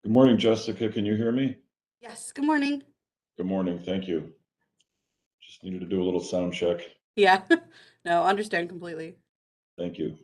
Good morning, Jessica. Can you hear me? Yes, good morning. Good morning. Thank you. Just needed to do a little sound check. Yeah. No, understand completely. Thank you.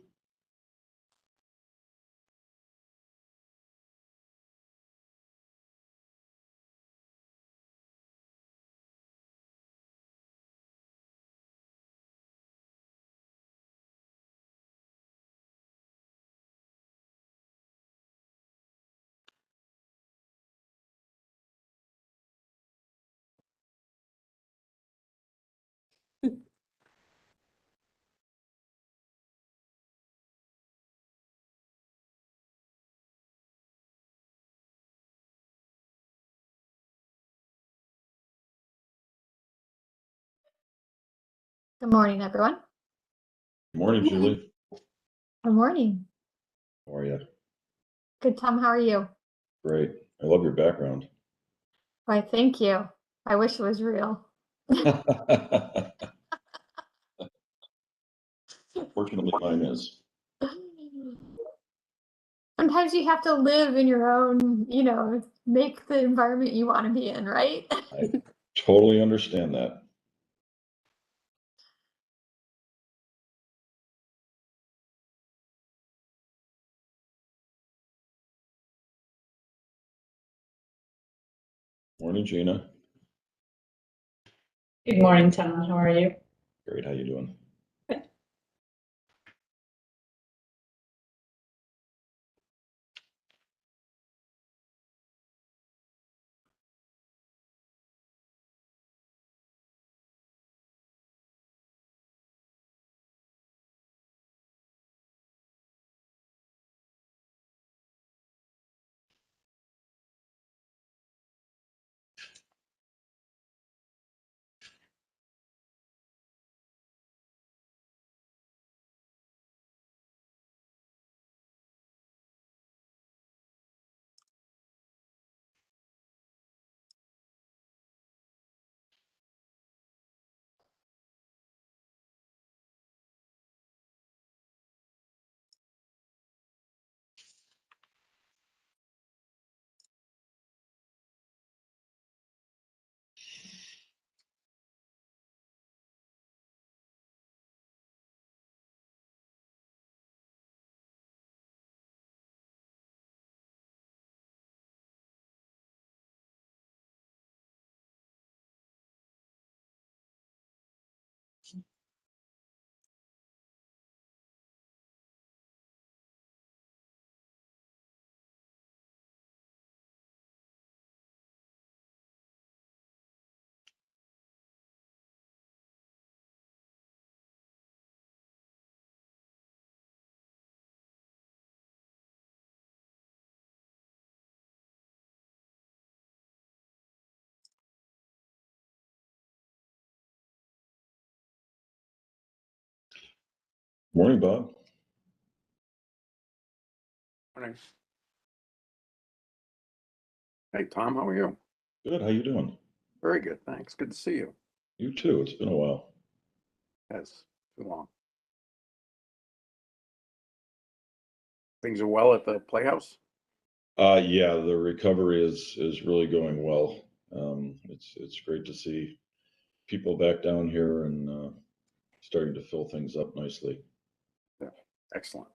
Good morning, everyone. Good morning, Good morning. Julie. Good morning. How are you? Good, Tom. How are you? Great. I love your background. Why, thank you. I wish it was real. Fortunately, mine is. Sometimes you have to live in your own, make the environment you want to be in, right? I totally understand that. Morning, Gina. Good morning, Tom. How are you? Great. How you doing? Morning, Bob. Morning. Hey, Tom, how are you? Good. How you doing? Very good, thanks. Good to see you. You too. It's been a while. Yes, too long. Things are well at the Playhouse? Yeah, the recovery is really going well. It's great to see people back down here and starting to fill things up nicely. Yeah, excellent.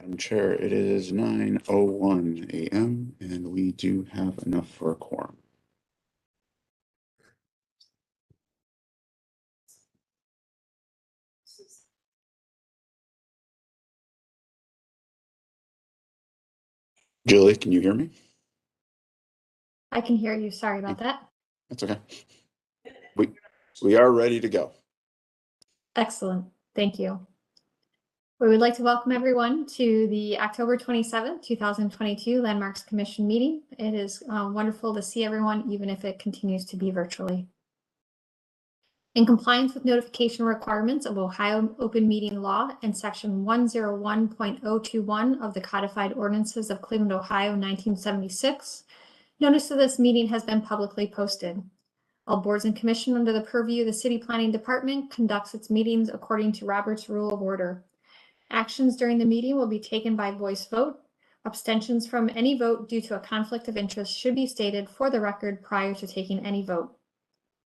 Madam Chair, it is 9:01 a.m. and we do have enough for a quorum. Julie, can you hear me? I can hear you. Sorry about that. That's okay. We are ready to go. Excellent. Thank you. We would like to welcome everyone to the October 27th, 2022 Landmarks Commission meeting. It is wonderful to see everyone, even if it continues to be virtually. In compliance with notification requirements of Ohio Open Meeting Law and Section 101.021 of the Codified Ordinances of Cleveland, Ohio, 1976, notice of this meeting has been publicly posted. All boards and commission under the purview of the City Planning Department conducts its meetings according to Robert's Rule of Order. Actions during the meeting will be taken by voice vote. Abstentions from any vote due to a conflict of interest should be stated for the record prior to taking any vote.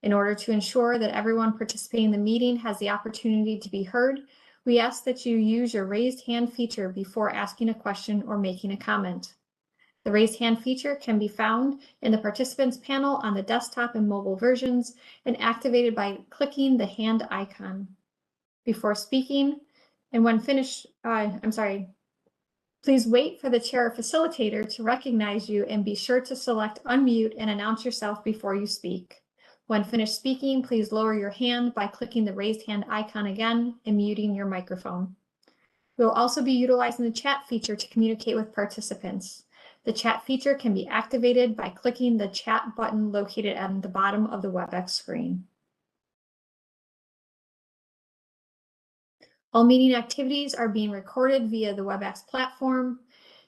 In order to ensure that everyone participating in the meeting has the opportunity to be heard, we ask that you use your raised hand feature before asking a question or making a comment. The raised hand feature can be found in the participants panel on the desktop and mobile versions and activated by clicking the hand icon. Before speaking, and when finished, please wait for the chair or facilitator to recognize you and be sure to select unmute and announce yourself before you speak. When finished speaking, please lower your hand by clicking the raised hand icon again and muting your microphone. We'll also be utilizing the chat feature to communicate with participants. The chat feature can be activated by clicking the chat button located at the bottom of the WebEx screen. All meeting activities are being recorded via the WebEx platform.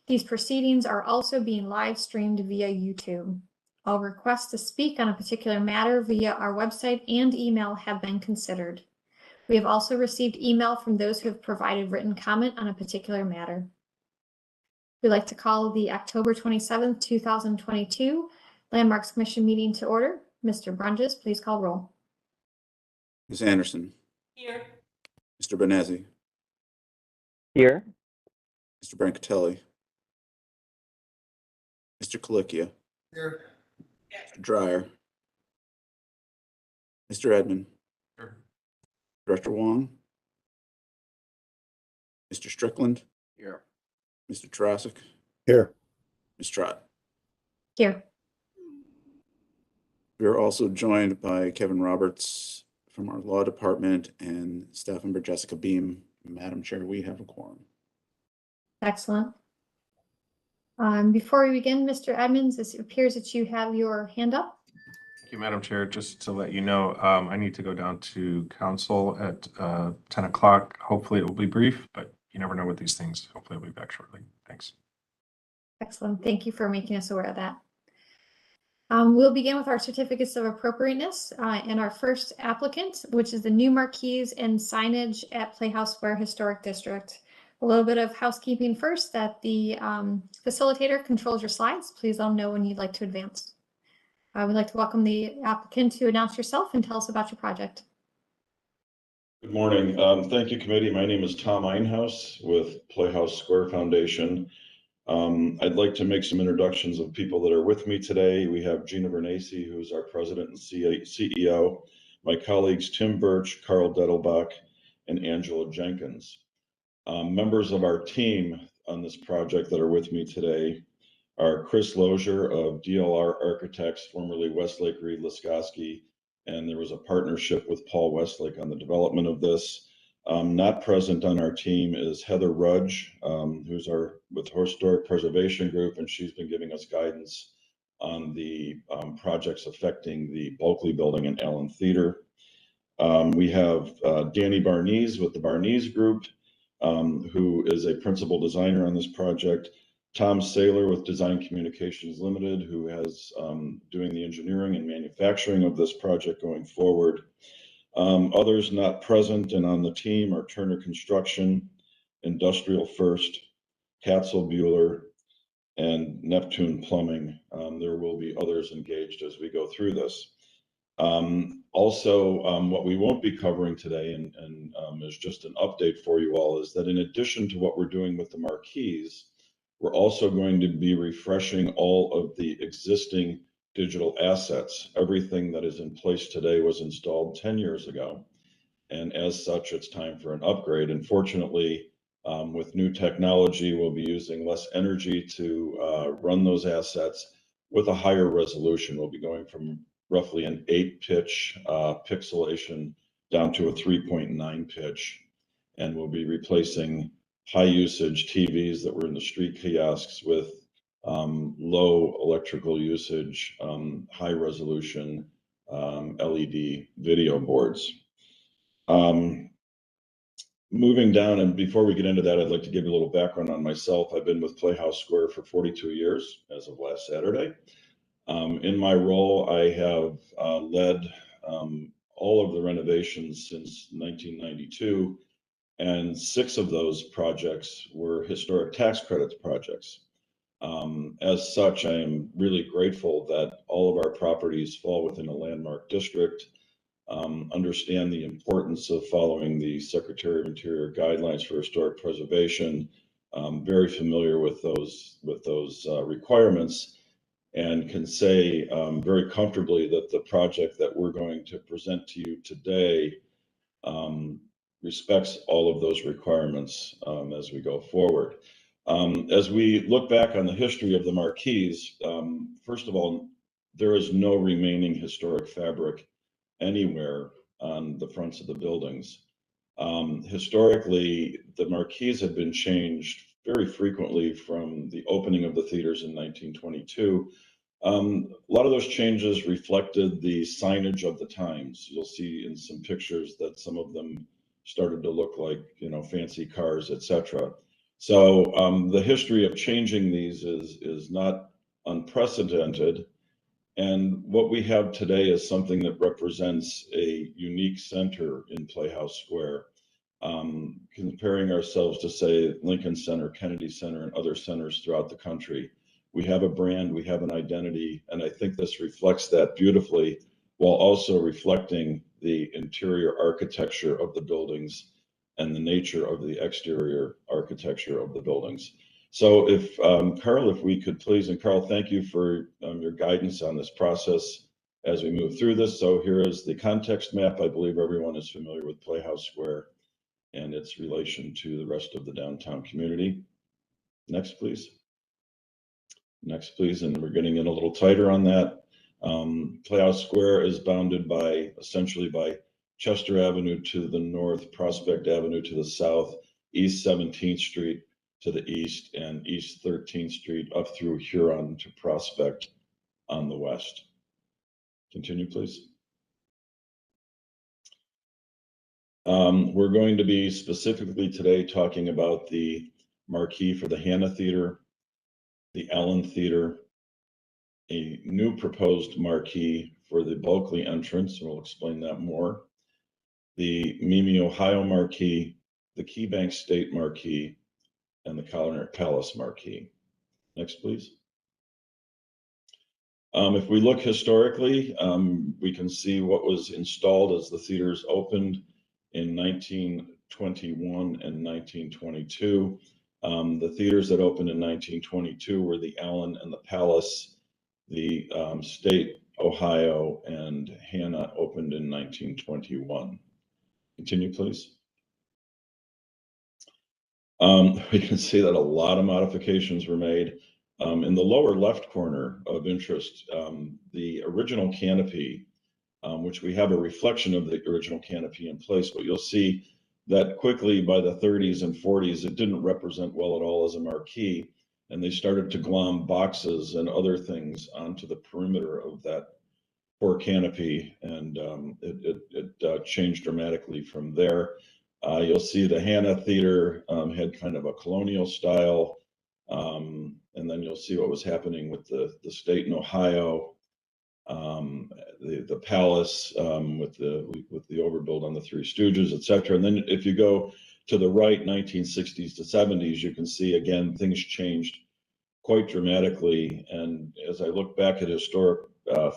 These proceedings are also being live streamed via YouTube. All requests to speak on a particular matter via our website and email have been considered. We have also received email from those who have provided written comment on a particular matter. We'd like to call the October 27th, 2022 Landmarks Commission meeting to order. Mr. Brunges, please call roll. Ms. Anderson. Here. Mr. Benezzi. Here. Mr. Brancatelli. Mr. Colicchia. Here. Mr. Dreyer. Mr. Edmond. Here. Director Wong. Mr. Strickland. Here. Mr. Tarasik. Here. Ms. Trott. Here. We are also joined by Kevin Roberts from our law department and staff member Jessica Beam. Madam Chair, we have a quorum. Excellent. Before we begin, Mr. Edmonds, it appears that you have your hand up. Thank you, Madam Chair. Just to let you know, I need to go down to council at 10 o'clock. Hopefully it will be brief, but you never know with these things. Hopefully I'll be back shortly. Thanks. Excellent. Thank you for making us aware of that. We'll begin with our certificates of appropriateness and our first applicant, which is the new marquees and signage at Playhouse Square Historic District. A little bit of housekeeping first, that the facilitator controls your slides. Please let them know when you'd like to advance. We'd like to welcome the applicant to announce yourself and tell us about your project. Good morning. Thank you, committee. My name is Tom Einhaus with Playhouse Square Foundation. I'd like to make some introductions of people that are with me today. We have Gina Bernacci, who's our president and CEO, my colleagues Tim Birch, Carl Dettelbach, and Angela Jenkins. Members of our team on this project that are with me today are Chris Lozier of DLR Architects, formerly Westlake Reed Laskowski, and there was a partnership with Paul Westlake on the development of this. Not present on our team is Heather Rudge, who's with Historic Preservation Group, and she's been giving us guidance on the projects affecting the Bulkley Building and Allen Theater. We have Danny Barnese with the Barnese Group, who is a principal designer on this project. Tom Saylor with Design Communications Limited, who has doing the engineering and manufacturing of this project going forward. Others not present and on the team are Turner Construction, Industrial First, Katzel Bueller, and Neptune Plumbing. There will be others engaged as we go through this. What we won't be covering today and is just an update for you all is that in addition to what we're doing with the marquees, we're also going to be refreshing all of the existing digital assets. Everything that is in place today was installed 10 years ago. And as such, it's time for an upgrade. And fortunately, with new technology, we'll be using less energy to run those assets with a higher resolution. We'll be going from roughly an 8-pitch pixelation down to a 3.9 pitch. And we'll be replacing high usage TVs that were in the street kiosks with low electrical usage, high resolution LED video boards. Moving down, and before we get into that, I'd like to give you a little background on myself. I've been with Playhouse Square for 42 years as of last Saturday. In my role, I have led all of the renovations since 1992, and 6 of those projects were historic tax credits projects. As such, I am really grateful that all of our properties fall within a landmark district. Understand the importance of following the Secretary of Interior guidelines for historic preservation. Very familiar with those requirements, and can say very comfortably that the project that we're going to present to you today respects all of those requirements as we go forward. As we look back on the history of the marquees, first of all, there is no remaining historic fabric anywhere on the fronts of the buildings. Historically, the marquees have been changed very frequently from the opening of the theaters in 1922. A lot of those changes reflected the signage of the times. You'll see in some pictures that some of them started to look like, fancy cars, etc. So the history of changing these is not unprecedented. And what we have today is something that represents a unique center in Playhouse Square. Comparing ourselves to, say, Lincoln Center, Kennedy Center, and other centers throughout the country. We have a brand, we have an identity, and I think this reflects that beautifully, while also reflecting the interior architecture of the buildings and the nature of the exterior architecture of the buildings. So if, Carl, if we could please, and Carl, thank you for your guidance on this process as we move through this. So here is the context map. I believe everyone is familiar with Playhouse Square and its relation to the rest of the downtown community. Next, please. Next, please. And we're getting in a little tighter on that. Playhouse Square is bounded essentially by Chester Avenue to the north, Prospect Avenue to the south, East 17th Street to the east, and East 13th Street up through Huron to Prospect on the west. Continue, please. We're going to be specifically today talking about the marquee for the Hanna Theater, the Allen Theater, a new proposed marquee for the Bulkley entrance, and we'll explain that more, the Mimi, Ohio marquee, the KeyBank State marquee, and the Collier Palace marquee. Next, please. If we look historically, we can see what was installed as the theaters opened in 1921 and 1922. The theaters that opened in 1922 were the Allen and the Palace. The State, Ohio, and Hanna opened in 1921. Continue, please. We can see that a lot of modifications were made. In the lower left corner of interest, the original canopy, which we have a reflection of the original canopy in place, but you'll see that quickly by the 30s and 40s, it didn't represent well at all as a marquee, and they started to glom boxes and other things onto the perimeter of that core canopy, and it changed dramatically from there. You'll see the Hanna Theater had kind of a colonial style, and then you'll see what was happening with the State in Ohio, the Palace with the overbuild on the Three Stooges, etc. And then if you go to the right, 1960s to 70s, you can see again things changed quite dramatically. And as I look back at historic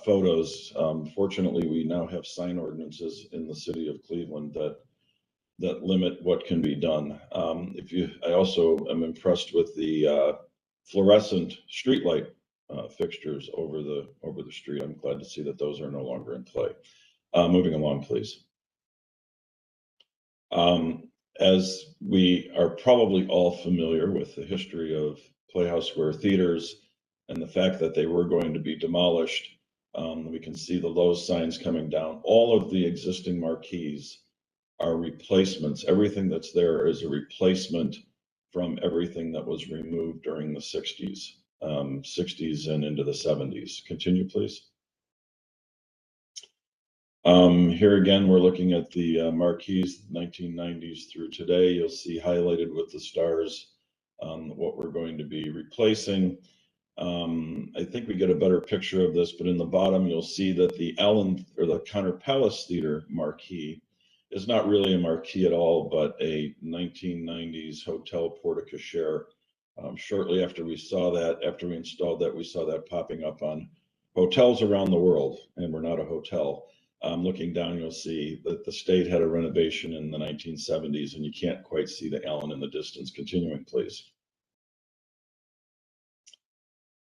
photos, fortunately, we now have sign ordinances in the city of Cleveland that limit what can be done. I also am impressed with the fluorescent streetlight fixtures over the street. I'm glad to see that those are no longer in play. Moving along, please. As we are probably all familiar with the history of Playhouse Square theaters and the fact that they were going to be demolished, we can see the Lowe's signs coming down. All of the existing marquees are replacements. Everything that's there is a replacement from everything that was removed during the 60s and into the 70s. Continue, please. Here again, we're looking at the marquees, 1990s through today. You'll see highlighted with the stars what we're going to be replacing. I think we get a better picture of this, but in the bottom, you'll see that the Allen or the Connor Palace Theater marquee is not really a marquee at all, but a 1990s hotel porte-cochere. Shortly after we installed that, we saw that popping up on hotels around the world, and we're not a hotel. Looking down, you'll see that the state had a renovation in the 1970s, and you can't quite see the Allen in the distance. Continuing, please.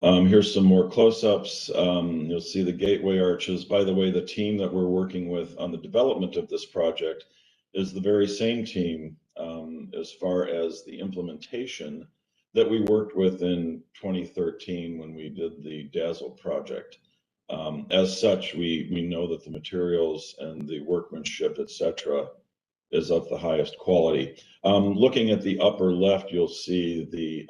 Here's some more close-ups. You'll see the gateway arches. By the way, the team that we're working with on the development of this project is the very same team as far as the implementation that we worked with in 2013 when we did the Dazzle project. As such, we know that the materials and the workmanship, et cetera, is of the highest quality. Looking at the upper left, you'll see the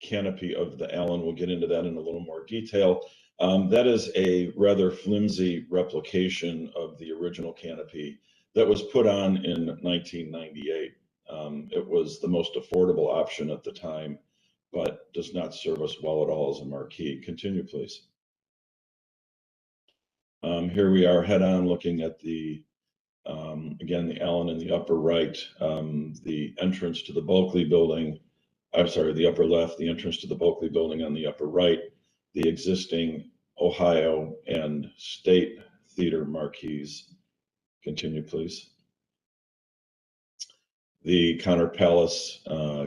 canopy of the Allen. We'll get into that in a little more detail. That is a rather flimsy replication of the original canopy that was put on in 1998. It was the most affordable option at the time, but does not serve us well at all as a marquee. Continue, please. Here we are head on looking at the, again, the Allen in the upper right, the entrance to the Bulkley building. I'm sorry, the upper left, the entrance to the Bulkley building on the upper right, the existing Ohio and state theater marquees. Continue, please. The Connor Palace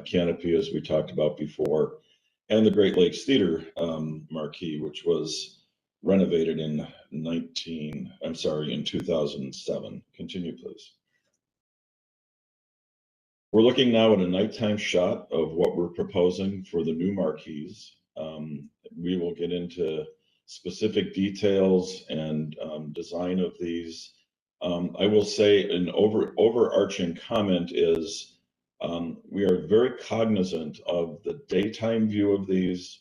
canopy, as we talked about before, and the Great Lakes Theater marquee, which was renovated in 2007. Continue, please. We're looking now at a nighttime shot of what we're proposing for the new marquees. We will get into specific details and design of these. I will say an overarching comment is we are very cognizant of the daytime view of these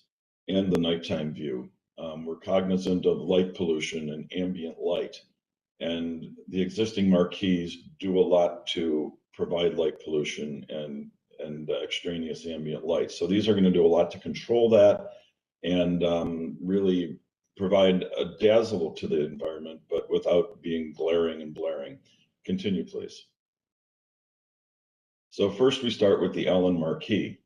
and the nighttime view. We're cognizant of light pollution and ambient light, and the existing marquees do a lot to provide light pollution and extraneous ambient light. So these are going to do a lot to control that and really provide a dazzle to the environment, but without being glaring and blaring. Continue, please. So first we start with the Allen marquee.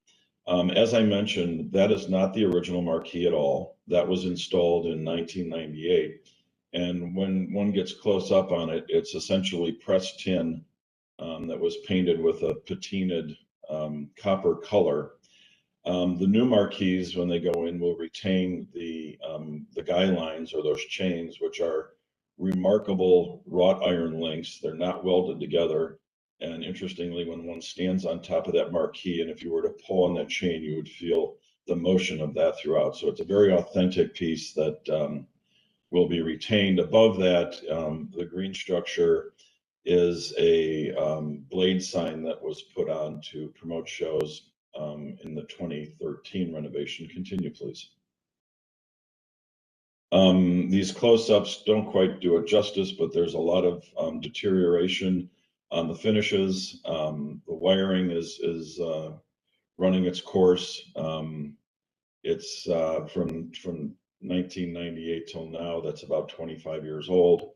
As I mentioned, that is not the original marquee at all. That was installed in 1998. And when one gets close up on it, it's essentially pressed tin that was painted with a patinaed copper color. The new marquees, when they go in, will retain the guy lines or those chains, which are remarkable wrought iron links. They're not welded together. And interestingly, when one stands on top of that marquee, and if you were to pull on that chain, you would feel the motion of that throughout. So it's a very authentic piece that will be retained. Above that, the green structure is a blade sign that was put on to promote shows in the 2013 renovation. Continue, please. These close-ups don't quite do it justice, but there's a lot of deterioration on the finishes. The wiring is running its course. It's from 1998 till now. That's about 25 years old.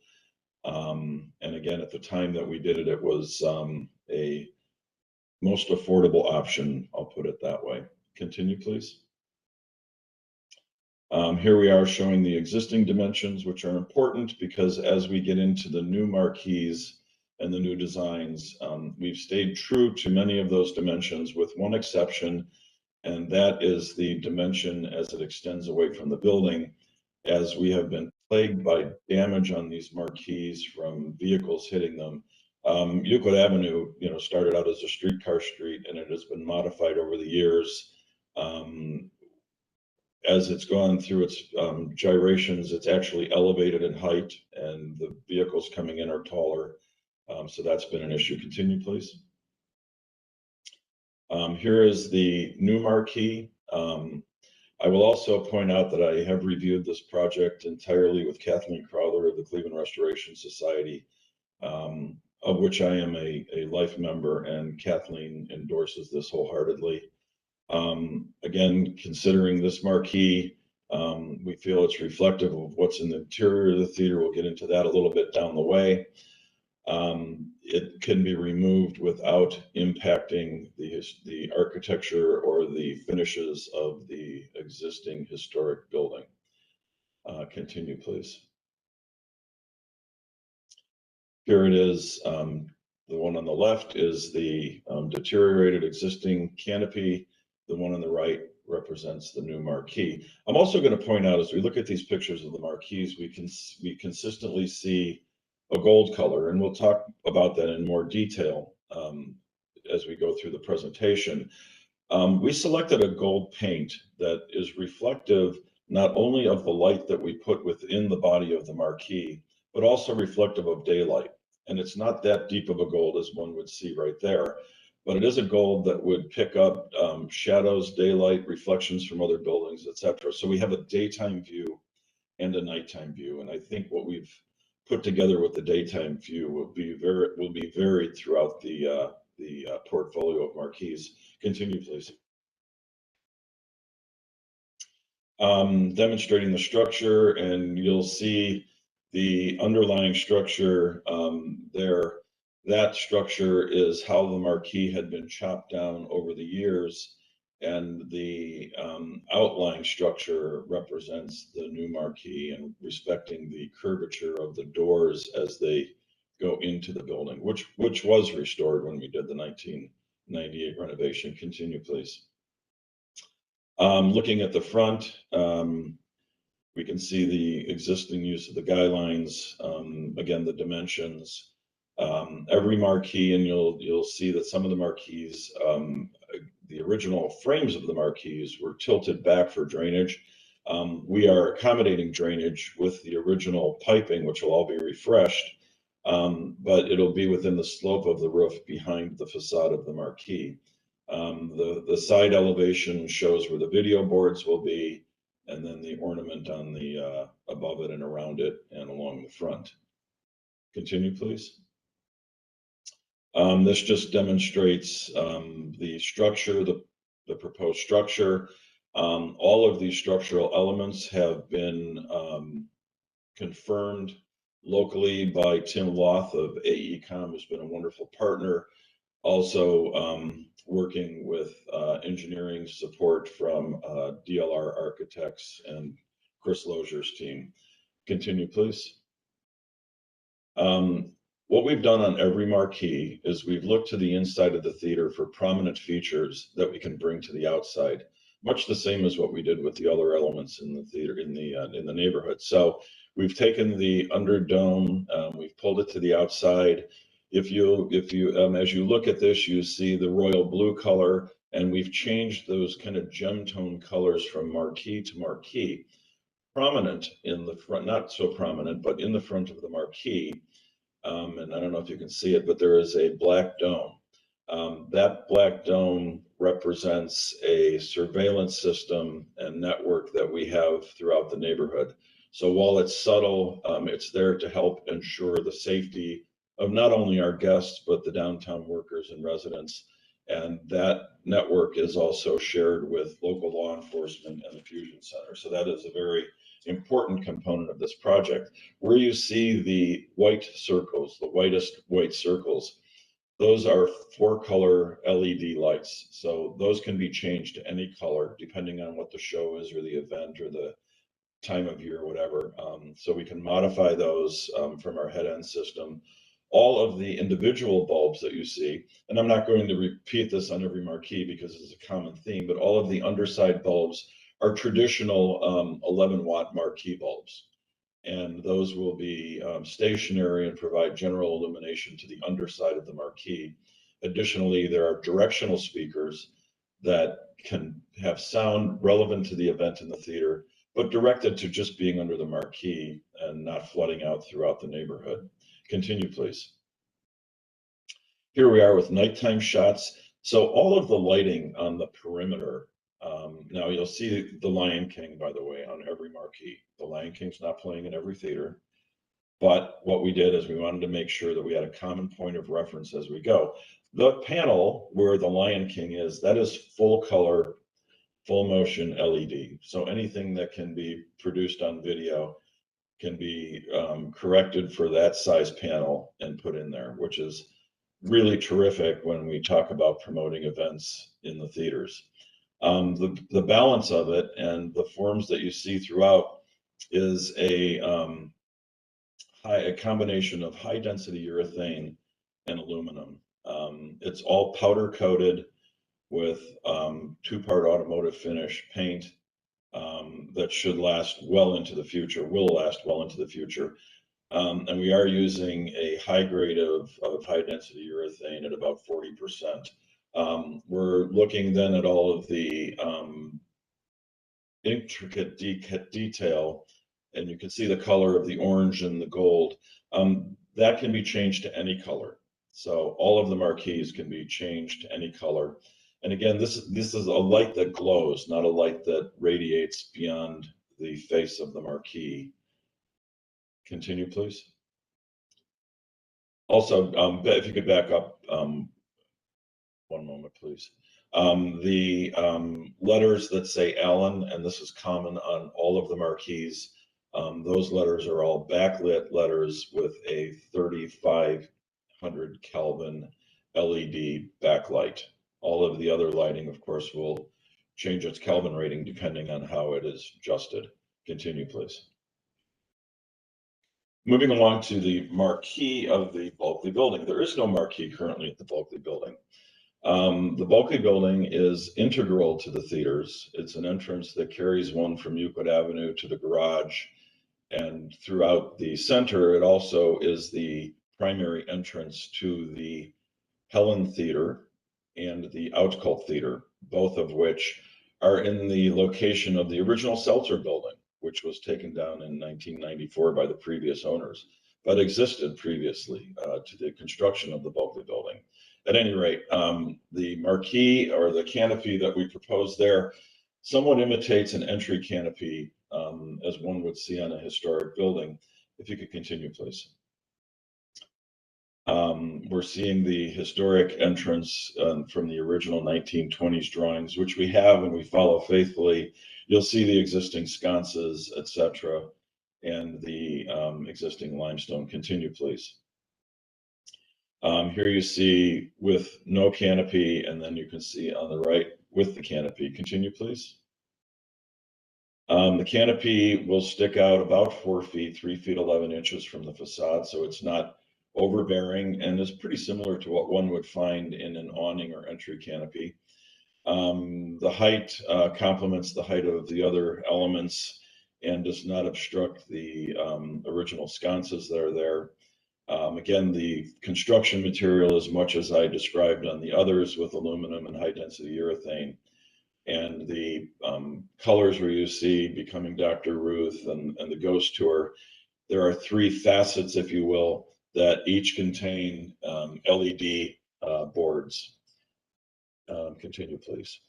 And again, at the time that we did it, it was a most affordable option. I'll put it that way. Continue, please. Here we are showing the existing dimensions, which are important because as we get into the new marquees and the new designs, we've stayed true to many of those dimensions with one exception, and that is the dimension as it extends away from the building, as we have been plagued by damage on these marquees from vehicles hitting them. Euclid Avenue, started out as a streetcar street, and it has been modified over the years. As it's gone through its gyrations, it's actually elevated in height, and the vehicles coming in are taller. So that's been an issue. Continue, please. Here is the new marquee. I will also point out that I have reviewed this project entirely with Kathleen Crowther of the Cleveland Restoration Society, of which I am a life member, and Kathleen endorses this wholeheartedly. Again, considering this marquee, we feel it's reflective of what's in the interior of the theater. We'll get into that a little bit down the way. It can be removed without impacting the architecture or the finishes of the existing historic building. Continue, please. Here it is. The one on the left is the deteriorated existing canopy. The one on the right represents the new marquee. I'm also going to point out, as we look at these pictures of the marquees, we consistently see a gold color, and we'll talk about that in more detail as we go through the presentation. We selected a gold paint that is reflective not only of the light that we put within the body of the marquee, but also reflective of daylight. And it's not that deep of a gold as one would see right there, but it is a gold that would pick up shadows, daylight, reflections from other buildings, etc. So we have a daytime view and a nighttime view. And I think what we've put together with the daytime view will be varied throughout the portfolio of marquees. Continue, please. Demonstrating the structure, and you'll see the underlying structure there. That structure is how the marquee had been chopped down over the years, and the outlying structure represents the new marquee and respecting the curvature of the doors as they go into the building, which was restored when we did the 1998 renovation. Continue, please. Looking at the front, we can see the existing use of the guy lines, again, the dimensions. Every marquee, and you'll see that some of the marquees, the original frames of the marquees were tilted back for drainage. We are accommodating drainage with the original piping, which will all be refreshed, but it'll be within the slope of the roof behind the facade of the marquee. The side elevation shows where the video boards will be, and then the ornament on the above it and around it and along the front. Continue, please. This just demonstrates the structure, the proposed structure. All of these structural elements have been confirmed locally by Tim Loth of AECOM, who's been a wonderful partner. Also working with engineering support from DLR Architects and Chris Lozier's team. Continue, please. What we've done on every marquee is we've looked to the inside of the theater for prominent features that we can bring to the outside, much the same as what we did with the other elements in the theater in the neighborhood. So we've taken the underdome, we've pulled it to the outside. If you as you look at this, you see the royal blue color, and we've changed those kind of gem tone colors from marquee to marquee. Prominent in the front, not so prominent, but in the front of the marquee. And I don't know if you can see it, but there is a black dome. That black dome represents a surveillance system and network that we have throughout the neighborhood. So while it's subtle, it's there to help ensure the safety of not only our guests, but the downtown workers and residents. And that network is also shared with local law enforcement and the Fusion Center. So that is a very important component of this project. Where you see the white circles, the whitest white circles, those are 4-color LED lights. So those can be changed to any color depending on what the show is or the event or the time of year, whatever. So we can modify those from our head-end system. All of the individual bulbs that you see, and I'm not going to repeat this on every marquee because it's a common theme, but all of the underside bulbs are traditional 11-watt marquee bulbs. And those will be stationary and provide general illumination to the underside of the marquee. Additionally, there are directional speakers that can have sound relevant to the event in the theater, but directed to just being under the marquee and not flooding out throughout the neighborhood. Continue, please. Here we are with nighttime shots. So all of the lighting on the perimeter, now you'll see the Lion King, by the way, on every marquee. The Lion King's not playing in every theater. But what we did is we wanted to make sure that we had a common point of reference as we go. The panel where the Lion King is, that is full color, full motion LED. So anything that can be produced on video can be corrected for that size panel and put in there, which is really terrific when we talk about promoting events in the theaters. The balance of it and the forms that you see throughout is a combination of high density urethane and aluminum. It's all powder coated with 2-part automotive finish paint that should last well into the future, will last well into the future. And we are using a high grade of high density urethane at about 40%. We're looking then at all of the intricate detail, and you can see the color of the orange and the gold. That can be changed to any color. So all of the marquees can be changed to any color. And again, this is a light that glows, not a light that radiates beyond the face of the marquee. Continue, please. Also, if you could back up one moment, please. The letters that say Allen, and this is common on all of the marquees, those letters are all backlit letters with a 3500 Kelvin LED backlight. All of the other lighting, of course, will change its Kelvin rating depending on how it is adjusted. Continue, please. Moving along to the marquee of the Bulkley building. There is no marquee currently at the Bulkley building. The Bulkley building is integral to the theaters. It's an entrance that carries one from Euclid Avenue to the garage. And throughout the center, it also is the primary entrance to the Helen Theater and the Outcult Theater, both of which are in the location of the original Seltzer building, which was taken down in 1994 by the previous owners, but existed previously to the construction of the Bulkley building. At any rate, the marquee or the canopy that we propose there somewhat imitates an entry canopy as one would see on a historic building. If you could continue, please. We're seeing the historic entrance from the original 1920s drawings, which we have and we follow faithfully. You'll see the existing sconces, etc., and the existing limestone. Continue, please. Here you see with no canopy, and then you can see on the right with the canopy. Continue, please. The canopy will stick out about 4 feet, 3 feet 11 inches from the facade, so it's not overbearing and is pretty similar to what one would find in an awning or entry canopy. The height complements the height of the other elements and does not obstruct the original sconces that are there. Again, the construction material is much as I described on the others with aluminum and high density urethane. And the colors where you see Becoming Dr. Ruth and the Ghost Tour, there are 3 facets, if you will, that each contain LED boards. Continue, please.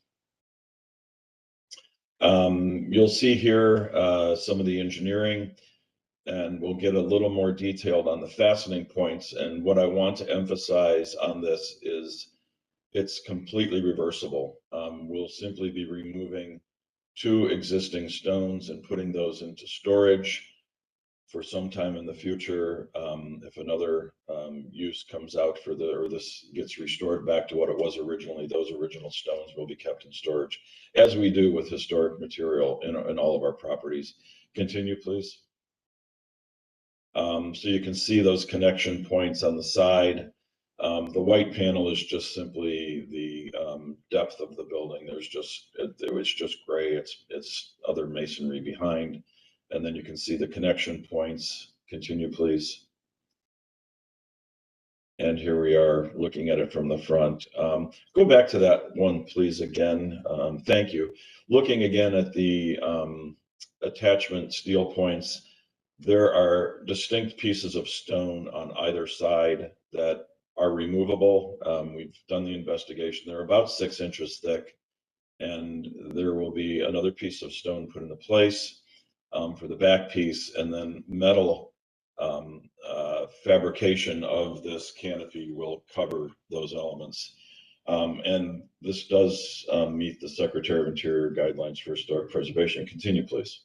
You'll see here some of the engineering, and we'll get a little more detailed on the fastening points. And what I want to emphasize on this is it's completely reversible. We'll simply be removing 2 existing stones and putting those into storage. for some time in the future, if another use comes out for or this gets restored back to what it was originally, those original stones will be kept in storage, as we do with historic material in all of our properties. Continue, please. So you can see those connection points on the side. The white panel is just simply the depth of the building. It was just gray. It's other masonry behind. And then you can see the connection points. Continue, please. And here we are looking at it from the front. Go back to that one, please, again. Thank you. Looking again at the attachment steel points, there are distinct pieces of stone on either side that are removable. We've done the investigation. They're about 6 inches thick, and there will be another piece of stone put into place for the back piece, and then metal fabrication of this canopy will cover those elements. And this does meet the Secretary of Interior guidelines for historic preservation. Continue, please.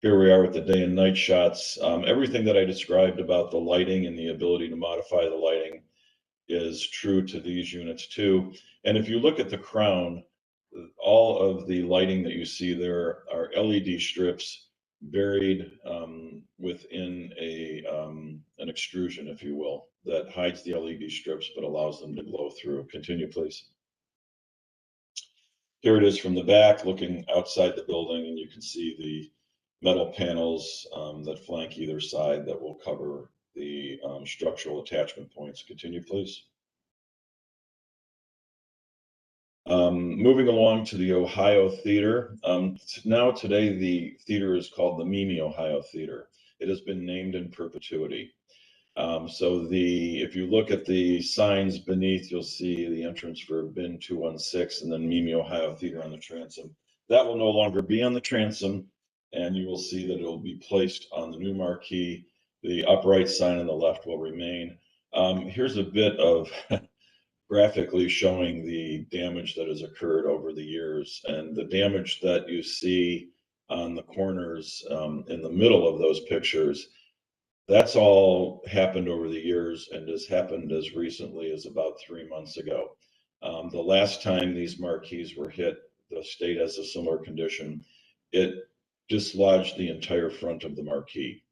Here we are with the day and night shots. Everything that I described about the lighting and the ability to modify the lighting is true to these units too. And if you look at the crown, all of the lighting that you see there are LED strips buried within an extrusion, if you will, that hides the LED strips but allows them to glow through. Continue, please. Here it is from the back, looking outside the building, and you can see the metal panels that flank either side that will cover the structural attachment points. Continue, please. Moving along to the Ohio Theater. Now today, the theater is called the Mimi Ohio Theater. It has been named in perpetuity. If you look at the signs beneath, you'll see the entrance for bin 216 and then Mimi Ohio Theater on the transom. That will no longer be on the transom, and you will see that it will be placed on the new marquee. The upright sign on the left will remain. Here's a bit of graphically showing the damage that has occurred over the years, and the damage that you see on the corners in the middle of those pictures, that's all happened over the years and has happened as recently as about 3 months ago. The last time these marquees were hit, the state has a similar condition. It dislodged the entire front of the marquee.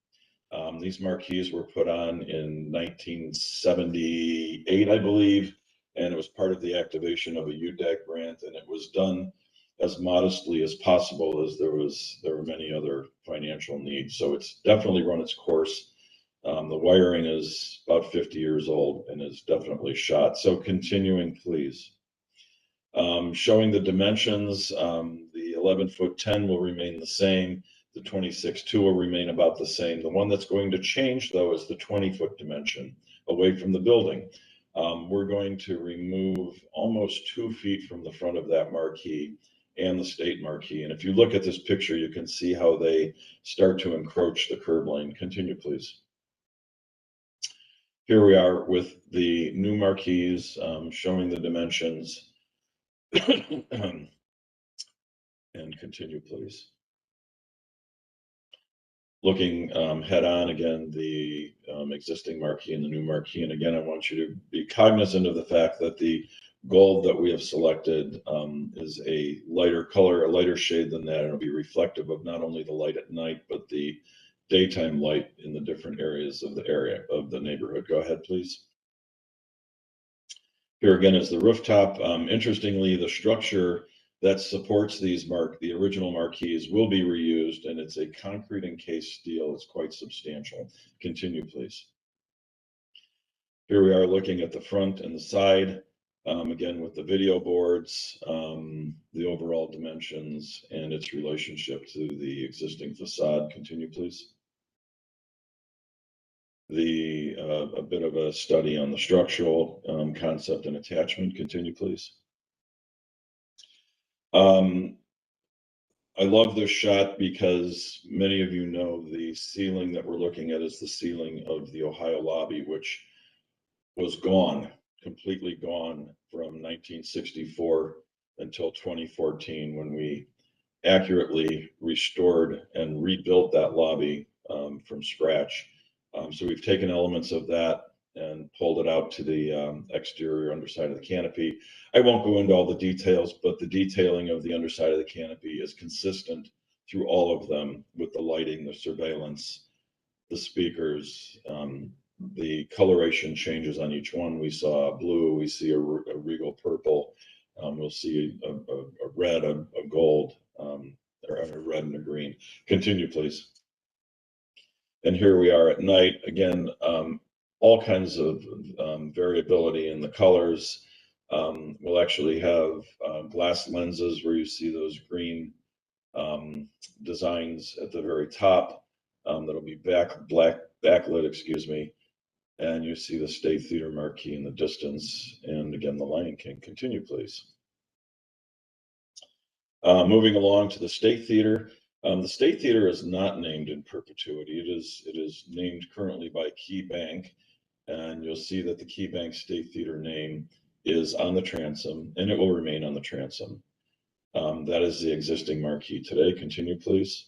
These marquees were put on in 1978, I believe, and it was part of the activation of a UDAG grant, and it was done as modestly as possible, as there were many other financial needs. So it's definitely run its course. The wiring is about 50 years old and is definitely shot. So continuing, please. Showing the dimensions, the 11'10" will remain the same. The 26'2" will remain about the same. The one that's going to change, though, is the 20-foot dimension away from the building. We're going to remove almost 2 feet from the front of that marquee and the state marquee. And if you look at this picture, you can see how they start to encroach the curb lane. Continue, please. Here we are with the new marquees, showing the dimensions. And continue, please. Looking head on again, the existing marquee and the new marquee. And again, I want you to be cognizant of the fact that the gold that we have selected is a lighter color, a lighter shade than that. It'll be reflective of not only the light at night, but the daytime light in the different areas of the neighborhood. Go ahead, please. Here again is the rooftop. Interestingly, the structure that supports these the original marquees will be reused, and it's a concrete encased steel. It's quite substantial. Continue, please. Here we are looking at the front and the side, again with the video boards, the overall dimensions, and its relationship to the existing facade. Continue, please. A bit of a study on the structural concept and attachment. Continue, please. I love this shot because many of you know the ceiling that we're looking at is the ceiling of the Ohio lobby, which was gone, completely gone from 1964 until 2014, when we accurately restored and rebuilt that lobby from scratch. So we've taken elements of that and pulled it out to the exterior underside of the canopy. I won't go into all the details, but the detailing of the underside of the canopy is consistent through all of them, with the lighting, the surveillance, the speakers, the coloration changes on each one. We saw blue, we see a regal purple, we'll see a red, a gold, or a red and a green. Continue, please. And here we are at night again. All kinds of variability in the colors. We'll actually have glass lenses where you see those green designs at the very top. That'll be backlit, excuse me. And you see the State Theater marquee in the distance. And again, the Lion King. Continue, please. Moving along to the State Theater. The State Theater is not named in perpetuity. It is named currently by Key Bank. And you'll see that the Key Bank State Theater name is on the transom, and it will remain on the transom. That is the existing marquee today. Continue, please.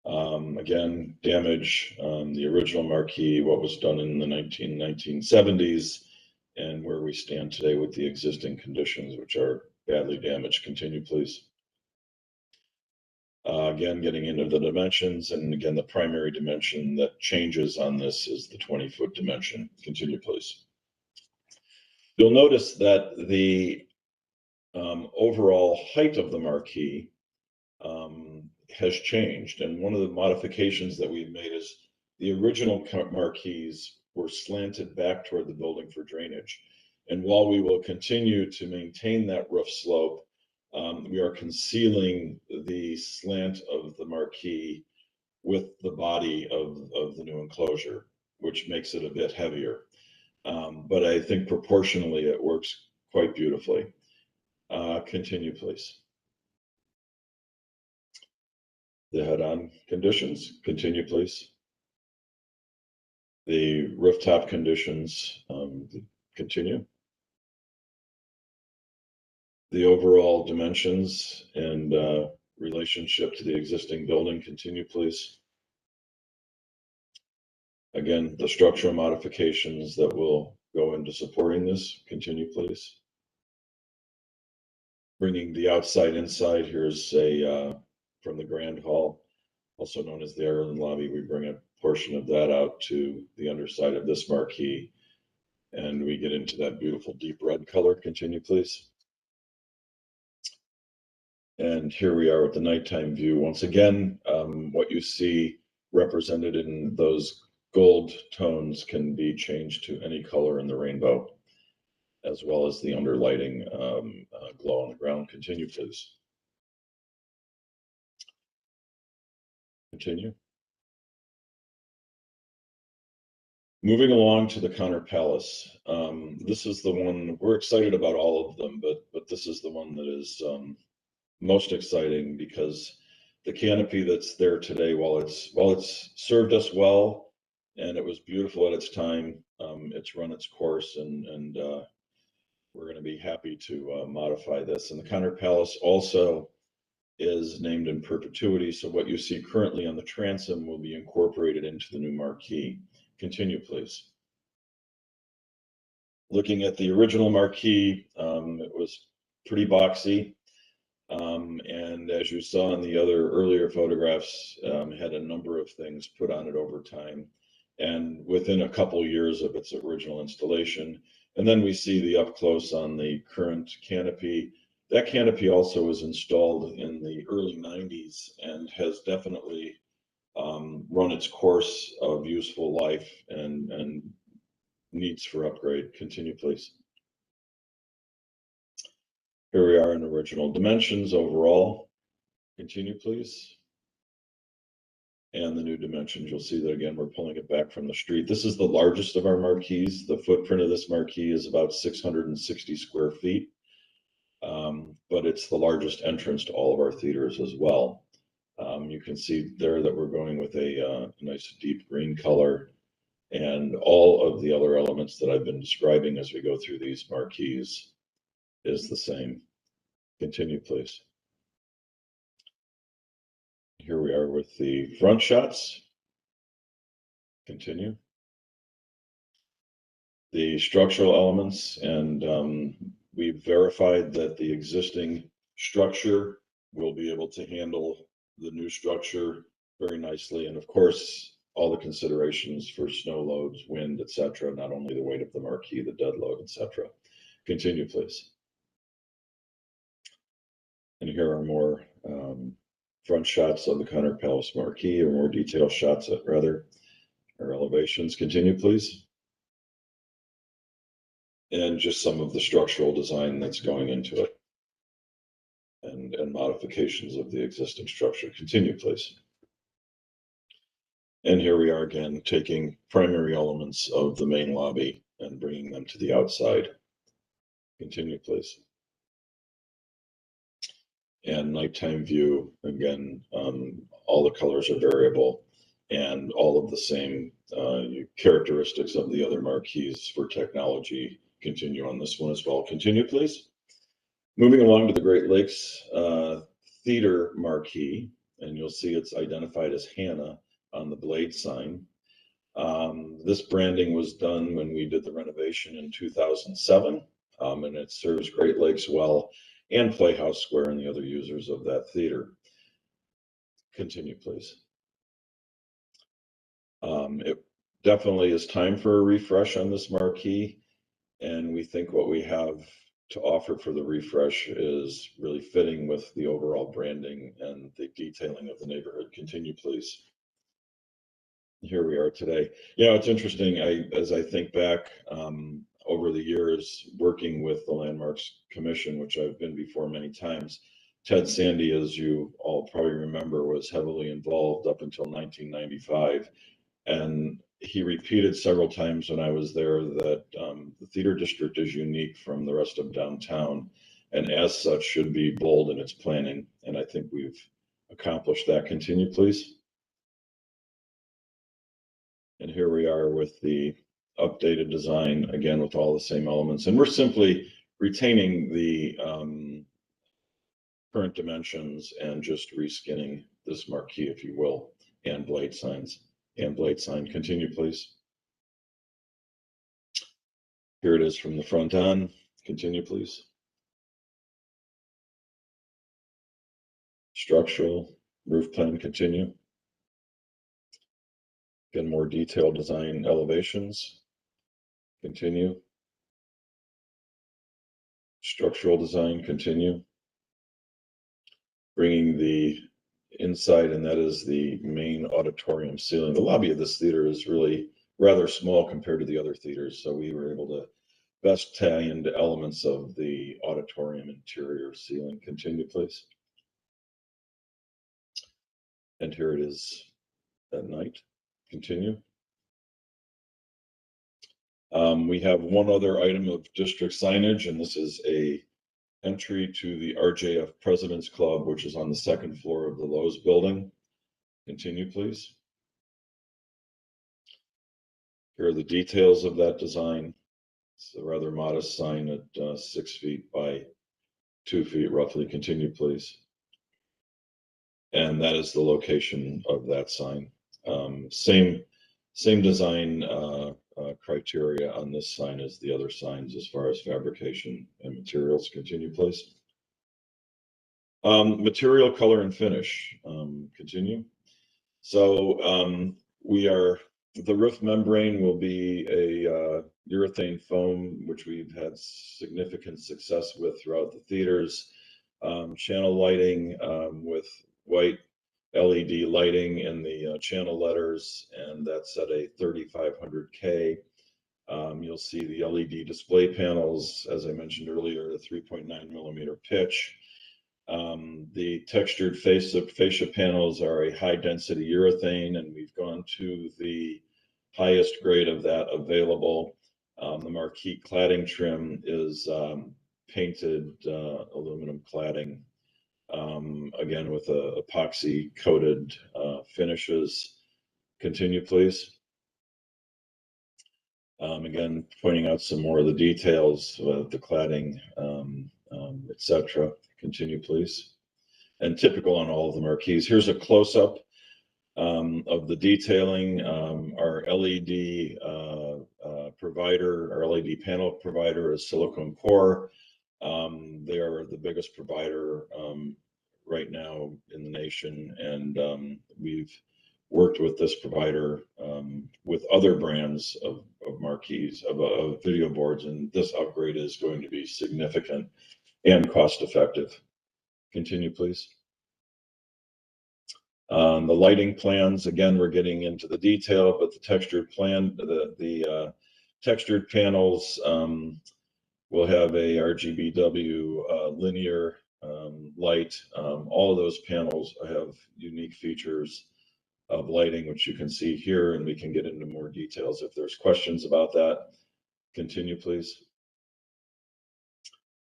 Again, damage, the original marquee, what was done in the 1970s, and where we stand today with the existing conditions, which are badly damaged. Continue, please. Again, getting into the dimensions, and again, the primary dimension that changes on this is the 20-foot dimension. Continue, please. You'll notice that the overall height of the marquee has changed, and one of the modifications that we've made is the original marquees were slanted back toward the building for drainage. And while we will continue to maintain that roof slope, we are concealing the slant of the marquee with the body of the new enclosure, which makes it a bit heavier. But I think proportionally it works quite beautifully. Continue, please. The head-on conditions. Continue, please. The rooftop conditions. Continue. The overall dimensions and relationship to the existing building. Continue, please. Again, the structural modifications that will go into supporting this. Continue, please. Bringing the outside inside. Here's a from the Grand Hall, also known as the Ireland Lobby. We bring a portion of that out to the underside of this marquee, and we get into that beautiful deep red color. Continue, please. And here we are with the nighttime view. Once again, what you see represented in those gold tones can be changed to any color in the rainbow, as well as the underlighting glow on the ground. Continue, please. Continue. Moving along to the Connor Palace. This is the one, we're excited about all of them, but this is the one that is most exciting because the canopy that's there today, while it's served us well and it was beautiful at its time, it's run its course, and we're going to be happy to modify this. And the Connor Palace also is named in perpetuity, so what you see currently on the transom will be incorporated into the new marquee. Continue, please. Looking at the original marquee, it was pretty boxy. And as you saw in the other earlier photographs, had a number of things put on it over time, and within a couple years of its original installation. And then we see the up close on the current canopy. That canopy also was installed in the early 90s and has definitely run its course of useful life and needs for upgrade. Continue, please. Here we are in original dimensions overall. Continue, please. And the new dimensions, you'll see that again, we're pulling it back from the street. This is the largest of our marquees. The footprint of this marquee is about 660 square feet. But it's the largest entrance to all of our theaters as well. You can see there that we're going with a nice deep green color, and all of the other elements that I've been describing as we go through these marquees is the same. Continue, please. here we are with the front shots. Continue. The structural elements, and we've verified that the existing structure will be able to handle the new structure very nicely. And of course, all the considerations for snow loads, wind, etc., not only the weight of the marquee, the dead load, etc. Continue, please. And here are more front shots of the Connaught Palace marquee, or more detailed shots at rather, or elevations. Continue, please. And just some of the structural design that's going into it, and modifications of the existing structure. Continue, please. And here we are again, taking primary elements of the main lobby and bringing them to the outside. Continue, please. And nighttime view, again, all the colors are variable, and all of the same characteristics of the other marquees for technology continue on this one as well. Continue, please. Moving along to the Great Lakes Theater marquee, and you'll see it's identified as Hannah on the blade sign. This branding was done when we did the renovation in 2007, and it serves Great Lakes well, and Playhouse Square and the other users of that theater. Continue, please. It definitely is time for a refresh on this marquee, and we think what we have to offer for the refresh is really fitting with the overall branding and the detailing of the neighborhood. Continue, please. Here we are today. You know, it's interesting, as I think back over the years working with the Landmarks Commission, which I've been before many times, Ted Sandy, as you all probably remember, was heavily involved up until 1995. And he repeated several times when I was there that the theater district is unique from the rest of downtown, and as such should be bold in its planning. And I think we've accomplished that. Continue, please. And here we are with the updated design, again, with all the same elements. And we're simply retaining the current dimensions and just reskinning this marquee, if you will, and blade signs. And blade sign. Continue, please. Here it is from the front on. Continue, please. Structural roof plan. Continue. Again, more detailed design elevations. Continue. Structural design. Continue. Bringing the inside, and that is the main auditorium ceiling. The lobby of this theater is really rather small compared to the other theaters, so we were able to best tie into elements of the auditorium interior ceiling. Continue, please. And here it is at night. Continue. We have one other item of district signage, and this is a entry to the RJF President's Club, which is on the second floor of the Lowe's building. Continue, please. Here are the details of that design. It's a rather modest sign at 6 feet by 2 feet roughly. Continue, please. And that is the location of that sign. Same design criteria on this sign as the other signs as far as fabrication and materials. Continue, please. Material, color, and finish. Continue. So the roof membrane will be a urethane foam, which we've had significant success with throughout the theaters. Channel lighting with white LED lighting in the channel letters, and that's at a 3500K. You'll see the LED display panels, as I mentioned earlier, the 3.9 millimeter pitch. The textured fascia panels are a high density urethane, and we've gone to the highest grade of that available. The marquee cladding trim is painted aluminum cladding, again with epoxy coated finishes. Continue, please. Again, pointing out some more of the details of the cladding, etc. Continue, please. and typical on all of the marquees. Here's a close-up of the detailing. Our LED provider, our LED panel provider is Silicon Core. They are the biggest provider right now in the nation, and we've worked with this provider with other brands of marquees, of video boards, and this upgrade is going to be significant and cost effective. Continue, please. The lighting plans, again, we're getting into the detail, but the textured plan, the textured panels will have a RGBW linear light. All of those panels have unique features of lighting, which you can see here, and we can get into more details if there's questions about that. Continue, please.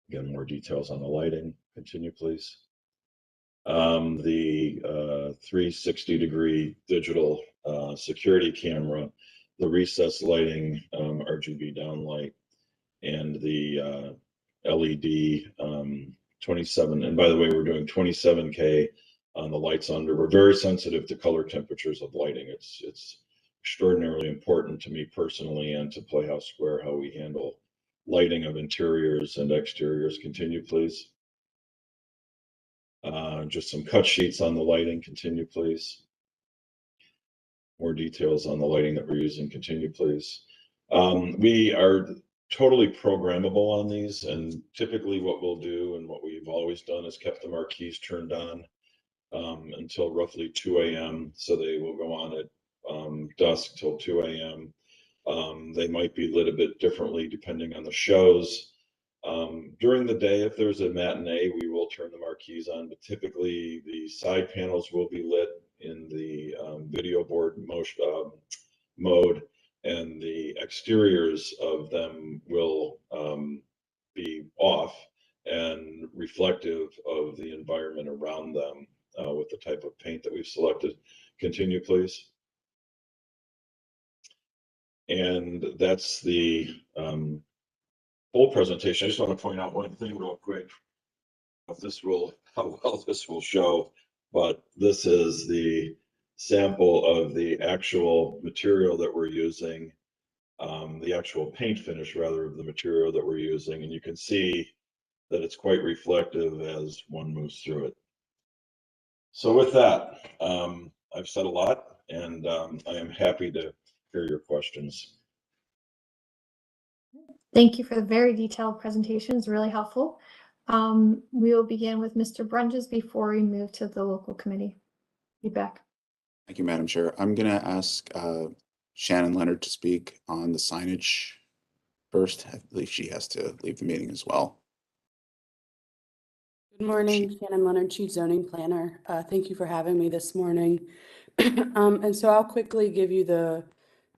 Again, more details on the lighting. Continue, please. The 360-degree digital security camera, the recessed lighting, RGB downlight, and the LED 27. And by the way, we're doing 27K on the lights under. We're very sensitive to color temperatures of lighting. It's extraordinarily important to me personally and to Playhouse Square how we handle lighting of interiors and exteriors. Continue, please. Just some cut sheets on the lighting. Continue, please. More details on the lighting that we're using. Continue, please. We are totally programmable on these, and typically what we'll do and what we've always done is kept the marquees turned on until roughly 2 a.m. So they will go on at dusk till 2 a.m. They might be lit a bit differently depending on the shows. During the day, if there's a matinee, we will turn the marquees on, but typically the side panels will be lit in the video board mode, and the exteriors of them will be off and reflective of the environment around them with the type of paint that we've selected. Continue, please. And that's the whole presentation. I just want to point out one thing real quick. How well this will show, but this is the sample of the actual material that we're using, the actual paint finish rather of the material that we're using, and you can see that it's quite reflective as one moves through it. So with that, I've said a lot, and I am happy to hear your questions. Thank you for the very detailed presentation. It's really helpful. We will begin with Mr. Brunges before we move to the local committee. Feedback. Thank you, Madam Chair. I'm going to ask Shannon Leonard to speak on the signage first. I believe she has to leave the meeting as well. Good morning, Shannon Leonard, Chief Zoning Planner. Thank you for having me this morning. And so I'll quickly give you the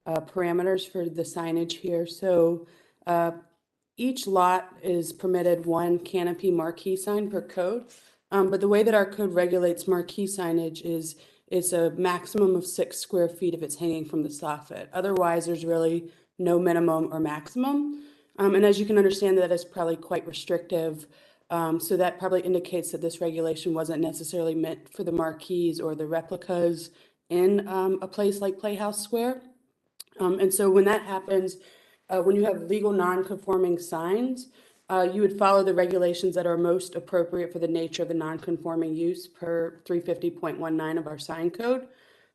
parameters for the signage here. So each lot is permitted one canopy marquee sign per code. But the way that our code regulates marquee signage is it's a maximum of 6 square feet if it's hanging from the soffit. Otherwise, there's really no minimum or maximum. And as you can understand, that is probably quite restrictive. So that probably indicates that this regulation wasn't necessarily meant for the marquees or the replicas in a place like Playhouse Square. And so when that happens, when you have legal non-conforming signs, you would follow the regulations that are most appropriate for the nature of the non-conforming use per 350.19 of our sign code.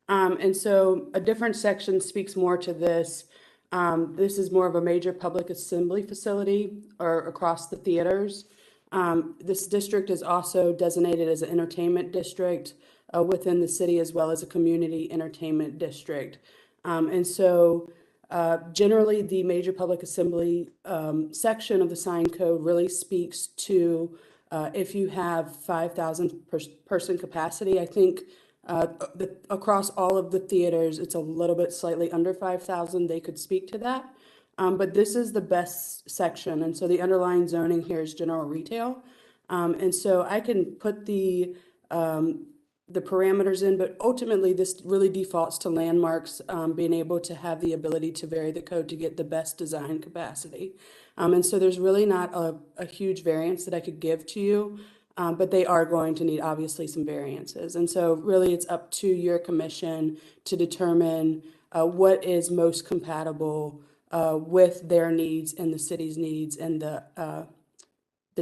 And so a different section speaks more to this. This is more of a major public assembly facility or across the theaters. This district is also designated as an entertainment district within the city, as well as a community entertainment district. And so generally, the major public assembly section of the sign code really speaks to if you have 5,000 person capacity. I think across all of the theaters, it's a little bit slightly under 5,000. They could speak to that. But this is the best section. And so the underlying zoning here is general retail. And so I can put the parameters in, but ultimately this really defaults to Landmarks being able to have the ability to vary the code to get the best design capacity. And so there's really not a huge variance that I could give to you. but they are going to need obviously some variances. And so really it's up to your commission to determine what is most compatible with their needs and the city's needs and the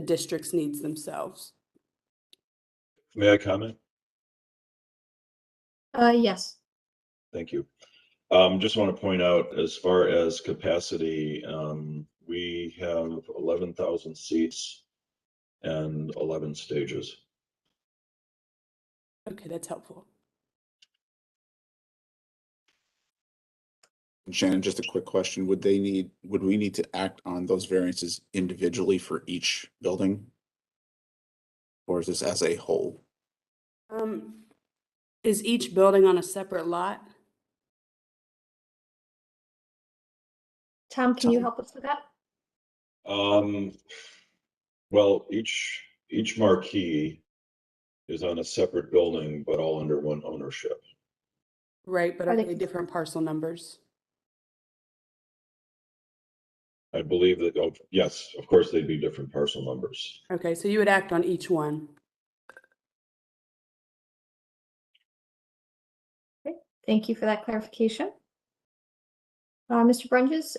district's needs themselves. May I comment? Yes. Thank you. Just want to point out, as far as capacity, we have 11,000 seats and 11 stages. Okay, that's helpful. Shannon, just a quick question. Would we need to act on those variances individually for each building? Or is this as a whole? Is each building on a separate lot? Tom, can you Tom. help us with that? Well, each marquee is on a separate building, but all under one ownership. Right, but Are are they- they different parcel numbers? I believe that, oh, yes, of course, they'd be different parcel numbers. Okay, so you would act on each one. Thank you for that clarification. Mr. Brunges,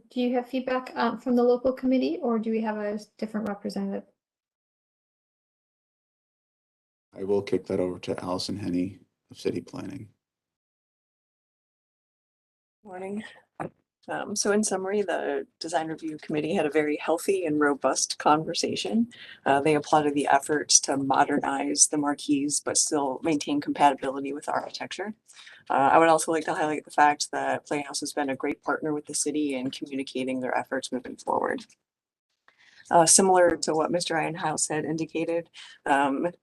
do you have feedback from the local committee, or do we have a different representative? I will kick that over to Allison Henney of City Planning. Morning. So in summary, the design review committee had a very healthy and robust conversation. They applauded the efforts to modernize the marquees, but still maintain compatibility with architecture. I would also like to highlight the fact that Playhouse has been a great partner with the city in communicating their efforts moving forward. Similar to what Mr. Ironhouse had indicated,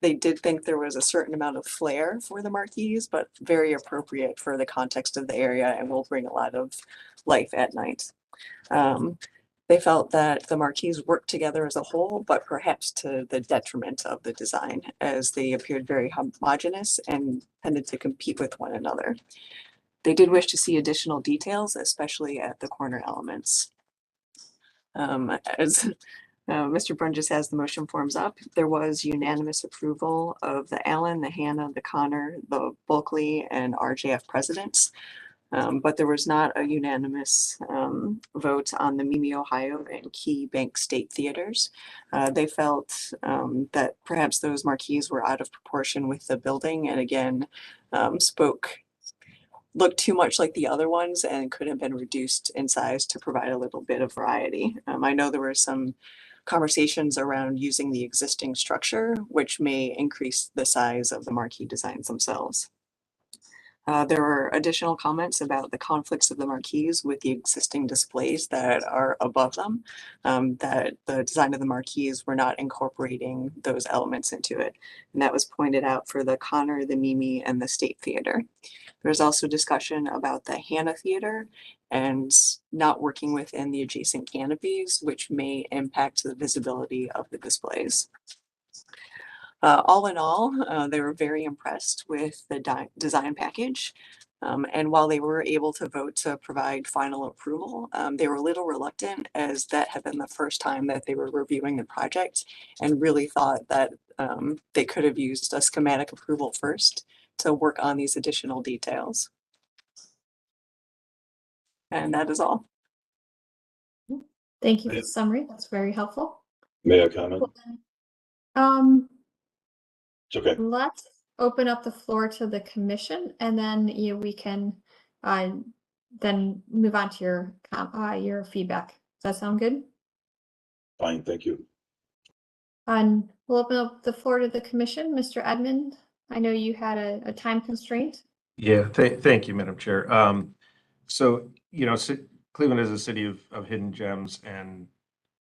they did think there was a certain amount of flair for the marquees, but very appropriate for the context of the area and will bring a lot of life at night. They felt that the marquees worked together as a whole, but perhaps to the detriment of the design, as they appeared very homogeneous and tended to compete with one another. They did wish to see additional details, especially at the corner elements. As Mr. Brunges has the motion forms up, there was unanimous approval of the Allen, the Hannah, the Connor, the Bulkley, and RJF presidents. But there was not a unanimous vote on the Mimi, Ohio and Key Bank State Theaters. They felt that perhaps those marquees were out of proportion with the building, and again, looked too much like the other ones and could have been reduced in size to provide a little bit of variety. I know there were some conversations around using the existing structure, which may increase the size of the marquee designs themselves. There were additional comments about the conflicts of the marquees with the existing displays that are above them, that the design of the marquees were not incorporating those elements into it. And that was pointed out for the Connor, the Mimi, and the State Theater. There's also discussion about the Hannah Theater and not working within the adjacent canopies, which may impact the visibility of the displays. All in all, they were very impressed with the design package. And while they were able to vote to provide final approval, they were a little reluctant, as that had been the first time that they were reviewing the project, and really thought that they could have used a schematic approval first to work on these additional details. And that is all. Thank you for the summary. That's very helpful. May I comment? It's okay. Let's open up the floor to the commission, and then we can then move on to your feedback. Does that sound good? Fine, thank you. And we'll open up the floor to the commission. Mr. Edmund, I know you had a time constraint. Yeah, thank you, Madam Chair. So, Cleveland is a city of hidden gems, and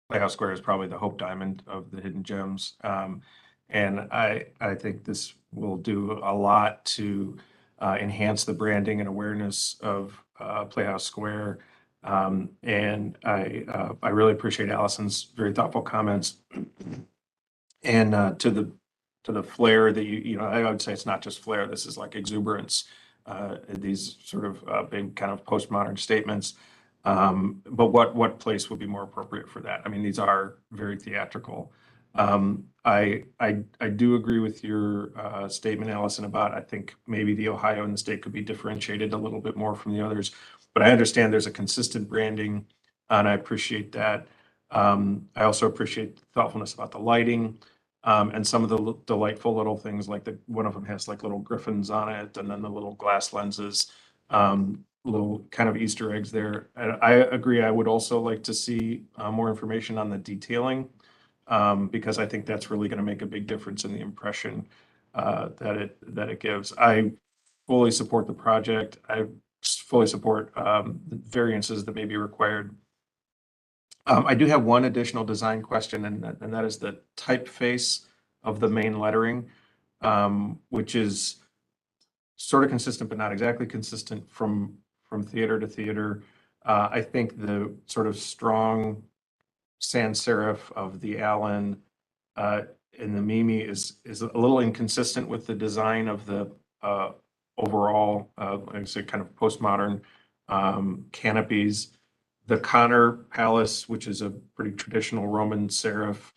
Playhouse Square is probably the Hope Diamond of the hidden gems. And I think this will do a lot to enhance the branding and awareness of Playhouse Square. And I really appreciate Allison's very thoughtful comments. And to the flair that I would say it's not just flair. This is like exuberance. These sort of big kind of postmodern statements. But what place would be more appropriate for that? I mean, these are very theatrical. I do agree with your statement, Allison, about I think maybe the Ohio and the state could be differentiated a little bit more from the others. But I understand there's a consistent branding, and I appreciate that. I also appreciate the thoughtfulness about the lighting, and some of the delightful little things like one of them has like little griffins on it, and then the little glass lenses, little kind of Easter eggs there. And I agree. I would also like to see more information on the detailing, because I think that's really going to make a big difference in the impression that it gives. I fully support the project. I fully support the variances that may be required. I do have one additional design question, and that is the typeface of the main lettering, which is sort of consistent, but not exactly consistent from theater to theater. I think the sort of strong sans serif of the Allen and the Mimi is a little inconsistent with the design of the overall, like I said, kind of postmodern canopies. The Connor Palace, which is a pretty traditional Roman serif,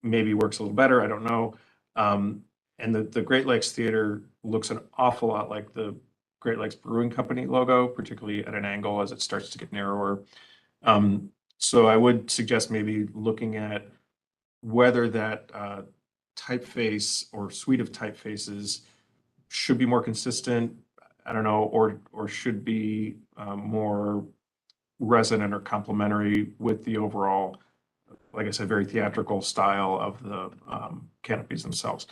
maybe works a little better. I don't know. And the Great Lakes Theater looks an awful lot like the Great Lakes Brewing Company logo, particularly at an angle as it starts to get narrower. So I would suggest maybe looking at whether that typeface or suite of typefaces should be more consistent. I don't know, or should be more resonant or complementary with the overall, like I said, very theatrical style of the canopies themselves.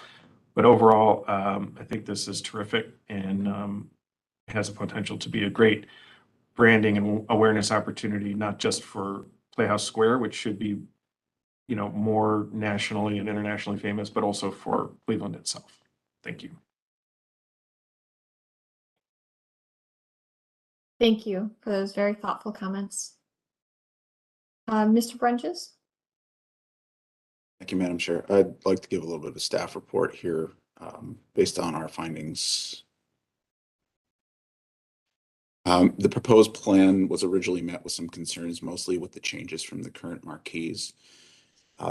But overall, I think this is terrific and has a potential to be a great branding and awareness opportunity, not just for Playhouse Square, which should be, more nationally and internationally famous, but also for Cleveland itself. Thank you. Thank you for those very thoughtful comments. Mr. Brunges? Thank you, Madam Chair. I'd like to give a little bit of a staff report here based on our findings. The proposed plan was originally met with some concerns, mostly with the changes from the current marquees.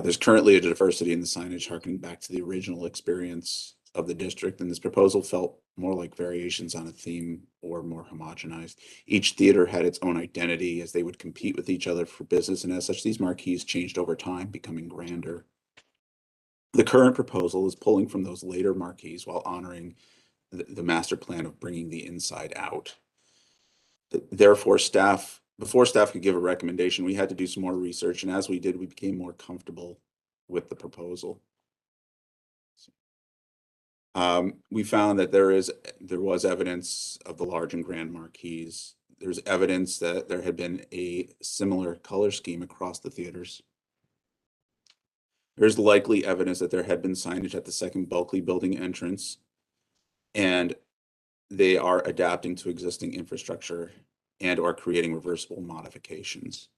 There's currently a diversity in the signage harkening back to the original experience of the district, and this proposal felt more like variations on a theme or more homogenized. Each theater had its own identity as they would compete with each other for business, and as such, these marquees changed over time, becoming grander. The current proposal is pulling from those later marquees while honoring the master plan of bringing the inside out. Therefore, before staff could give a recommendation, we had to do some more research, and as we did, we became more comfortable with the proposal. We found that there was evidence of the large and grand marquees. There's evidence that there had been a similar color scheme across the theaters. There's likely evidence that there had been signage at the second Bulkley building entrance, and they are adapting to existing infrastructure and or creating reversible modifications.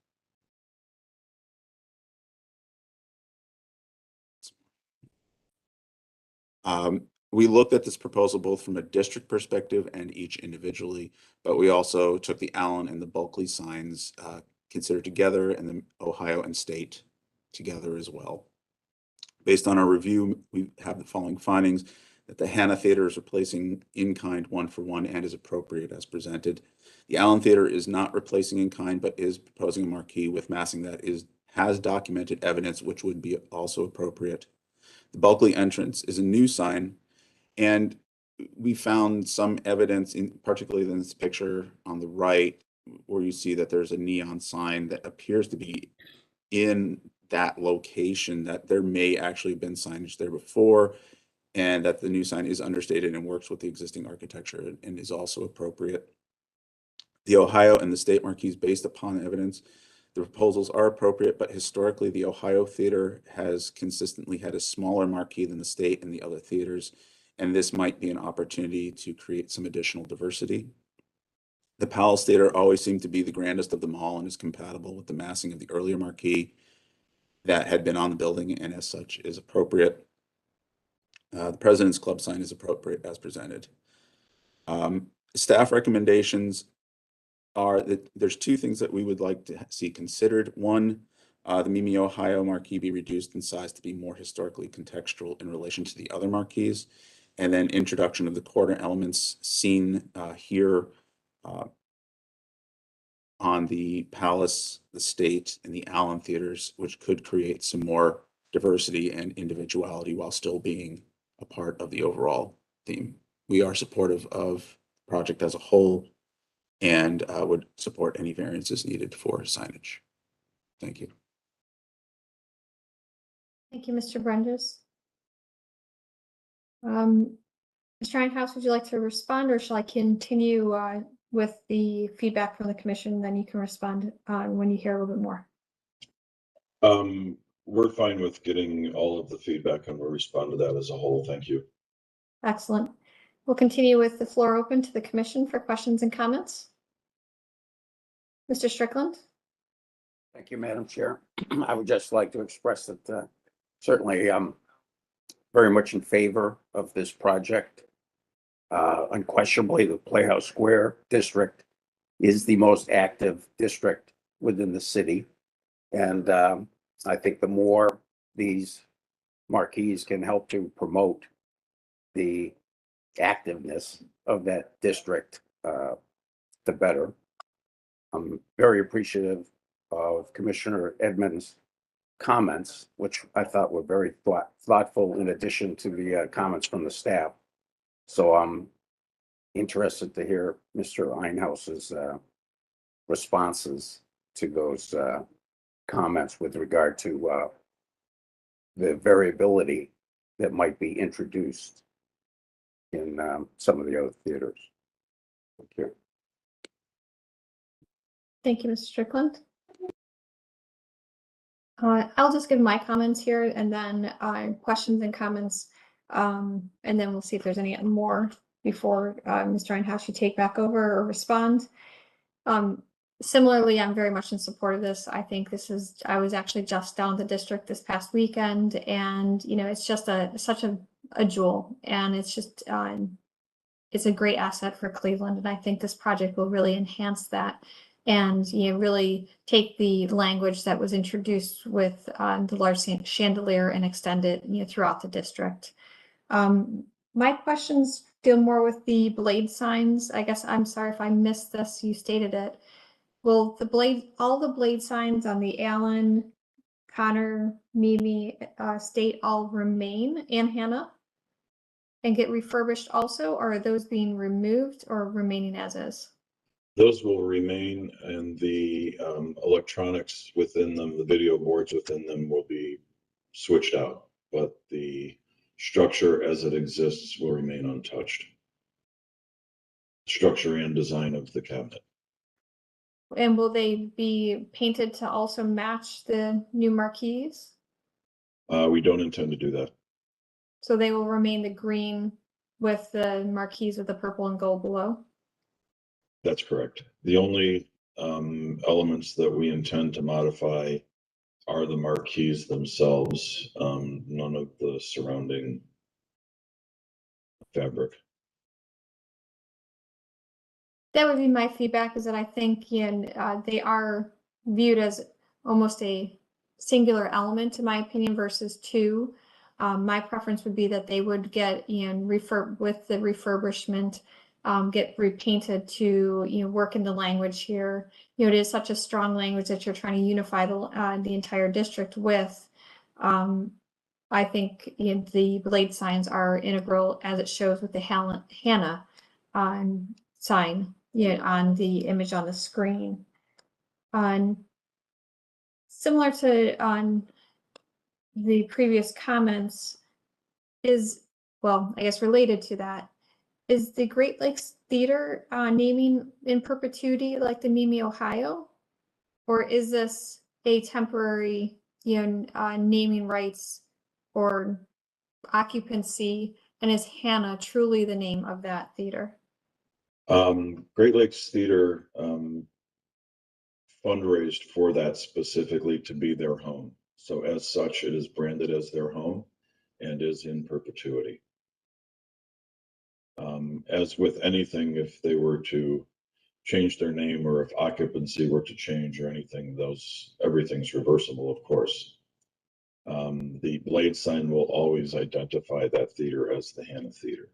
We looked at this proposal both from a district perspective and each individually, but we also took the Allen and the Bulkley signs considered together and the Ohio and state together as well. Based on our review, we have the following findings: that the Hannah Theater is replacing in-kind 1-for-1 and is appropriate as presented. The Allen Theater is not replacing in-kind, but is proposing a marquee with massing that has documented evidence, which would be also appropriate. The Bulkley entrance is a new sign, and we found some evidence, particularly in this picture on the right, where you see that there's a neon sign that appears to be in that location, that there may actually have been signage there before, and that the new sign is understated and works with the existing architecture and is also appropriate. The Ohio and the state marquees, based upon evidence, the proposals are appropriate, but historically the Ohio Theater has consistently had a smaller marquee than the state and the other theaters, and this might be an opportunity to create some additional diversity. The Powell's Theater always seemed to be the grandest of them all and is compatible with the massing of the earlier marquee that had been on the building, and as such is appropriate. The President's Club sign is appropriate as presented. Staff recommendations are that there's two things that we would like to see considered. One, The Mimi, Ohio marquee be reduced in size to be more historically contextual in relation to the other marquees. And then introduction of the quarter elements seen here on the Palace, the State, and the Allen theaters, which could create some more diversity and individuality while still being a part of the overall theme. We are supportive of the project as a whole and would support any variances needed for signage. Thank you. Thank you, Mr. Brendes. Mr. Einhaus, would you like to respond, or shall I continue with the feedback from the commission? Then you can respond when you hear a little bit more. We're fine with getting all of the feedback and we'll respond to that as a whole. Thank you. Excellent. We'll continue with the floor open to the commission for questions and comments. Mr. Strickland? Thank you, Madam Chair. I would just like to express that certainly I'm very much in favor of this project. Unquestionably, the Playhouse Square district is the most active district within the city. And I think the more these marquees can help to promote the activeness of that district, the better. I'm very appreciative of Commissioner Edmonds' comments, which I thought were very thoughtful in addition to the comments from the staff. So I'm interested to hear Mr. Einhaus's responses to those comments with regard to the variability that might be introduced in some of the other theaters. Thank you. Thank you, Mr. Strickland. I'll just give my comments here and then questions and comments, and then we'll see if there's any more before Mr. Einhaus should take back over or respond. Similarly, I'm very much in support of this. I think I was actually just down the district this past weekend, and it's just such a jewel, and it's just it's a great asset for Cleveland, and I think this project will really enhance that. And really take the language that was introduced with the large chandelier and extend it throughout the district. My questions deal more with the blade signs. I guess I'm sorry if I missed this. You stated it. Will all the blade signs on the Allen, Connor, Mimi, State all remain, and Hannah, and get refurbished also, or are those being removed or remaining as is? Those will remain, and the electronics within them, the video boards within them will be switched out, but the structure as it exists will remain untouched. Structure and design of the cabinet. And will they be painted to also match the new marquees? We don't intend to do that. So they will remain the green with the marquees with the purple and gold below? That's correct. The only elements that we intend to modify are the marquees themselves, none of the surrounding fabric. That would be my feedback, is that I think they are viewed as almost a singular element, in my opinion, versus two. My preference would be that they would get with the refurbishment, get repainted to work in the language here. It is such a strong language that you're trying to unify the entire district with. I think the blade signs are integral, as it shows with the Hannah sign on the image on the screen. Similar to on the previous comments, I guess related to that, is the Great Lakes Theater naming in perpetuity like the Mimi, Ohio? Or is this a temporary naming rights or occupancy, and is Hannah truly the name of that theater? Great Lakes Theater fundraised for that specifically to be their home. So as such, it is branded as their home and is in perpetuity. As with anything, if they were to change their name or if occupancy were to change or anything, everything's reversible, of course. The blade sign will always identify that theater as the Hannah Theater.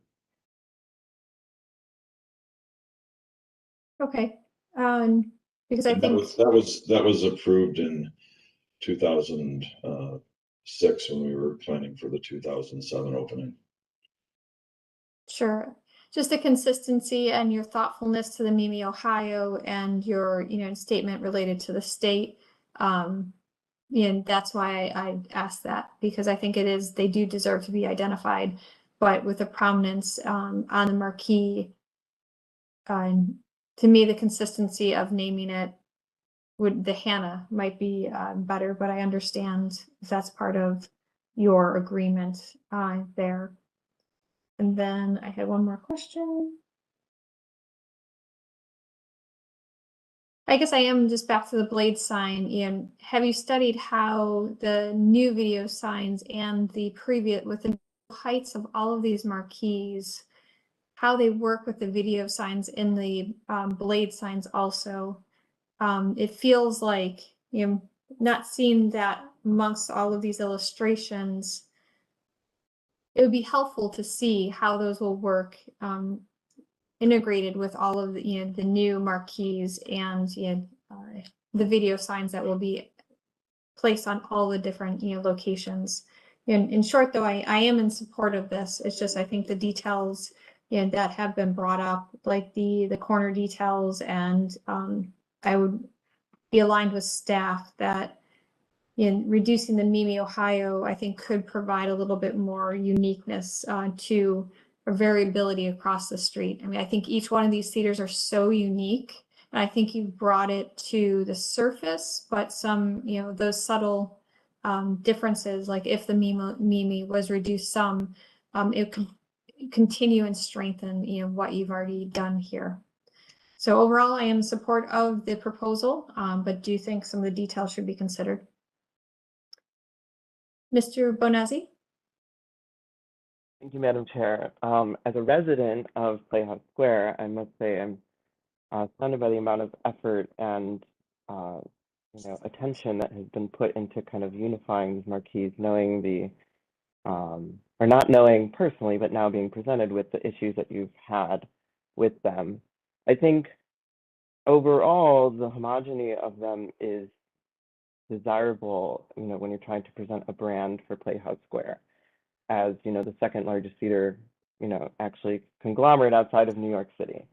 Okay, because I And think, that was approved in 2006 when we were planning for the 2007 opening. sure, just the consistency and your thoughtfulness to the Mimi, Ohio, and your, statement related to the state. And that's why I asked that, because I think they do deserve to be identified, but with a prominence on the marquee. To me, the consistency of naming it the Hannah might be better, but I understand if that's part of your agreement there. And then I had one more question. I guess I am just back to the blade sign. Ian, have you studied how the new video signs and the previous, with the heights of all of these marquees, how they work with the video signs in the blade signs also? It feels like, not seeing that amongst all of these illustrations, it would be helpful to see how those will work integrated with all of the, the new marquees and the video signs that will be placed on all the different locations. In short, though, I am in support of this. It's just I think the details that have been brought up, like the corner details, and I would be aligned with staff that in reducing the Mimi, Ohio, I think could provide a little bit more uniqueness to a variability across the street. I mean, I think each one of these theaters are so unique, and I think you've brought it to the surface, but some, those subtle differences, like if the Mimi was reduced some, it could continue and strengthen, what you've already done here. So overall, I am in support of the proposal, but do think some of the details should be considered. Mr. Bonazzi? Thank you, Madam Chair. As a resident of Playhouse Square, I must say I'm stunned by the amount of effort and attention that has been put into kind of unifying these marquees, knowing or not knowing personally, but now being presented with the issues that you've had with them. I think overall, the homogeny of them is desirable, when you're trying to present a brand for Playhouse Square as, the second largest theater, actually conglomerate outside of New York City.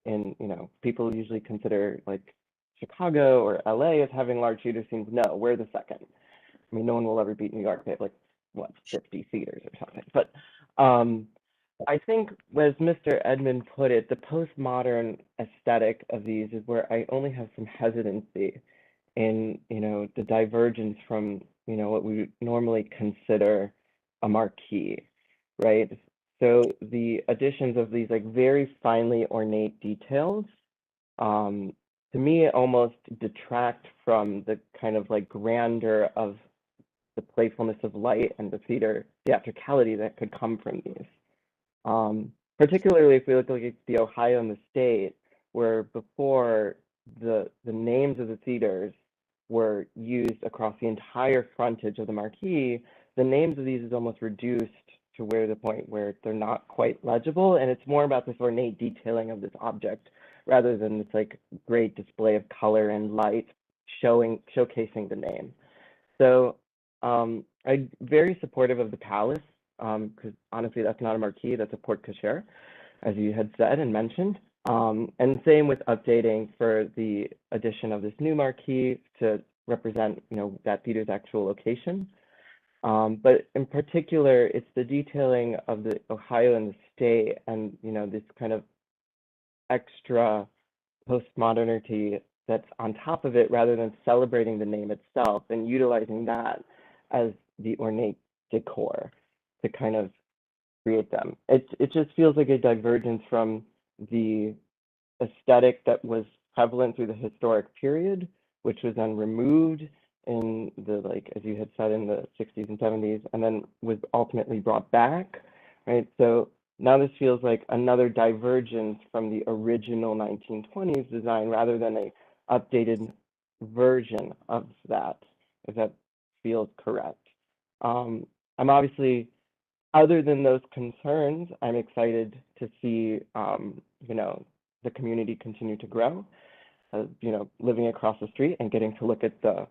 And, people usually consider like Chicago or LA as having large theater scenes. No, we're the second. I mean, no one will ever beat New York. They have like, what, 50 theaters or something. But I think, as Mr. Edmond put it, the postmodern aesthetic of these is where I only have some hesitancy in, the divergence from, what we would normally consider a marquee, right? So the additions of these like very finely ornate details, to me, almost detract from the kind of like grandeur of the playfulness of light and the theatricality that could come from these. Particularly if we look at the Ohio and the state, where before the names of the theaters were used across the entire frontage of the marquee, the names of these is almost reduced to the point where they're not quite legible, and it's more about this ornate detailing of this object rather than this like great display of color and light showcasing the name. So I'm very supportive of the Palace, because honestly, that's not a marquee, that's a porte cochere, as you had said and mentioned. And same with updating for the addition of this new marquee to represent, that theater's actual location. But in particular, it's the detailing of the Ohio and the state, and this kind of extra postmodernity that's on top of it, rather than celebrating the name itself and utilizing that as the ornate decor to kind of create them. It just feels like a divergence from the aesthetic that was prevalent through the historic period, which was then removed in the, like, as you had said, in the 60s and 70s, and then was ultimately brought back, right? So now this feels like another divergence from the original 1920s design rather than a updated version of that, if that feels correct. I'm obviously, other than those concerns, I'm excited to see, you know, the community continue to grow. You know, living across the street and getting to look at the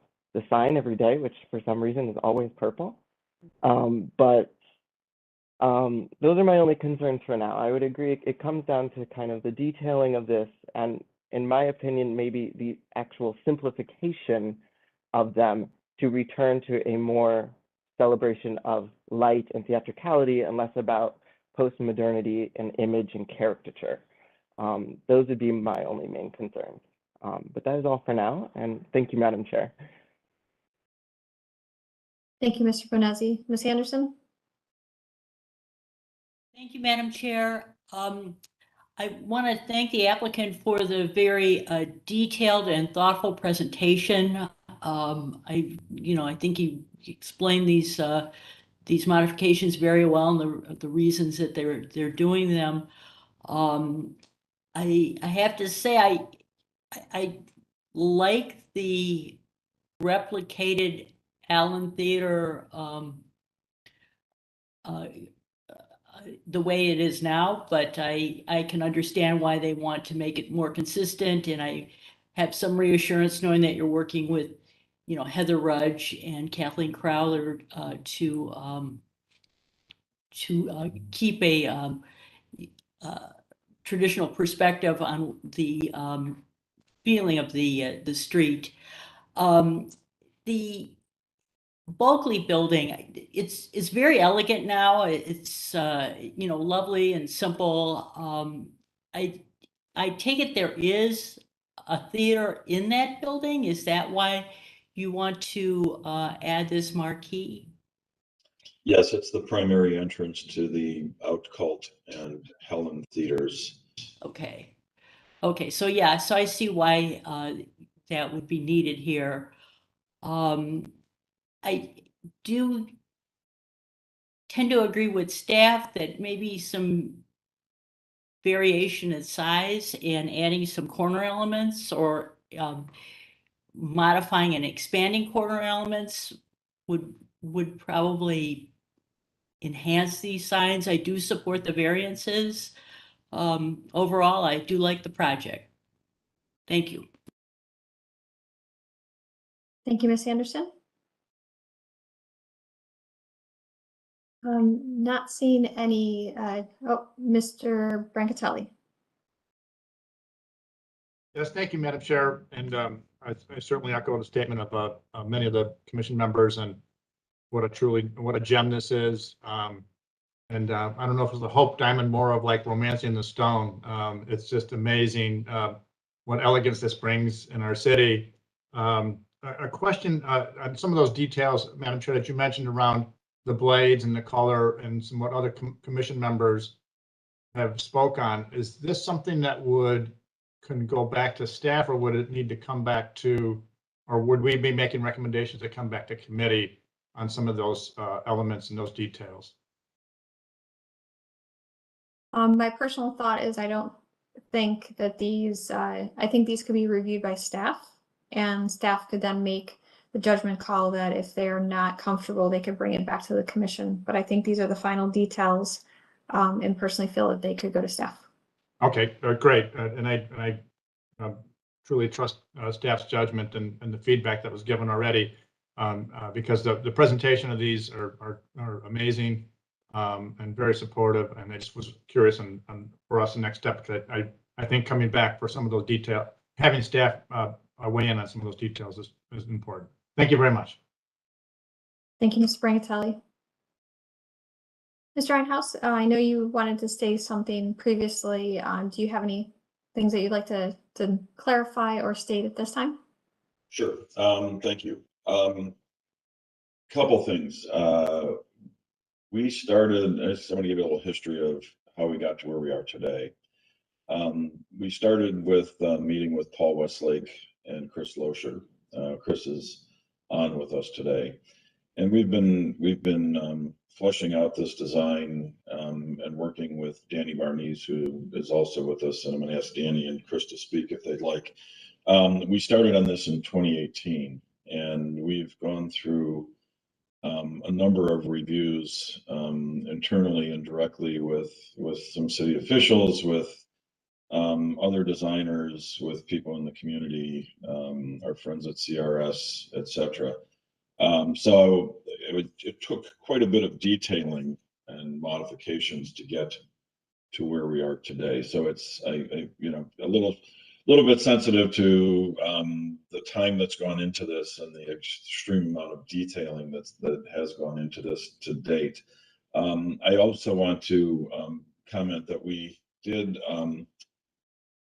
sign every day, which for some reason is always purple. But those are my only concerns for now. I would agree it comes down to kind of the detailing of this, and in my opinion, maybe the actual simplification of them to return to a more celebration of light and theatricality and less about post-modernity and image and caricature. Those would be my only main concerns. But that is all for now, and thank you, Madam Chair. Thank you, Mr. Bonazzi. Ms. Anderson? Thank you, Madam Chair. I want to thank the applicant for the very detailed and thoughtful presentation. I think he explained these modifications very well and the reasons that they're doing them. I have to say I like the replicated Allen Theater the way it is now, but I can understand why they want to make it more consistent, and I have some reassurance knowing that you're working with, you know, Heather Rudge and Kathleen Crowler to keep a traditional perspective on the feeling of the street. The Bulkley building, it's very elegant now. It's you know, lovely and simple. I take it there is a theater in that building. Is that why you want to add this marquee? Yes, it's the primary entrance to the Outcult and Helen theaters. Okay. Okay, so yeah, so I see why that would be needed here. I do tend to agree with staff that maybe some variation in size and adding some corner elements or modifying and expanding corner elements would probably enhance these signs. I do support the variances. Overall, I do like the project. Thank you. Thank you, Ms. Anderson. Not seeing any, Mr. Brancatelli. Yes, thank you, Madam Chair. And I certainly echo the statement of many of the commission members and what a gem this is. I don't know if it's the Hope Diamond, more of like romancing the stone. It's just amazing what elegance this brings in our city. A question on some of those details, Madam Chair, that you mentioned around the blades and the color and some what other commission members have spoke on. Is this something that can go back to staff, or would it need to come back to, or would we be making recommendations to come back to committee on some of those elements and those details? My personal thought is I don't think that these, I think these could be reviewed by staff, and staff could then make the judgment call that if they're not comfortable, they could bring it back to the commission. But I think these are the final details, and personally feel that they could go to staff. Okay, great. And I truly trust staff's judgment and the feedback that was given already, because the presentation of these are amazing and very supportive. And I just was curious on for us the next step, because I think coming back for some of those details, having staff weigh in on some of those details is important. Thank you very much. Thank you, Mr. Brancatelli. Mr. Einhaus, I know you wanted to say something previously. Do you have any things that you'd like to clarify or state at this time? Sure. Thank you. Couple things. We started, I just want to give you a little history of how we got to where we are today. We started with a meeting with Paul Westlake and Chris Loescher. Chris is on with us today. And we've been fleshing out this design and working with Danny Barnese, who is also with us. And I'm going to ask Danny and Chris to speak if they'd like. We started on this in 2018, and we've gone through a number of reviews internally and directly with some city officials, with other designers, with people in the community, our friends at CRS, et cetera. So it took quite a bit of detailing and modifications to get to where we are today. So it's you know, a little bit sensitive to the time that's gone into this and the extreme amount of detailing that has gone into this to date. I also want to comment that we did,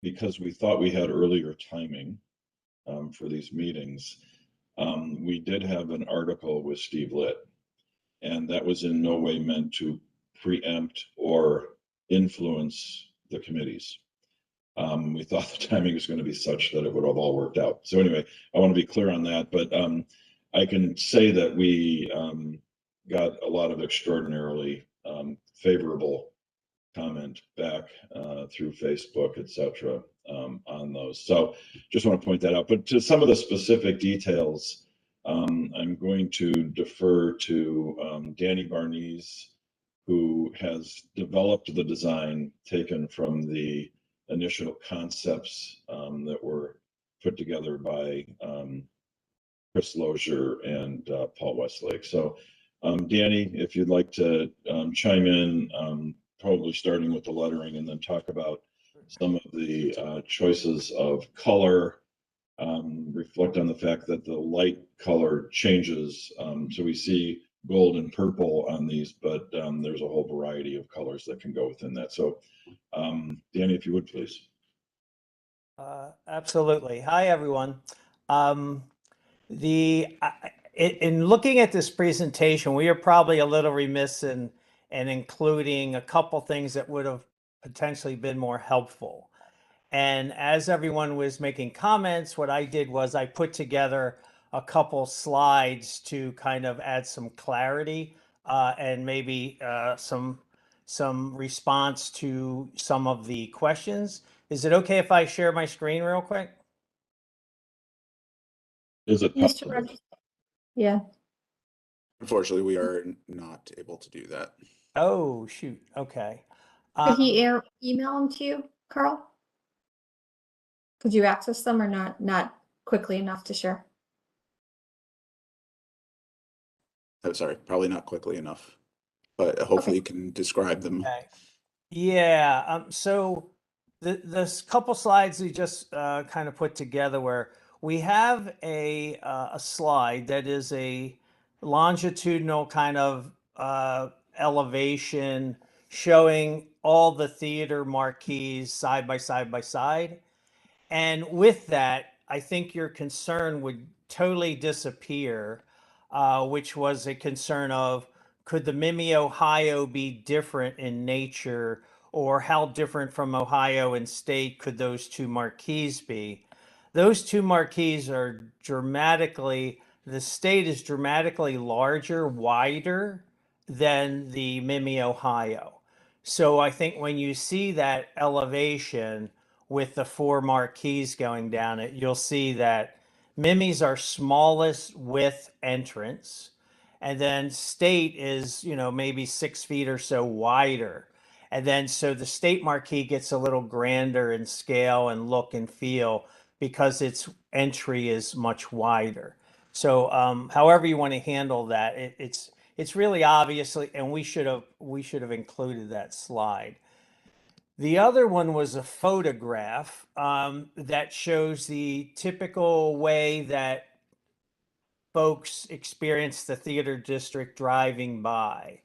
because we thought we had earlier timing for these meetings, we did have an article with Steve Litt, and that was in no way meant to preempt or influence the committees. We thought the timing was going to be such that it would have all worked out. So anyway, I want to be clear on that, but I can say that we got a lot of extraordinarily favorable comment back through Facebook, et cetera, on those. So just want to point that out. But to some of the specific details, I'm going to defer to Danny Barnese, who has developed the design taken from the initial concepts that were put together by Chris Lozier and Paul Westlake. So Danny, if you'd like to chime in, probably starting with the lettering and then talk about some of the choices of color, reflect on the fact that the light color changes. So we see gold and purple on these, but there's a whole variety of colors that can go within that. So Danny, if you would, please. Absolutely. Hi, everyone. In looking at this presentation, we are probably a little remiss in including a couple things that would have potentially been more helpful. And as everyone was making comments, what I did was I put together a couple slides to kind of add some clarity and maybe some response to some of the questions. Is it okay if I share my screen real quick? Is it Mr. possible? Barnese? Yeah. Unfortunately, we are not able to do that. Oh, shoot. Okay. Could he email them to you, Carl? Could you access them or not quickly enough to share? I'm sorry, probably not quickly enough, but hopefully you can describe them. Okay. Yeah. So this couple slides we just kind of put together where we have a slide that is a longitudinal kind of elevation showing all the theater marquees side by side by side. And with that, I think your concern would totally disappear, which was a concern of could the Mimi Ohio be different in nature, or how different from Ohio and state could those two marquees be? Those two marquees are dramatically, the state is dramatically larger, wider than the Mimi Ohio. So I think when you see that elevation with the four marquees going down it, you'll see that Mimi's are smallest width entrance. And then state is, you know, maybe 6 feet or so wider. And then so the state marquee gets a little grander in scale and look and feel because its entry is much wider. So however you want to handle that, it's really obviously, and we should have included that slide. The other one was a photograph that shows the typical way that folks experience the theater district driving by.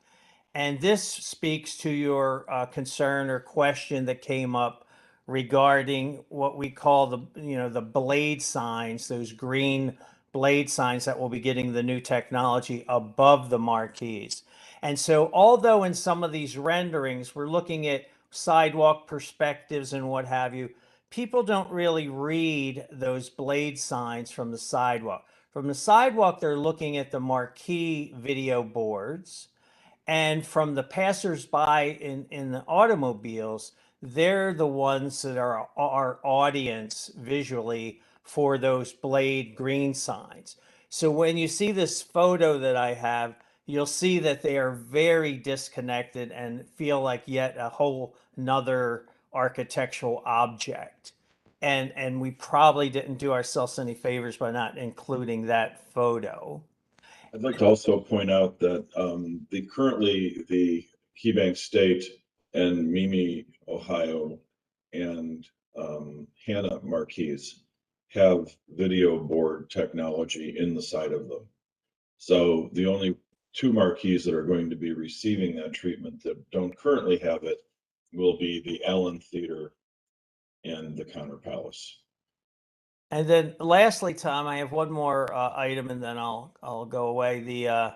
And this speaks to your concern or question that came up regarding what we call the blade signs, those green blade signs that will be getting the new technology above the marquees. And so although in some of these renderings, we're looking at sidewalk perspectives and what have you, people don't really read those blade signs from the sidewalk. From the sidewalk, they're looking at the marquee video boards. And from the passersby in the automobiles, they're the ones that are our audience visually for those blade green signs. So when you see this photo that I have, you'll see that they are very disconnected and feel like yet a whole nother architectural object. And we probably didn't do ourselves any favors by not including that photo. I'd like to also point out that currently the KeyBank State and Mimi, Ohio, and Hannah marquees have video board technology in the side of them. So the only two marquees that are going to be receiving that treatment that don't currently have it will be the Allen Theater and the Connor Palace. And then lastly, Tom, I have one more item and then I'll go away.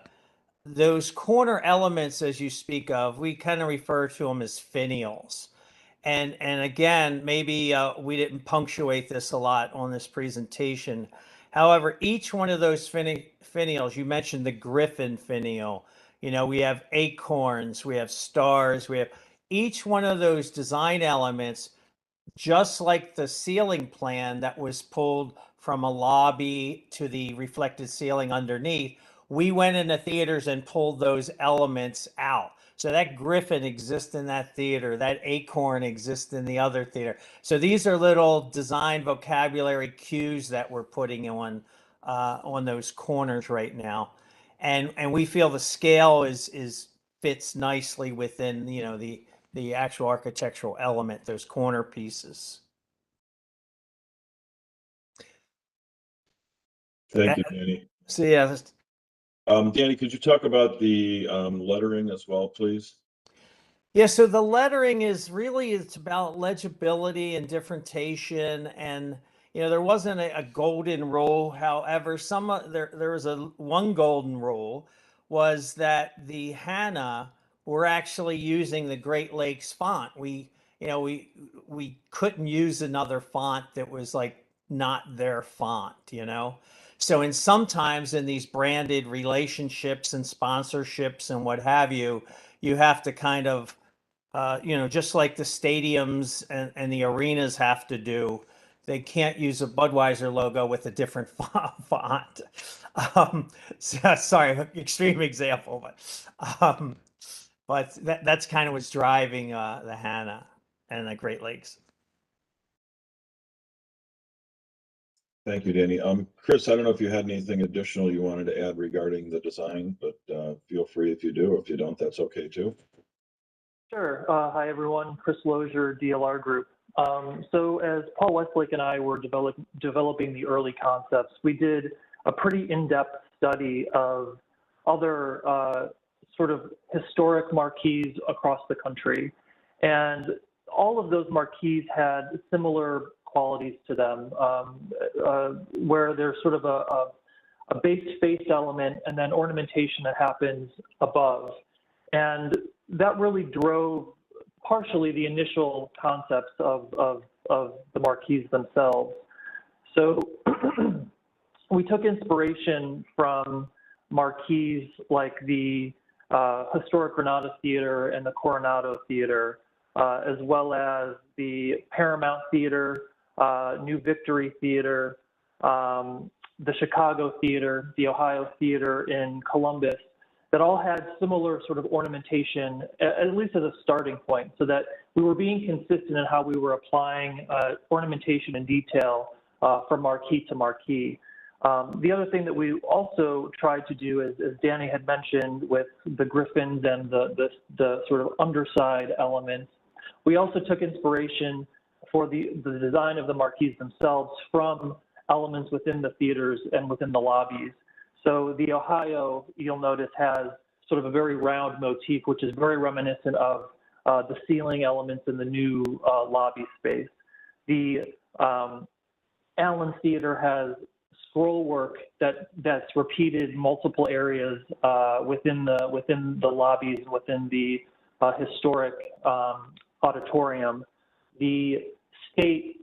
Those corner elements, as you speak of, we kind of refer to them as finials. And again, maybe we didn't punctuate this a lot on this presentation. However, each one of those finials, you mentioned the Griffin finial, you know, we have acorns, we have stars, we have each one of those design elements, just like the ceiling plan that was pulled from a lobby to the reflected ceiling underneath, we went into theaters and pulled those elements out. So that Griffin exists in that theater, that acorn exists in the other theater. So these are little design vocabulary cues that we're putting on those corners right now. And we feel the scale fits nicely within, you know, the actual architectural element, those corner pieces. Thank you, Danny. So yeah. Danny, could you talk about the lettering as well, please? Yeah, so the lettering is really, it's about legibility and differentiation, and you know there wasn't a golden rule. However, there was one golden rule was that the Hannah were actually using the Great Lakes font. We couldn't use another font that was like not their font, you know. So sometimes in these branded relationships and sponsorships and what have you, you have to kind of you know, just like the stadiums and the arenas have to do, they can't use a Budweiser logo with a different font. Sorry, extreme example, but that's kind of what's driving the Hannah and the Great Lakes. Thank you, Danny. Chris, I don't know if you had anything additional you wanted to add regarding the design, but feel free if you do. If you don't, that's okay too. Sure. Hi, everyone. Chris Lozier, DLR Group. So as Paul Westlake and I were developing the early concepts, we did a pretty in-depth study of other sort of historic marquees across the country. And all of those marquees had similar qualities to them, where there's sort of a base space element and then ornamentation that happens above. And that really drove partially the initial concepts of the marquees themselves. So we took inspiration from marquees like the historic Granada Theater and the Coronado Theater, as well as the Paramount Theater, New Victory Theater, the Chicago Theater, the Ohio Theater in Columbus, that all had similar sort of ornamentation, at least as a starting point, so that we were being consistent in how we were applying ornamentation and detail from marquee to marquee. The other thing that we also tried to do, as Danny had mentioned, with the griffins and the sort of underside elements, we also took inspiration for the design of the marquees themselves from elements within the theaters and within the lobbies. So the Ohio, you'll notice, has sort of a very round motif, which is very reminiscent of the ceiling elements in the new lobby space. The Allen Theater has scroll work that's repeated in multiple areas within the lobbies, within the historic auditorium. The state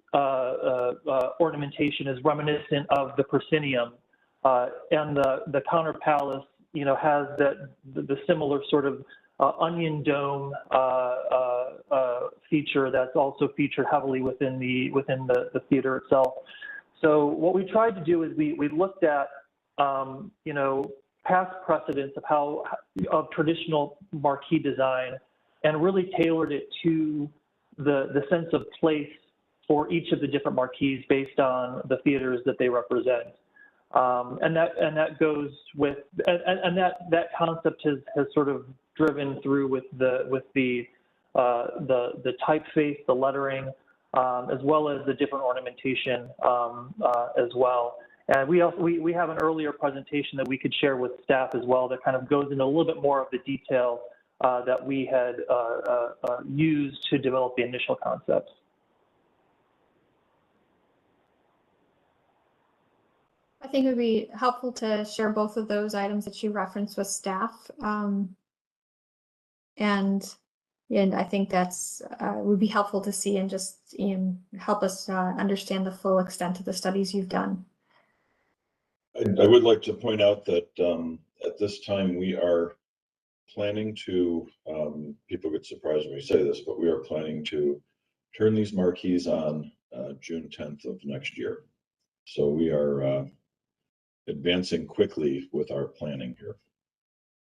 ornamentation is reminiscent of the proscenium And the Counter Palace, has the similar sort of onion dome feature that's also featured heavily within the theater itself. So what we tried to do is we looked at past precedents of traditional marquee design and really tailored it to the sense of place for each of the different marquees based on the theaters that they represent. And that goes with that concept has sort of driven through with the typeface, the lettering, as well as the different ornamentation as well. And we have an earlier presentation that we could share with staff as well that kind of goes into a little bit more of the detail that we had used to develop the initial concepts. I think it would be helpful to share both of those items that you referenced with staff. And I think that's would be helpful to see and just help us understand the full extent of the studies you've done. I would like to point out that at this time we are planning to, people get surprised when we say this, but we are planning to turn these marquees on June 10th of next year. So we are advancing quickly with our planning here.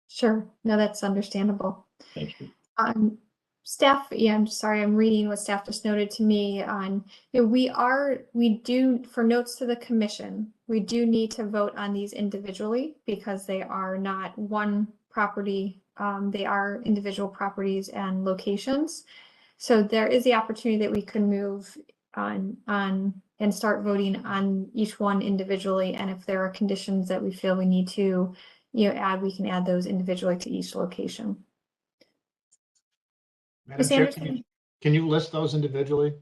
Sure. No, that's understandable. Thank you. Staff, I'm sorry, I'm reading what staff just noted to me on, we do, for notes to the commission, we do need to vote on these individually because they are not one property, they are individual properties and locations. So there is the opportunity that we could move on and start voting on each one individually. And if there are conditions that we feel we need to, add, we can add those individually to each location. Madam Chair, can you list those individually?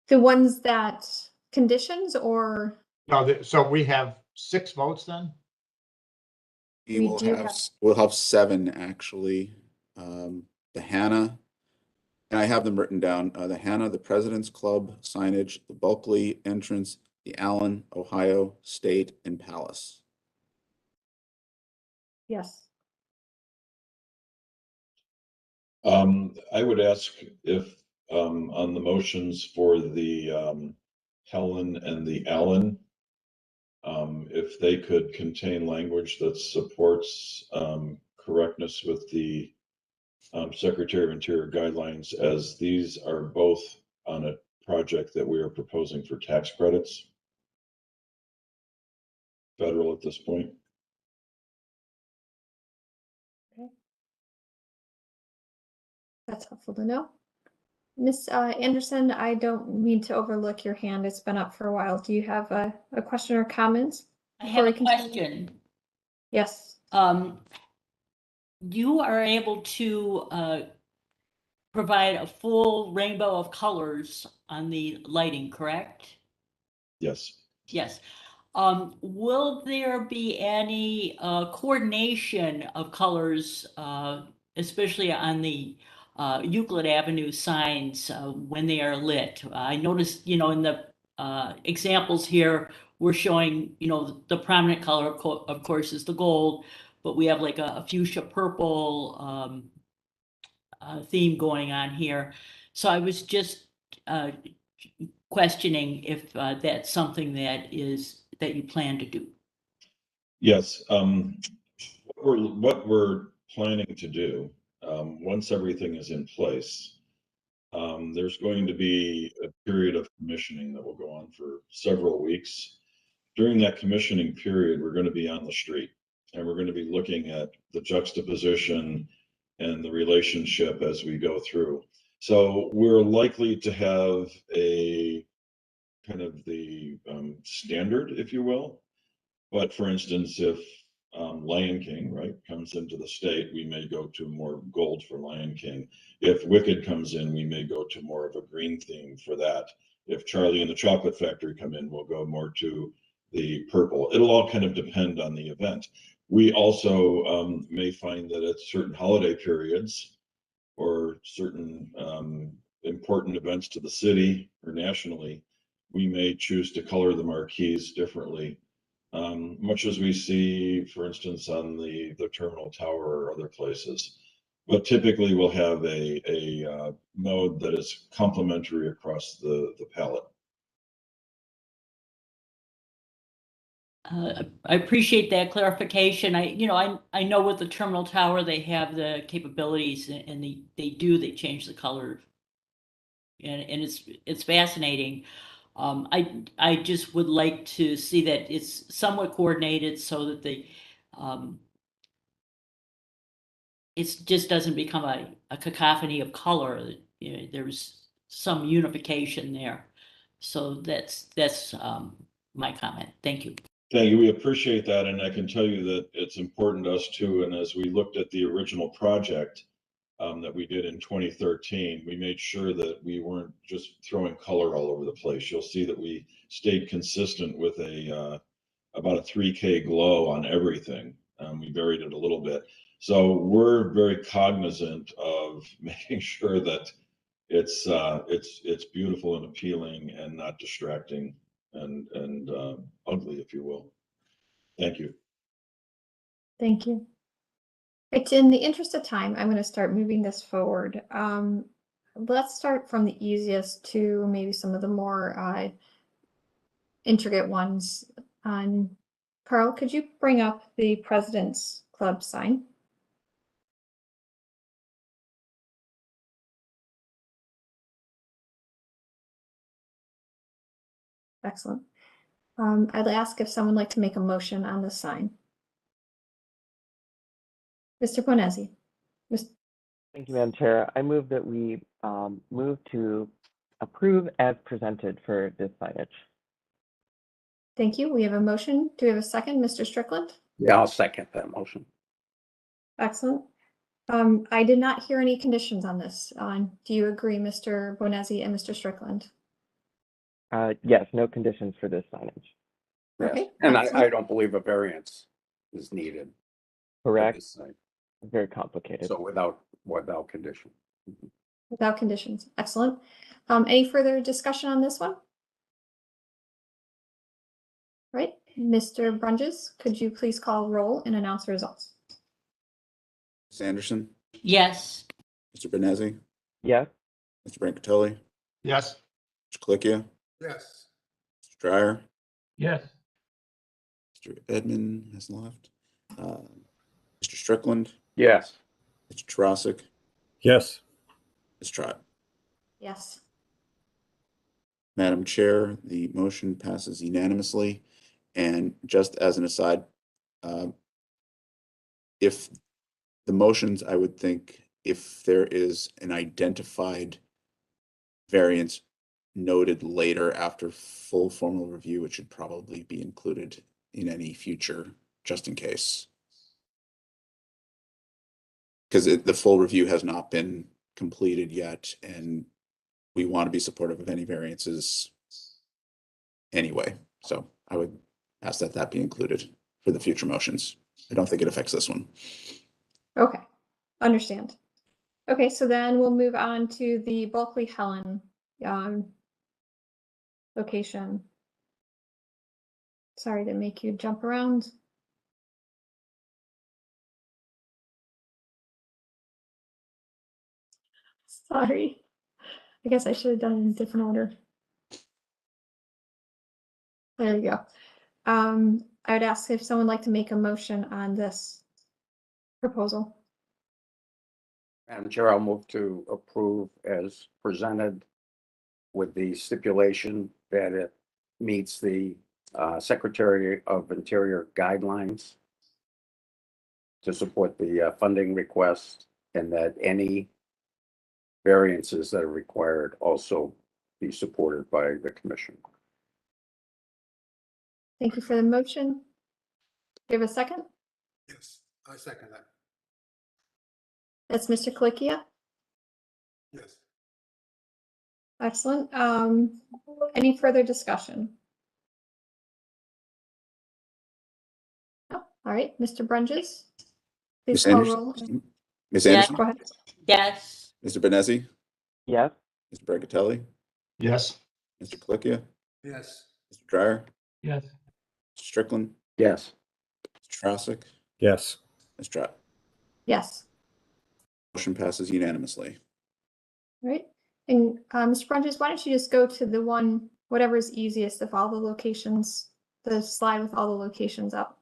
The ones that conditions or? No, so we have 6 votes then? We'll have 7 actually. The Hannah, and I have them written down, the Hannah, the President's Club signage, the Bulkley entrance, the Allen, Ohio, State, and Palace. Yes. I would ask if on the motions for the Helen and the Allen, if they could contain language that supports correctness with the Secretary of Interior guidelines, as these are both on a project that we are proposing for tax credits. Federal at this point. Okay. That's helpful to know. Ms. Anderson, I don't mean to overlook your hand. It's been up for a while. Do you have a question or comment? I have a question. Yes. You are able to provide a full rainbow of colors on the lighting, correct? Yes. Yes. Will there be any coordination of colors, especially on the Euclid Avenue signs when they are lit? I noticed, in the examples here, we're showing, the prominent color, of course, is the gold, but we have like a fuchsia purple theme going on here. So I was just questioning if that's something that you plan to do. Yes. What we're planning to do, once everything is in place, there's going to be a period of commissioning that will go on for several weeks. During that commissioning period, we're going to be on the street and we're going to be looking at the juxtaposition and the relationship as we go through. So we're likely to have a kind of the standard, if you will. But for instance, if Lion King, right, comes into the state, we may go to more gold for Lion King. If Wicked comes in, we may go to more of a green theme for that. If Charlie and the Chocolate Factory come in, we'll go more to the purple. It'll all kind of depend on the event. We also may find that at certain holiday periods or certain important events to the city or nationally, we may choose to color the marquees differently. Much as we see, for instance, on the terminal tower or other places. But typically we'll have a mode that is complementary across the palette. I appreciate that clarification. I know with the terminal tower, they have the capabilities and they change the color. And it's fascinating. I just would like to see that it's somewhat coordinated so that it just doesn't become a cacophony of color. There's some unification there. So that's my comment. Thank you. Thank you. We appreciate that. And I can tell you that it's important to us too. And as we looked at the original project that we did in 2013, we made sure that we weren't just throwing color all over the place. You'll see that we stayed consistent with about a 3K glow on everything. We varied it a little bit. So we're very cognizant of making sure that it's beautiful and appealing and not distracting and ugly, if you will. Thank you. Thank you. Right, in the interest of time, I'm going to start moving this forward. Let's start from the easiest to maybe some of the more intricate ones. Carl, could you bring up the President's Club sign? Excellent. I'd ask if someone would like to make a motion on this sign. Mr. Bonesi. Thank you, Madam Chair. I move that we move to approve as presented for this signage. Thank you. We have a motion. Do we have a second, Mr. Strickland? Yeah, I'll second that motion. Excellent. I did not hear any conditions on this. Do you agree, Mr. Bonesi and Mr. Strickland? Yes, no conditions for this signage. Yes. Okay, And excellent. I don't believe a variance is needed. for Correct. this site. Very complicated. So without condition. Without conditions. Excellent. Any further discussion on this one? Right, Mr. Brunges, could you please call roll and announce the results? Ms. Anderson, Yes. Mr. Benezi, Yes. Mr. Brancatelli, Yes. Mr. Colicchio, Yes. Mr. Dryer, Yes. Mr. Edmund has left, Mr. Strickland, Yes. Mr. Tarasik, Yes. Ms. Trot. Yes. Madam Chair, the motion passes unanimously. And just as an aside, if the motions, I would think if there is an identified variance noted later after full formal review, it should probably be included in any future, just in case. Because the full review has not been completed yet, and we want to be supportive of any variances anyway. So I would ask that that be included for the future motions. I don't think it affects this one. Okay, understand. Okay, so then we'll move on to the Bulkley Helen location. Sorry to make you jump around. Sorry. I guess I should have done it in a different order. There you go. I would ask if someone would like to make a motion on this proposal. Madam Chair, I'll move to approve as presented with the stipulation that it meets the Secretary of Interior guidelines to support the funding request, and that any variances that are required also be supported by the commission. Thank you for the motion. Do you have a second? Yes, I second that. That's Mr. Colicchio. Yes. Excellent. Any further discussion? No? All right, Mr. Brunges. Please Ms. call Anderson? roll. Ms. Yeah. Anderson, Go ahead. Yes. Mr. Benezi, Yes. Mr. Brancatelli, Yes. Mr. Colicchio, Yes. Mr. Dryer, Yes. Mr. Strickland, Yes. Mr. Trasek, Yes. Ms. Trout. Yes. Motion passes unanimously. All right. And Mr. Brunges, why don't you just go to the one, whatever is easiest of all the locations, the slide with all the locations up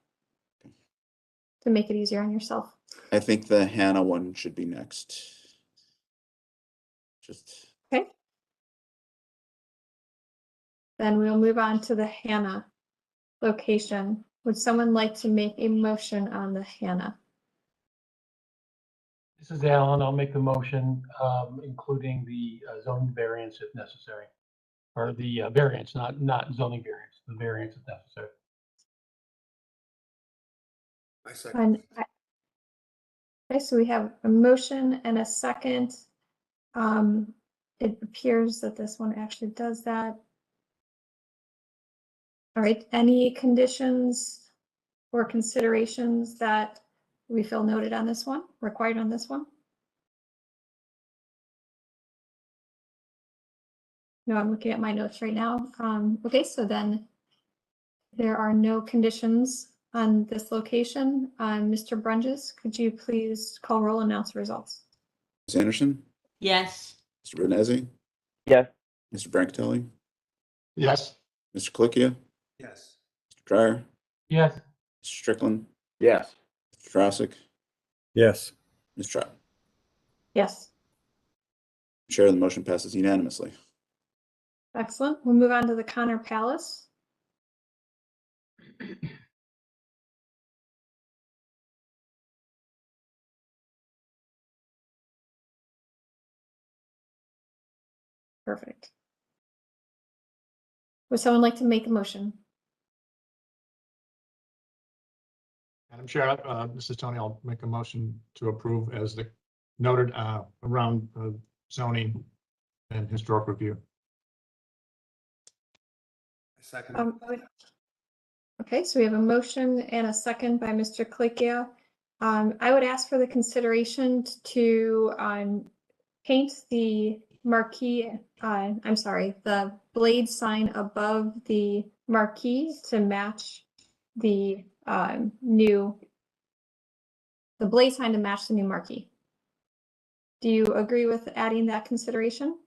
to make it easier on yourself. I think the Hannah one should be next. Just, Okay. Then we'll move on to the Hannah location. Would someone like to make a motion on the Hannah? This is Alan. I'll make the motion, including the zoning variance if necessary. Or the variance, not zoning variance, the variance if necessary. I second. Okay, so we have a motion and a second. It appears that this one actually does that. All right, any conditions or considerations that we feel noted on this one, required on this one? No, I'm looking at my notes right now. Okay, so then there are no conditions on this location. Mr. Brunges, could you please call roll and announce the results? Ms. Anderson, Yes. Mr. Benezi, Yes. Mr. Brancatelli, Yes. Mr. Colicchio, Yes. Mr. Dryer, Yes. Mr. Strickland, Yes. Mr. Trasek, Yes. Ms. Trout. Yes, Chair, the motion passes unanimously. excellent. We'll move on to the Connor Palace. Perfect. Would someone like to make a motion? Madam Chair, this is Tony. I'll make a motion to approve as the noted around zoning and historic review. I second. Okay, so we have a motion and a second by Mr. Colicchio. I would ask for the consideration to paint the marquee, I'm sorry, the blade sign above the marquee to match the the blade sign to match the new marquee. Do you agree with adding that consideration?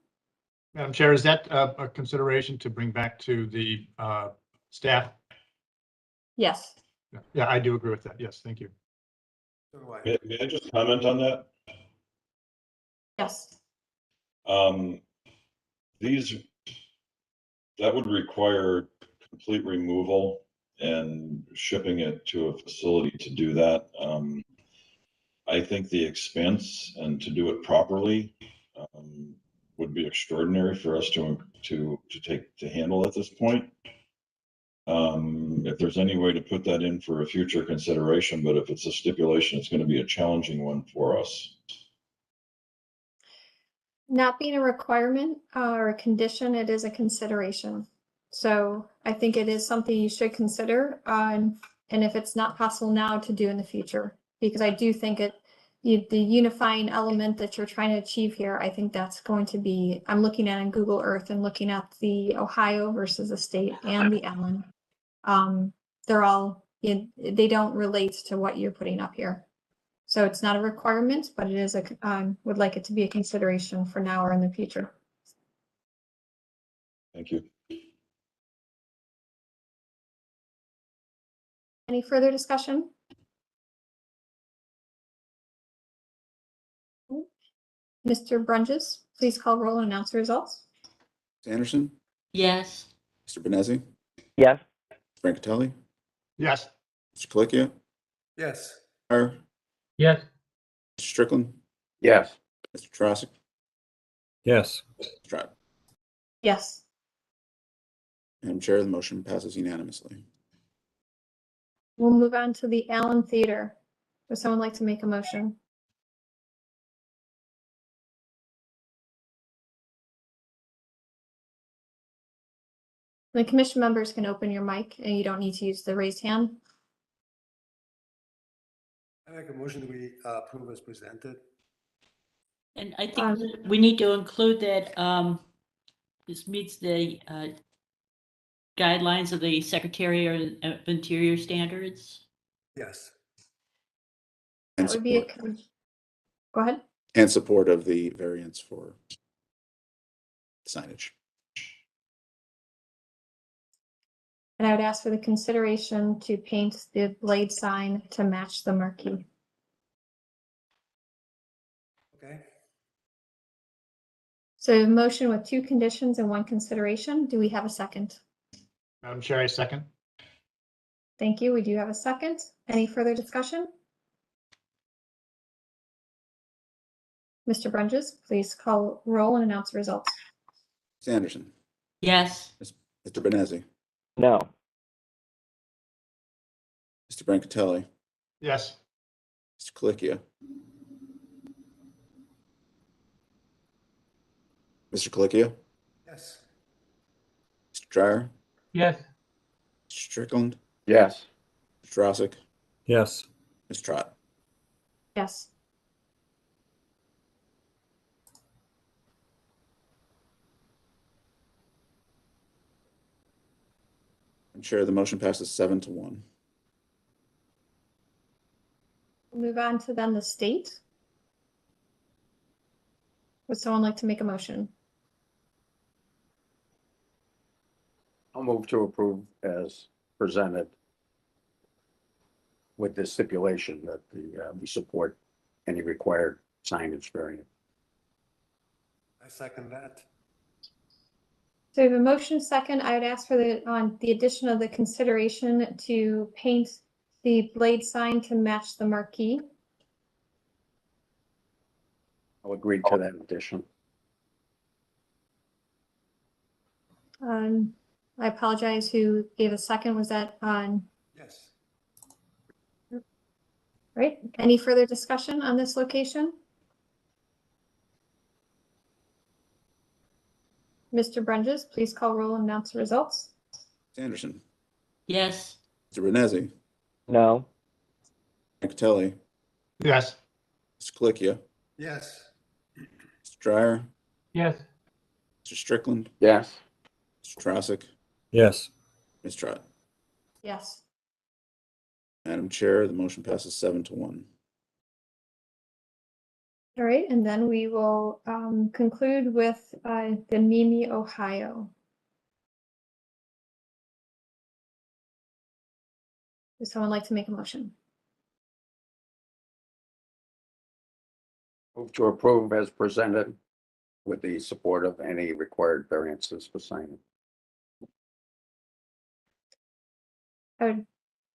Madam Chair, is that a consideration to bring back to the staff? Yes. Yeah, I do agree with that. Yes, thank you. So do I. May I just comment on that? Yes. That would require complete removal and shipping it to a facility to do that. I think the expense and to do it properly would be extraordinary for us to handle at this point. If there's any way to put that in for a future consideration, but if it's a stipulation, it's going to be a challenging one for us. Not being a requirement or a condition, it is a consideration. So I think it is something you should consider. And if it's not possible now, to do in the future, because I do think the unifying element that you're trying to achieve here, I think that's going to be, I'm looking at on Google Earth and looking at the Ohio versus the state and the Allen. They're all, they don't relate to what you're putting up here. So it's not a requirement, but it is would like it to be a consideration for now or in the future. Thank you. Any further discussion? Mr. Brunges, please call roll and announce the results. Ms. Anderson, Yes. Mr. Benezi, Yes. Mr. Brancatelli, Yes. Mr. Colicchio, Yes. Dryer, Yes. Mr. Strickland, Yes. Mr. Trasek, Yes. Ms. Trout. Yes. Madam Chair, the motion passes unanimously. We'll move on to the Allen Theater. Would someone like to make a motion? The commission members can open your mic and you don't need to use the raised hand. I make a motion that we approve as presented. And I think we need to include that this meets the guidelines of the Secretary of Interior standards? Yes. That would be a, go ahead. And support of the variance for signage. And I would ask for the consideration to paint the blade sign to match the marquee. Okay. So a motion with 2 conditions and 1 consideration. Do we have a second? Madam Chair, I second. Thank you. We do have a second. Any further discussion? Mr. Brunges, please call roll and announce the results. Ms. Anderson, Yes. Mr. Benazzi, No. Mr. Brancatelli, Yes. Mr. Colicchio, Mr. Colicchio, Yes. Mr. Dryer, Yes. Mr. Strickland, Yes. Mr. Drossik, Yes. Ms. Trott. Yes. I'm sure the motion passes 7-1. We'll move on to then the state. Would someone like to make a motion? I'll move to approve as presented with the stipulation that we support any required signage variant. I second that. So we have a motion second. I would ask for the addition of the consideration to paint the blade sign to match the marquee. I'll agree to that addition. I apologize. Who gave a second? Was that on? Yes. Right. Any further discussion on this location? Mr. Brunges, please call roll and announce the results. Ms. Anderson, Yes. Mr. Benazzi, No. Brancatelli, Yes. Mr. Colicchio, Yes. Mr. Dryer, Yes. Mr. Strickland, Yes. Mr. Drossik, Yes. Ms. Trott. Yes. Madam Chair, the motion passes 7-1. All right, and then we will conclude with the Mimi, Ohio. Would someone like to make a motion? Move to approve as presented with the support of any required variances for signing. I would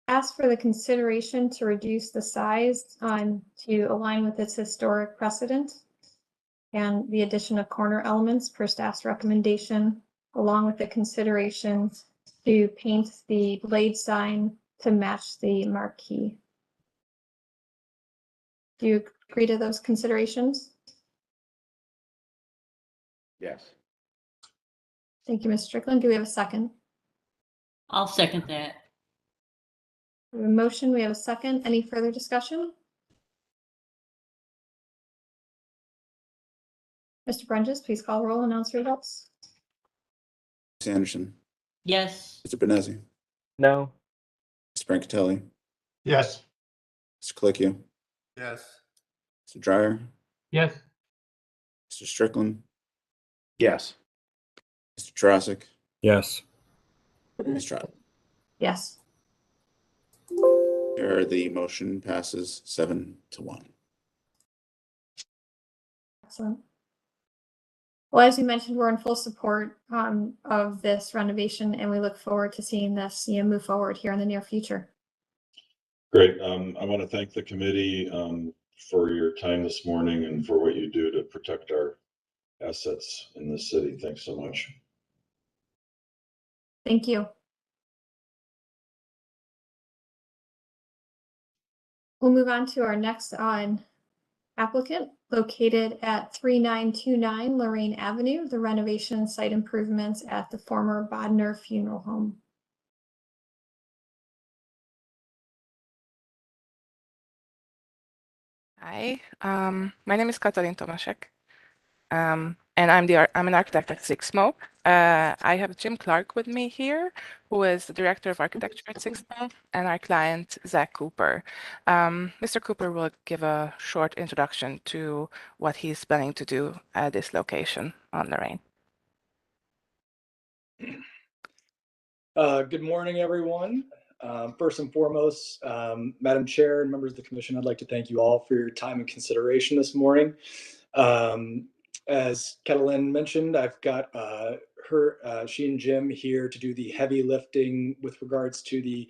ask for the consideration to reduce the size to align with its historic precedent and the addition of corner elements per staff's recommendation, along with the consideration to paint the blade sign to match the marquee. Do you agree to those considerations? Yes. Thank you, Ms. Strickland. Do we have a second? I'll second that. We have a motion, we have a second. Any further discussion? Mr. Brunges, please call roll and announce results. Ms. Anderson, Yes. Mr. Benazzi, No. Mr. Brancatelli, Yes. Mr. Colicchio, Yes. Mr. Dryer, Yes. Mr. Strickland, Yes. Mr. Drossik, Yes. Ms. Trott. Yes. Chair, the motion passes 7-1. Excellent. Well, as you mentioned, we're in full support of this renovation, and we look forward to seeing this move forward here in the near future. Great. I want to thank the committee for your time this morning and for what you do to protect our assets in the city. Thanks so much. Thank you. We'll move on to our next applicant, located at 3929 Lorraine Avenue, the renovation and site improvements at the former Bodner Funeral Home. Hi, my name is Katalin Tomaszek, and I'm an architect at Six Smoke. I have Jim Clark with me here, who is the Director of Architecture at Sixmo, and our client, Zach Cooper. Mr. Cooper will give a short introduction to what he's planning to do at this location on Lorraine. Good morning, everyone. First and foremost, Madam Chair and members of the Commission, I'd like to thank you all for your time and consideration this morning. As Catalin mentioned, I've got she and Jim here to do the heavy lifting with regards to the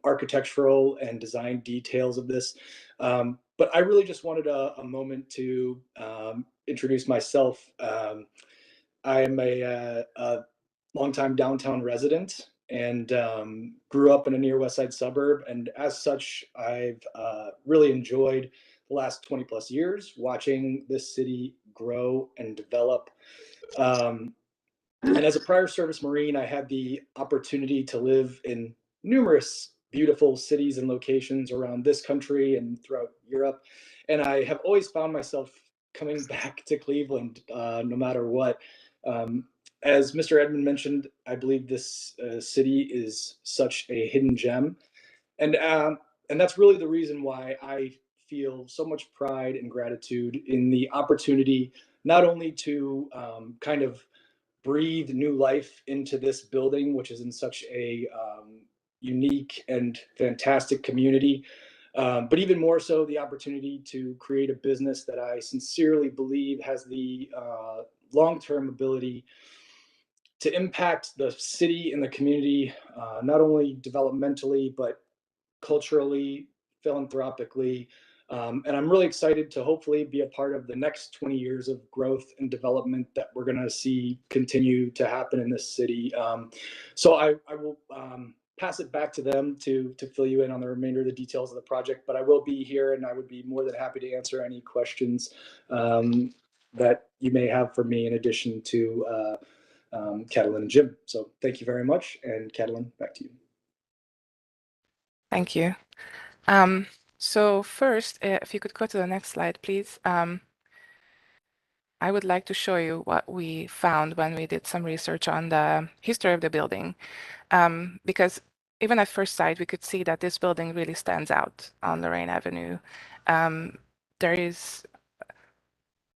architectural and design details of this. But I really just wanted a moment to introduce myself. I am a longtime downtown resident and grew up in a near West Side suburb. And as such, I've really enjoyed the last 20 plus years watching this city grow and develop. And as a prior service Marine, I had the opportunity to live in numerous beautiful cities and locations around this country and throughout Europe. And I have always found myself coming back to Cleveland no matter what. As Mr. Edmond mentioned, I believe this city is such a hidden gem. And that's really the reason why I feel so much pride and gratitude in the opportunity, not only to kind of breathe new life into this building, which is in such a unique and fantastic community, but even more so the opportunity to create a business that I sincerely believe has the long-term ability to impact the city and the community, not only developmentally, but culturally, philanthropically. And I'm really excited to hopefully be a part of the next 20 years of growth and development that we're going to see continue to happen in this city. So I will pass it back to them to fill you in on the remainder of the details of the project, but I will be here and I would be more than happy to answer any questions that you may have for me in addition to Catalin and Jim. So thank you very much. And Catalin, back to you. Thank you. So first, if you could go to the next slide, please. I would like to show you what we found when we did some research on the history of the building. Because even at first sight, we could see that this building really stands out on Lorraine Avenue.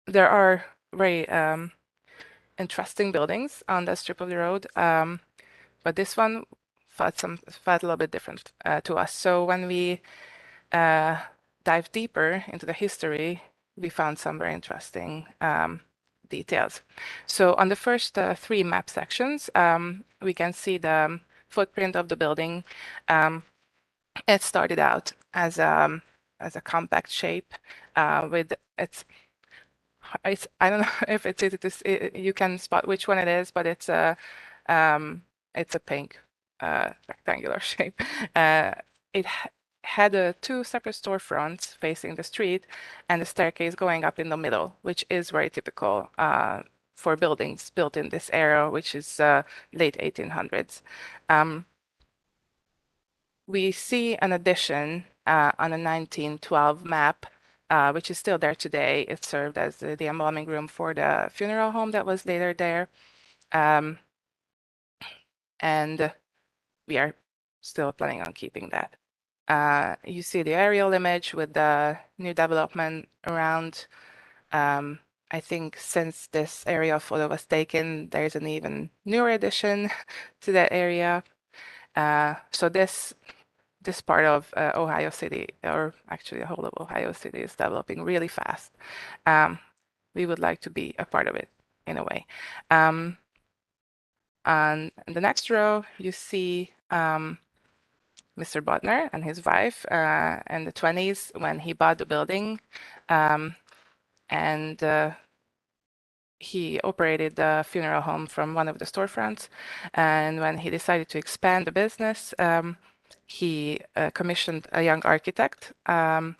There are very interesting buildings on that strip of the road, but this one felt a little bit different to us. So when we dive deeper into the history, we found some very interesting details. So on the first three map sections, we can see the footprint of the building. It started out as a compact shape with I don't know if you can spot which one it is, but it's a pink rectangular shape. It had two separate storefronts facing the street and a staircase going up in the middle, which is very typical for buildings built in this era, which is late 1800s. We see an addition on a 1912 map, which is still there today. It served as the embalming room for the funeral home that was later there. And we are still planning on keeping that. You see the aerial image with the new development around. I think since this area photo was taken, there's an even newer addition to that area. So this part of Ohio City, or actually the whole of Ohio City, is developing really fast. We would like to be a part of it in a way. On the next row, you see Mr. Butner and his wife in the 20s when he bought the building. And he operated the funeral home from one of the storefronts. And when he decided to expand the business, he commissioned a young architect to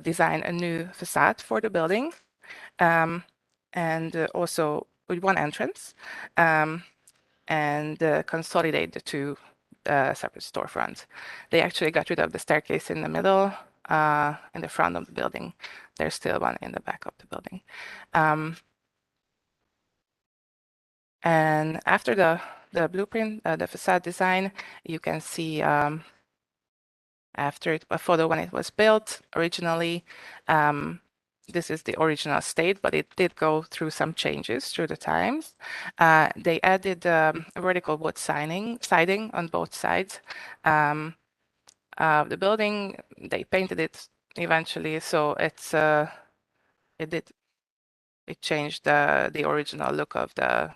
design a new facade for the building, and also with one entrance, and consolidate the two separate storefronts. They actually got rid of the staircase in the middle, in the front of the building. There's still one in the back of the building. And after the blueprint, the facade design, you can see after a photo when it was built originally. This is the original state, but it did go through some changes through the times. They added vertical wood siding on both sides. The building, they painted it eventually, so it changed the original look of the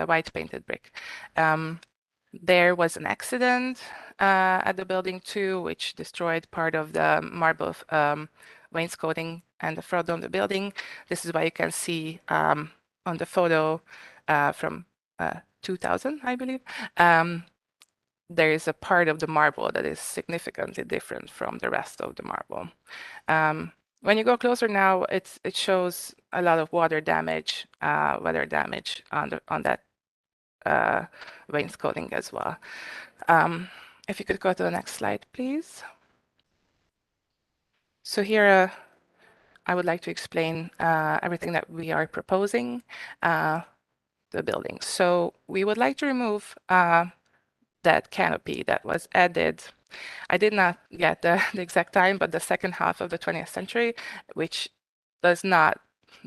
white painted brick. There was an accident at the building too, which destroyed part of the marble wainscoting and the front of the building. This is why you can see on the photo from 2000, I believe. There is a part of the marble that is significantly different from the rest of the marble. When you go closer now, it shows a lot of water damage, weather damage on that wainscoting as well. If you could go to the next slide, please. So here, I would like to explain everything that we are proposing the building. So we would like to remove that canopy that was added. I did not get the exact time, but the second half of the 20th century, which does not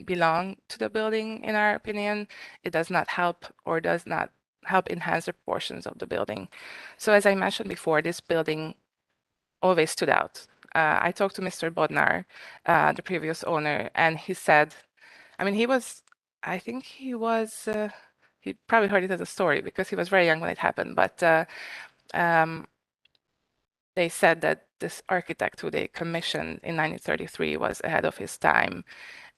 belong to the building, in our opinion. It does not help or does not help enhance the proportions of the building. So as I mentioned before, this building always stood out. I talked to Mr. Bodnar, the previous owner, and he said, I mean, I think he probably heard it as a story because he was very young when it happened, but they said that this architect who they commissioned in 1933 was ahead of his time.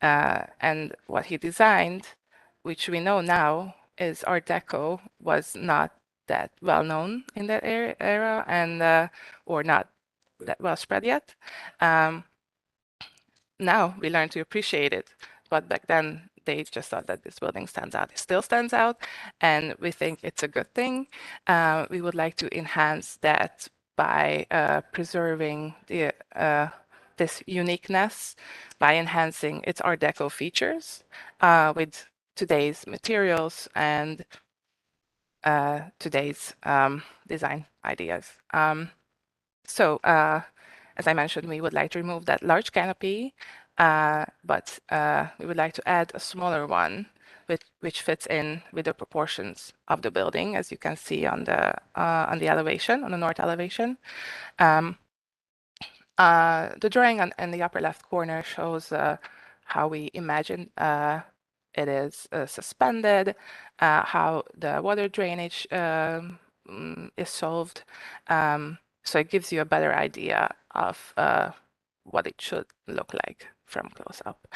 And what he designed, which we know now is Art Deco, was not that well known in that era and or not that well spread yet. Now we learn to appreciate it, but back then they just thought that this building stands out. It still stands out, and we think it's a good thing. We would like to enhance that by preserving this uniqueness by enhancing its Art Deco features with today's materials and today's design ideas. So as I mentioned, we would like to remove that large canopy, but we would like to add a smaller one which fits in with the proportions of the building, as you can see on the elevation, on the north elevation. The drawing in the upper left corner shows how we imagine it is suspended, how the water drainage is solved. So it gives you a better idea of what it should look like from close up.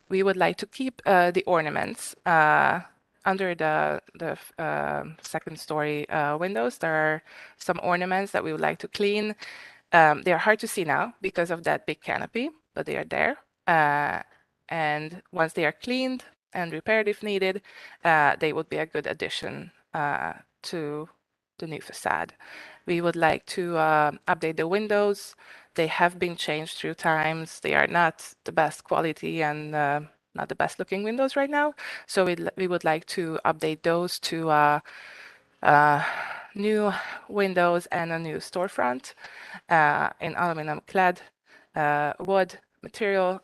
We would like to keep the ornaments under the second story windows. There are some ornaments that we would like to clean. They are hard to see now because of that big canopy, but they are there. And once they are cleaned and repaired if needed, they would be a good addition to the new facade. We would like to update the windows. They have been changed through times. They are not the best quality and not the best looking windows right now. So we would like to update those to new windows and a new storefront in aluminum clad wood material,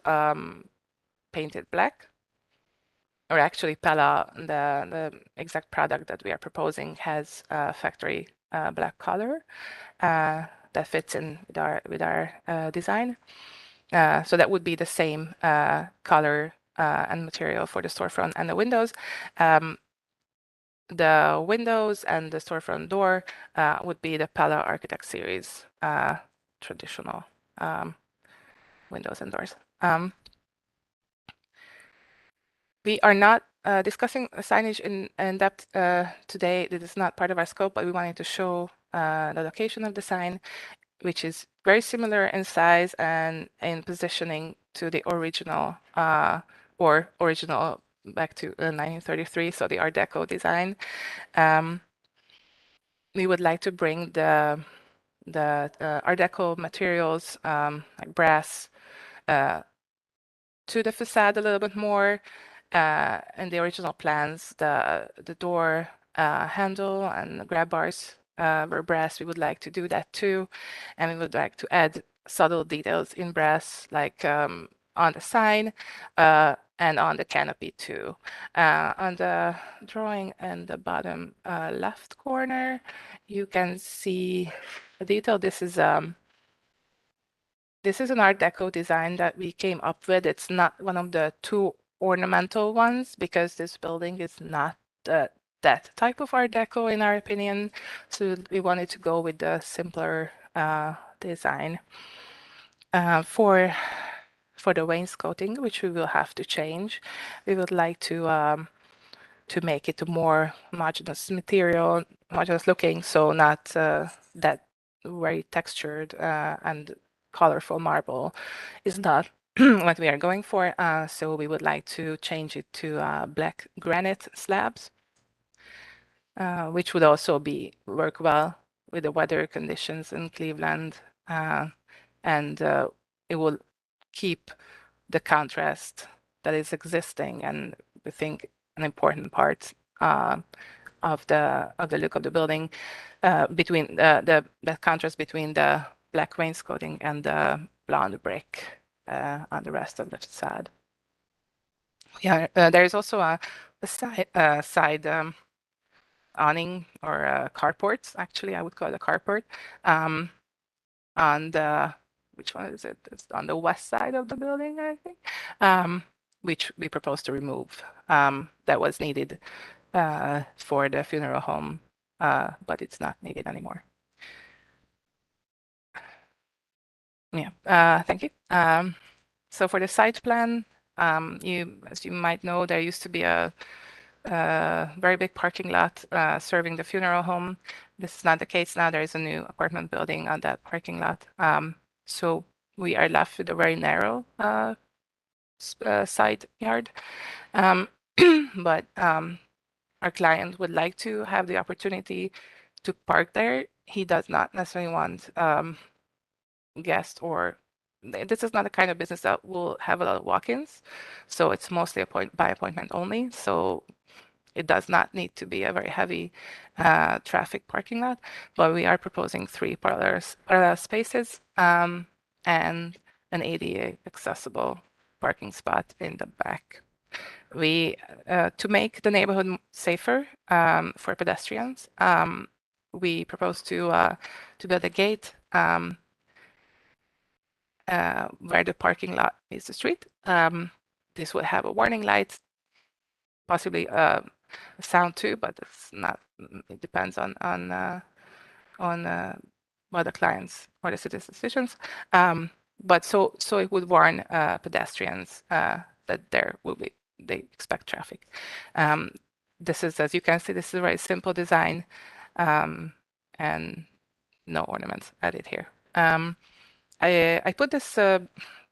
painted black. Or actually, Pella, the exact product that we are proposing, has a factory black color that fits in with our design. So that would be the same color and material for the storefront and the windows. The windows and the storefront door would be the Pella Architect Series traditional windows and doors. We are not discussing signage in depth today. This is not part of our scope, but we wanted to show the location of the sign, which is very similar in size and in positioning to the original original back to 1933, so the Art Deco design. We would like to bring the Art Deco materials like brass to the facade a little bit more. In the original plans, the door handle and grab bars were brass. We would like to do that too, and we would like to add subtle details in brass, like on the sign and on the canopy too. On the drawing in the bottom left corner, you can see a detail. This is an Art Deco design that we came up with. It's not one of the two ornamental ones because this building is not that type of Art Deco in our opinion. So we wanted to go with the simpler design. For the wainscoting, which we will have to change, we would like to make it a more homogeneous material, homogeneous looking, so not that very textured and colorful marble is not what we are going for. So we would like to change it to black granite slabs, which would also work well with the weather conditions in Cleveland, and it will keep the contrast that is existing, and we think an important part of the look of the building between the contrast between the black wainscoting and the blonde brick on the rest of the facade. Yeah, there is also a side awning or carport. Actually, I would call it a carport on the, which one is it? It's on the west side of the building, I think, which we propose to remove. That was needed for the funeral home, but it's not needed anymore. Yeah, thank you. So for the site plan, as you might know, there used to be a very big parking lot serving the funeral home. This is not the case now. There is a new apartment building on that parking lot. So we are left with a very narrow side yard. But our client would like to have the opportunity to park there. He does not necessarily want guests, or this is not the kind of business that will have a lot of walk-ins. So it's mostly by appointment only. So it does not need to be a very heavy traffic parking lot, but we are proposing 3 parallel spaces and an ADA accessible parking spot in the back. We to make the neighborhood safer for pedestrians, we propose to build a gate where the parking lot is the street. This would have a warning light, possibly sound too, but it's not. It depends on what the clients or the city's decisions. But so it would warn pedestrians that they expect traffic. This is, as you can see, this is a very simple design, and no ornaments added here. I put this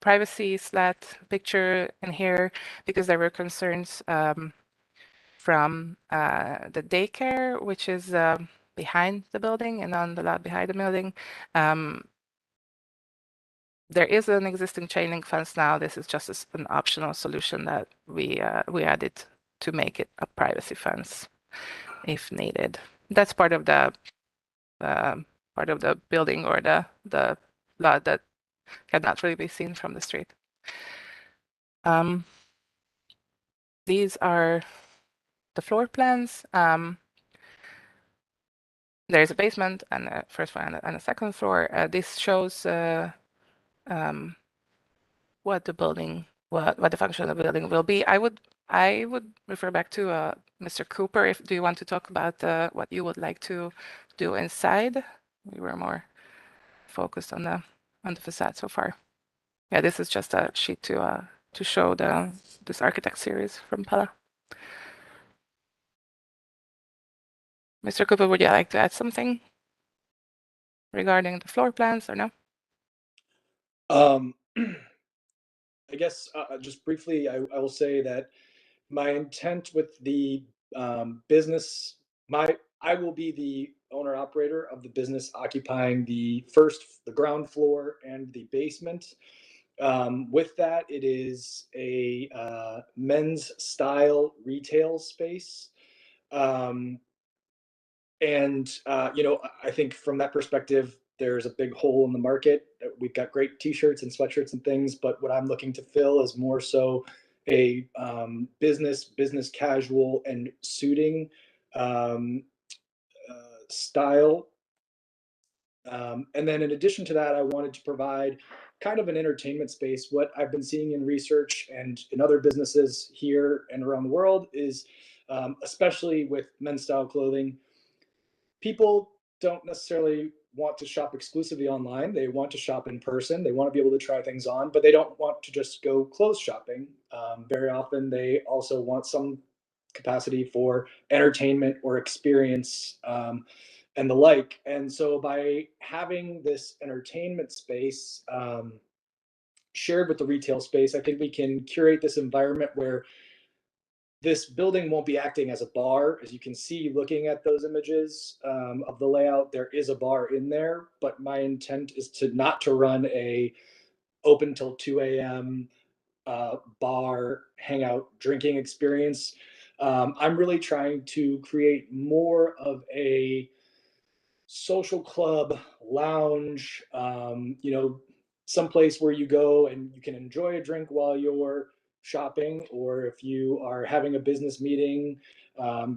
privacy slat picture in here because there were concerns from the daycare, which is behind the building and on the lot behind the building. There is an existing chain link fence now. This is just an optional solution that we added to make it a privacy fence if needed. That's part of the building or the lot that cannot really be seen from the street. These are the floor plans. There's a basement and a first floor and a second floor. This shows what the function of the building will be. I would refer back to Mr. Cooper. Do you want to talk about what you would like to do inside? We were more focused on the facade so far. Yeah, this is just a sheet to show this architect series from Pella. Mr. Cooper, would you like to add something regarding the floor plans or no? I guess just briefly, I will say that my intent with the business, I will be the owner operator of the business occupying the ground floor and the basement. With that, it is a men's style retail space. I think from that perspective, there's a big hole in the market. We've got great t-shirts and sweatshirts and things, but what I'm looking to fill is more so a business casual and suiting style. And then in addition to that, I wanted to provide kind of an entertainment space. What I've been seeing in research and in other businesses here and around the world is, especially with men's style clothing, people don't necessarily want to shop exclusively online. They want to shop in person. They want to be able to try things on, but they don't want to just go clothes shopping. Very often, they also want some capacity for entertainment or experience and the like. And so by having this entertainment space shared with the retail space, I think we can curate this environment where this building won't be acting as a bar. As you can see, looking at those images of the layout, there is a bar in there, but my intent is not to run a open till 2 a.m. Bar hangout drinking experience. I'm really trying to create more of a social club lounge, someplace where you go and you can enjoy a drink while you're shopping, or if you are having a business meeting,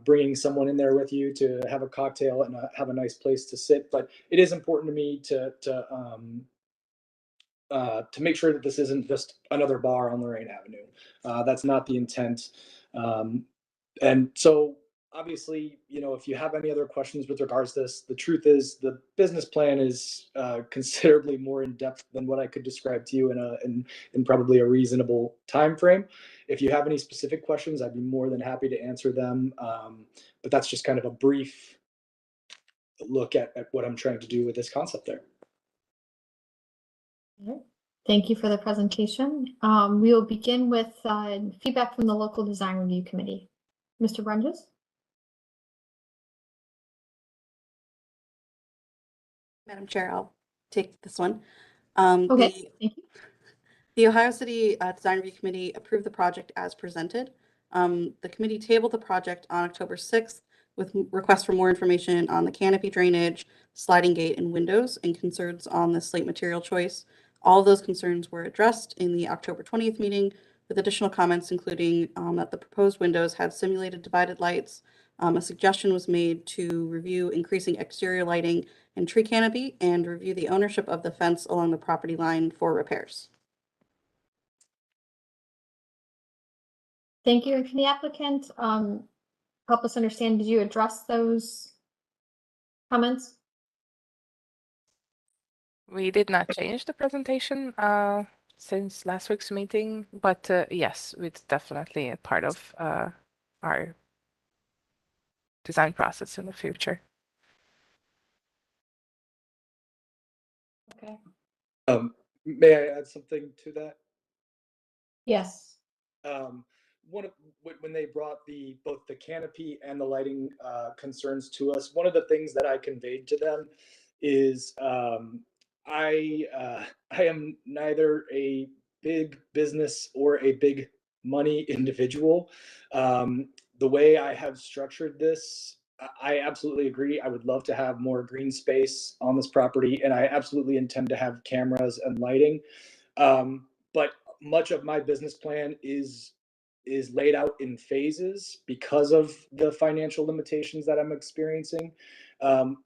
bringing someone in there with you to have a cocktail and have a nice place to sit. But it is important to me to make sure that this isn't just another bar on Lorraine Avenue. That's not the intent. And so obviously, if you have any other questions with regards to this, the truth is the business plan is considerably more in depth than what I could describe to you in probably a reasonable time frame. If you have any specific questions, I'd be more than happy to answer them. But that's just kind of a brief look at what I'm trying to do with this concept there. Thank you for the presentation. We will begin with feedback from the local design review committee. Mr. Brunges? Madam Chair, I'll take this one. Okay, thank you. The Ohio City Design Review Committee approved the project as presented. The committee tabled the project on October 6th with requests for more information on the canopy drainage, sliding gate, and windows, and concerns on the slate material choice. All of those concerns were addressed in the October 20th meeting, with additional comments including that the proposed windows had simulated divided lights. A suggestion was made to review increasing exterior lighting and tree canopy and review the ownership of the fence along the property line for repairs. Thank you. And can the applicant help us understand, did you address those comments? We did not change the presentation since last week's meeting, but yes, it's definitely a part of our design process in the future. Okay. May I add something to that? Yes. When they brought both the canopy and the lighting concerns to us, one of the things that I conveyed to them is I am neither a big business or a big money individual. The way I have structured this, I absolutely agree. I would love to have more green space on this property, and I absolutely intend to have cameras and lighting. But much of my business plan is laid out in phases because of the financial limitations that I'm experiencing.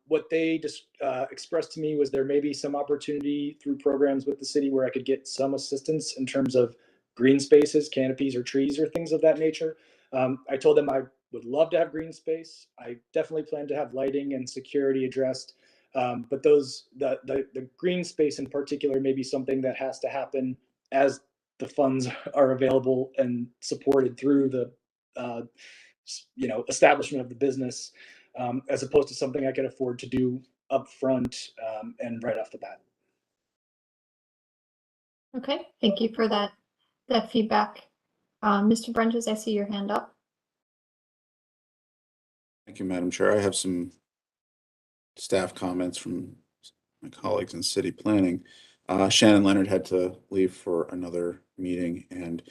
What they just expressed to me was there may be some opportunity through programs with the city where I could get some assistance in terms of green spaces, canopies, or trees, or things of that nature. I told them I would love to have green space. I definitely plan to have lighting and security addressed. But the green space in particular may be something that has to happen as the funds are available and supported through the establishment of the business, as opposed to something I can afford to do upfront and right off the bat. Okay, thank you for that feedback. Mr. Brunges, I see your hand up. Thank you, Madam Chair. I have some staff comments from my colleagues in city planning. Shannon Leonard had to leave for another meeting, and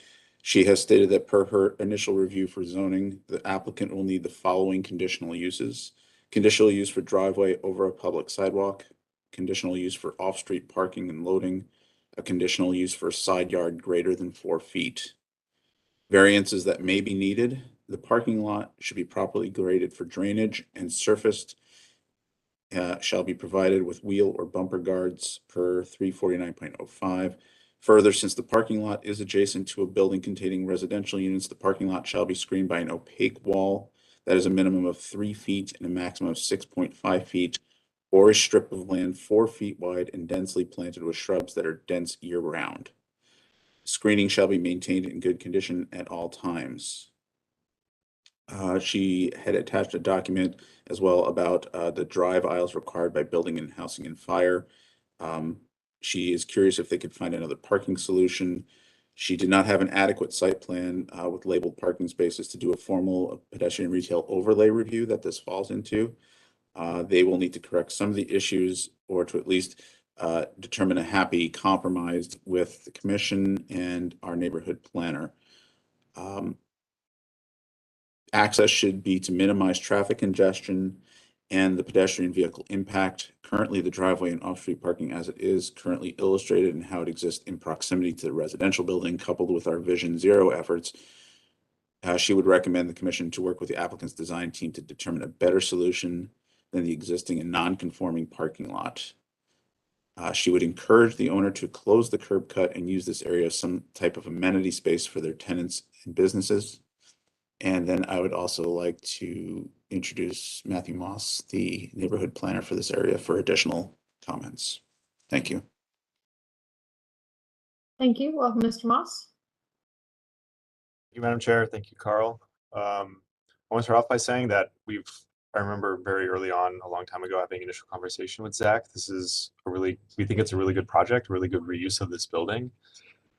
she has stated that per her initial review for zoning, the applicant will need the following conditional uses. Conditional use for driveway over a public sidewalk, conditional use for off-street parking and loading, a conditional use for side yard greater than 4 feet. Variances that may be needed: the parking lot should be properly graded for drainage and surfaced shall be provided with wheel or bumper guards per 349.05. Further, since the parking lot is adjacent to a building containing residential units, the parking lot shall be screened by an opaque wall that is a minimum of 3 feet and a maximum of 6.5 feet, or a strip of land 4 feet wide and densely planted with shrubs that are dense year-round. Screening shall be maintained in good condition at all times. She had attached a document as well about the drive aisles required by building and housing and fire. She is curious if they could find another parking solution. She did not have an adequate site plan with labeled parking spaces to do a formal pedestrian retail overlay review that this falls into. They will need to correct some of the issues, or to at least determine a happy compromise with the commission and our neighborhood planner. Access should be to minimize traffic congestion and the pedestrian vehicle impact. Currently, the driveway and off-street parking as it is currently illustrated and how it exists in proximity to the residential building, coupled with our Vision Zero efforts, she would recommend the commission to work with the applicant's design team to determine a better solution than the existing and non-conforming parking lot. She would encourage the owner to close the curb cut and use this area as some type of amenity space for their tenants and businesses. And then I would also like to introduce Matthew Moss, the neighborhood planner for this area, for additional comments. Thank you. Thank you. Welcome, Mr. Moss. Thank you, Madam Chair. Thank you, Carl. I want to start off by saying that I remember very early on, a long time ago, having initial conversation with Zach. This is we think it's a really good project, really good reuse of this building.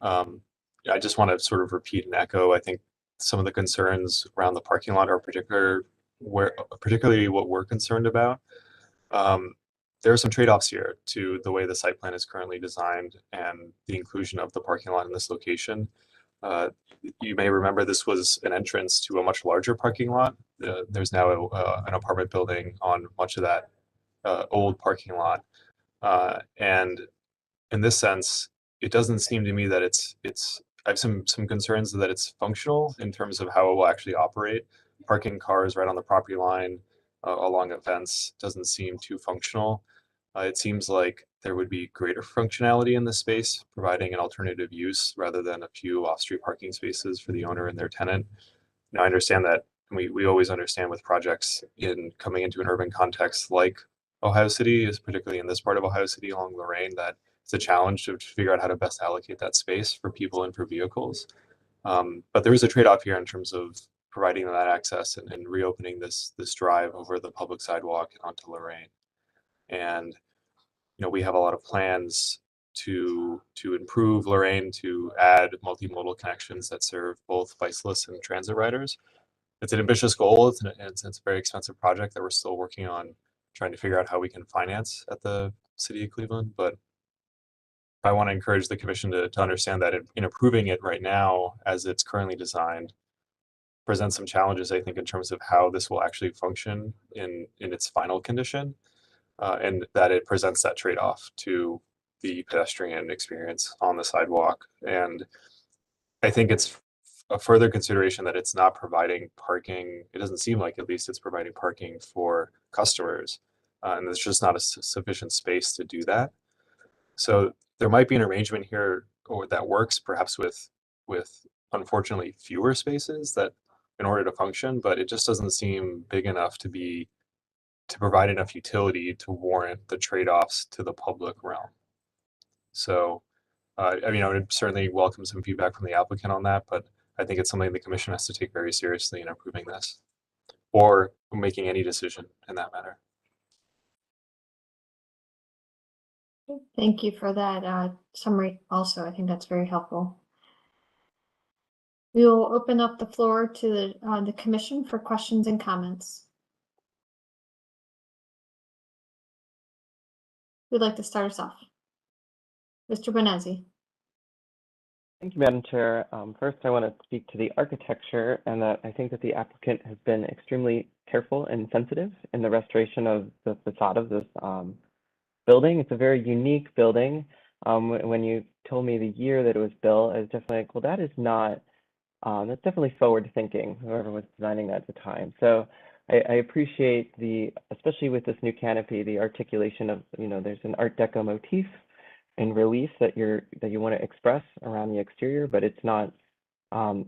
I just want to sort of repeat and echo, I think some of the concerns around the parking lot are particularly what we're concerned about. There are some trade-offs here to the way the site plan is currently designed and the inclusion of the parking lot in this location. You may remember this was an entrance to a much larger parking lot. There's now an apartment building on much of that old parking lot. And in this sense, it doesn't seem to me that I have some concerns that it's functional in terms of how it will actually operate. Parking cars right on the property line along a fence doesn't seem too functional. It seems like there would be greater functionality in the space, providing an alternative use rather than a few off-street parking spaces for the owner and their tenant. Now, I understand that we always understand with projects coming into an urban context like Ohio City, is particularly in this part of Ohio City along Lorraine, that it's a challenge to figure out how to best allocate that space for people and for vehicles. But there is a trade-off here in terms of providing that access and reopening this drive over the public sidewalk onto Lorraine. And we have a lot of plans to improve Lorraine, to add multimodal connections that serve both bicyclists and transit riders. It's an ambitious goal. It's a very expensive project that we're still working on trying to figure out how we can finance at the City of Cleveland. But I want to encourage the commission to understand that in approving it right now, as it's currently designed, presents some challenges, I think, in terms of how this will actually function in its final condition, and that it presents that trade-off to the pedestrian experience on the sidewalk. And I think it's a further consideration that it's not providing parking. It doesn't seem like, at least, it's providing parking for customers, and there's just not a sufficient space to do that. So there might be an arrangement here that works, perhaps with unfortunately fewer spaces that in order to function, but it just doesn't seem big enough to provide enough utility to warrant the trade-offs to the public realm. So, I would certainly welcome some feedback from the applicant on that, but I think it's something the commission has to take very seriously in approving this or making any decision in that matter. Thank you for that summary also. I think that's very helpful. We will open up the floor to the commission for questions and comments. Who'd like to start us off? Mr. Benazzi. Thank you, Madam Chair. First, I want to speak to the architecture and that I think that the applicant has been extremely careful and sensitive in the restoration of the facade of this building. It's a very unique building. When you told me the year that it was built, I was definitely like, well, that is not, that's definitely forward thinking, whoever was designing that at the time. So I appreciate especially with this new canopy, the articulation of, there's an Art Deco motif in relief that you want to express around the exterior, but it's not,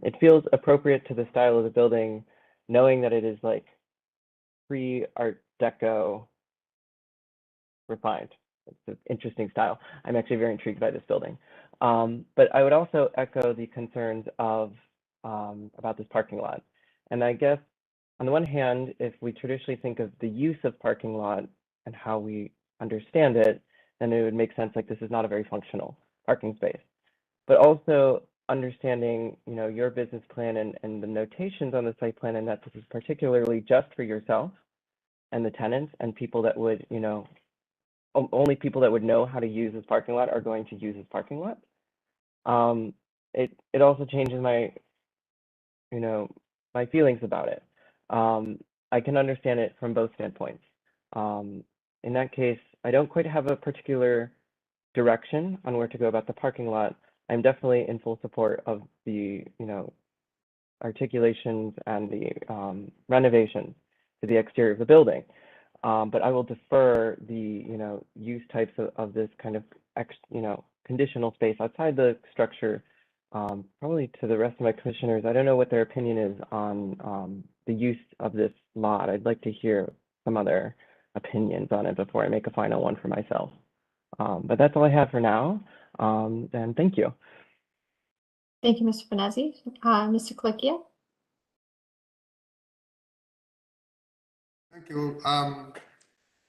it feels appropriate to the style of the building, knowing that it is like pre-Art Deco refined. It's an interesting style. I'm actually very intrigued by this building. But I would also echo the concerns of about this parking lot. And I guess on the one hand, if we traditionally think of the use of parking lot and how we understand it, then it would make sense like this is not a very functional parking space. But also understanding, your business plan and the notations on the site plan, and that this is particularly just for yourself and the tenants and people that would, only people that would know how to use this parking lot are going to use this parking lot. It also changes my, my feelings about it. I can understand it from both standpoints. In that case, I don't quite have a particular direction on where to go about the parking lot. I'm definitely in full support of the, articulations and the renovations to the exterior of the building. But I will defer the, use types of this kind of, conditional space outside the structure, probably to the rest of my commissioners. I don't know what their opinion is on the use of this lot. I'd like to hear some other opinions on it before I make a final one for myself. But that's all I have for now. And thank you. Thank you, Mr. Benazzi. Mr. Colicchio. Thank you.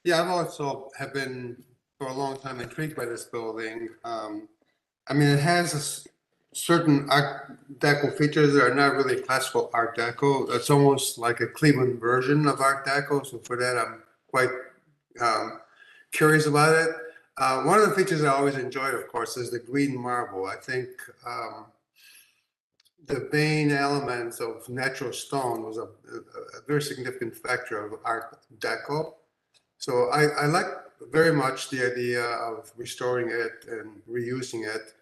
Yeah, I've also have been for a long time intrigued by this building. I mean, it has certain Art Deco features that are not really classical Art Deco. It's almost like a Cleveland version of Art Deco. So for that, I'm quite curious about it. One of the features I always enjoyed, of course, is the green marble. I think the main elements of natural stone was a very significant factor of Art Deco. So I like very much the idea of restoring it and reusing it,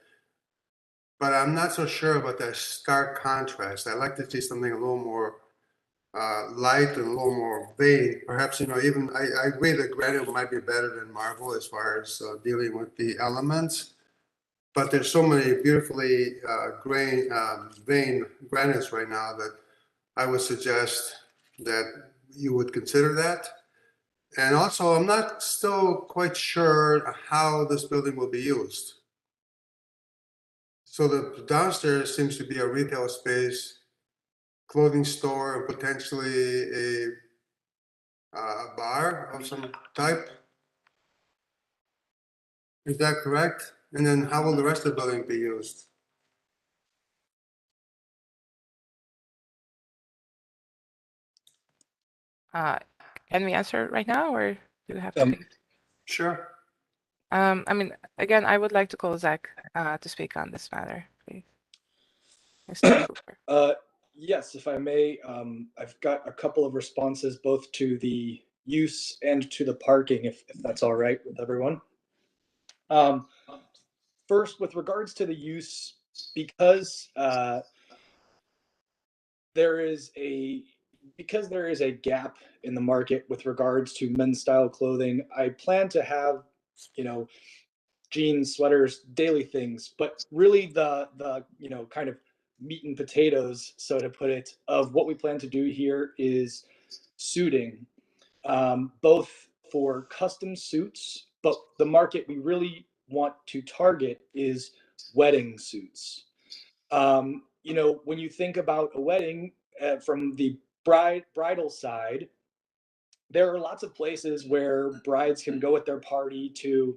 but I'm not so sure about that stark contrast. I like to see something a little more light and a little more vague. Perhaps, even I agree that granite might be better than marble as far as dealing with the elements, but there's so many beautifully veined granites right now that I would suggest that you would consider that. And also, I'm not still quite sure how this building will be used. So the downstairs seems to be a retail space, clothing store, and potentially a bar of some type. Is that correct? And then how will the rest of the building be used? Can we answer right now, or do you have to think? Sure. I mean, again, I would like to call Zach to speak on this matter, please. Mr. Cooper. Yes, if I may, I've got a couple of responses both to the use and to the parking, if that's all right with everyone. First, with regards to the use, because there is a gap in the market with regards to men's style clothing, I plan to have, jeans, sweaters, daily things, but really the kind of meat and potatoes, so to put it, of what we plan to do here is suiting, both for custom suits, but the market we really want to target is wedding suits. When you think about a wedding from the bridal side, there are lots of places where brides can go at their party to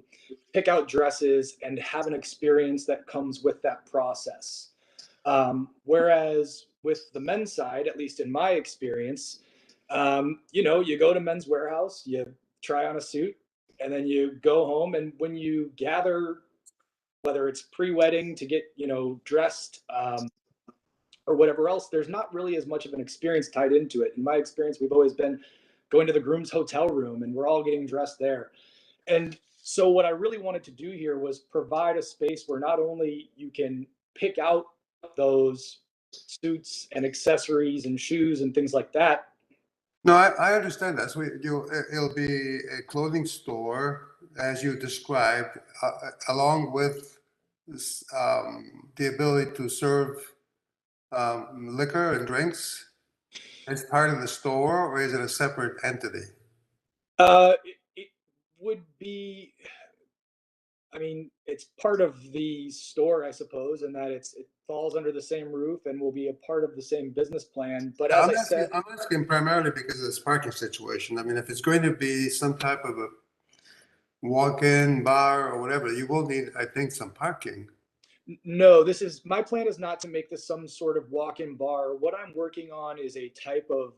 pick out dresses and have an experience that comes with that process. Whereas with the men's side, at least in my experience, you go to Men's Warehouse, you try on a suit, and then you go home, and when you gather whether it's pre-wedding to get, dressed, or whatever else, there's not really as much of an experience tied into it. In my experience, we've always been going to the groom's hotel room and we're all getting dressed there. And so what I really wanted to do here was provide a space where not only you can pick out those suits and accessories and shoes and things like that. No, I understand that. So it'll be a clothing store, as you described, along with this, the ability to serve liquor and drinks as part of the store, or is it a separate entity? It would be, I mean, it's part of the store, I suppose, in that it falls under the same roof and will be a part of the same business plan. But as I said, I'm asking primarily because of this parking situation. I mean, if it's going to be some type of a walk-in bar or whatever, you will need, I think, some parking. no, my plan is not to make this some sort of walk-in bar. What I'm working on is a type of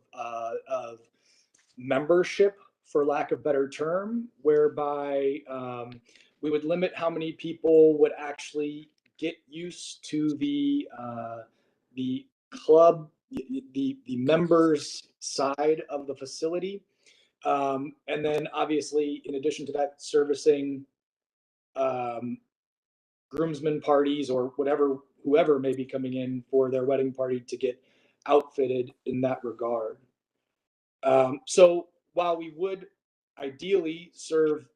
membership, for lack of better term, whereby we would limit how many people would actually get used to the club, the members side of the facility. And then obviously, in addition to that, servicing groomsmen parties or whoever may be coming in for their wedding party to get outfitted in that regard. So while we would ideally serve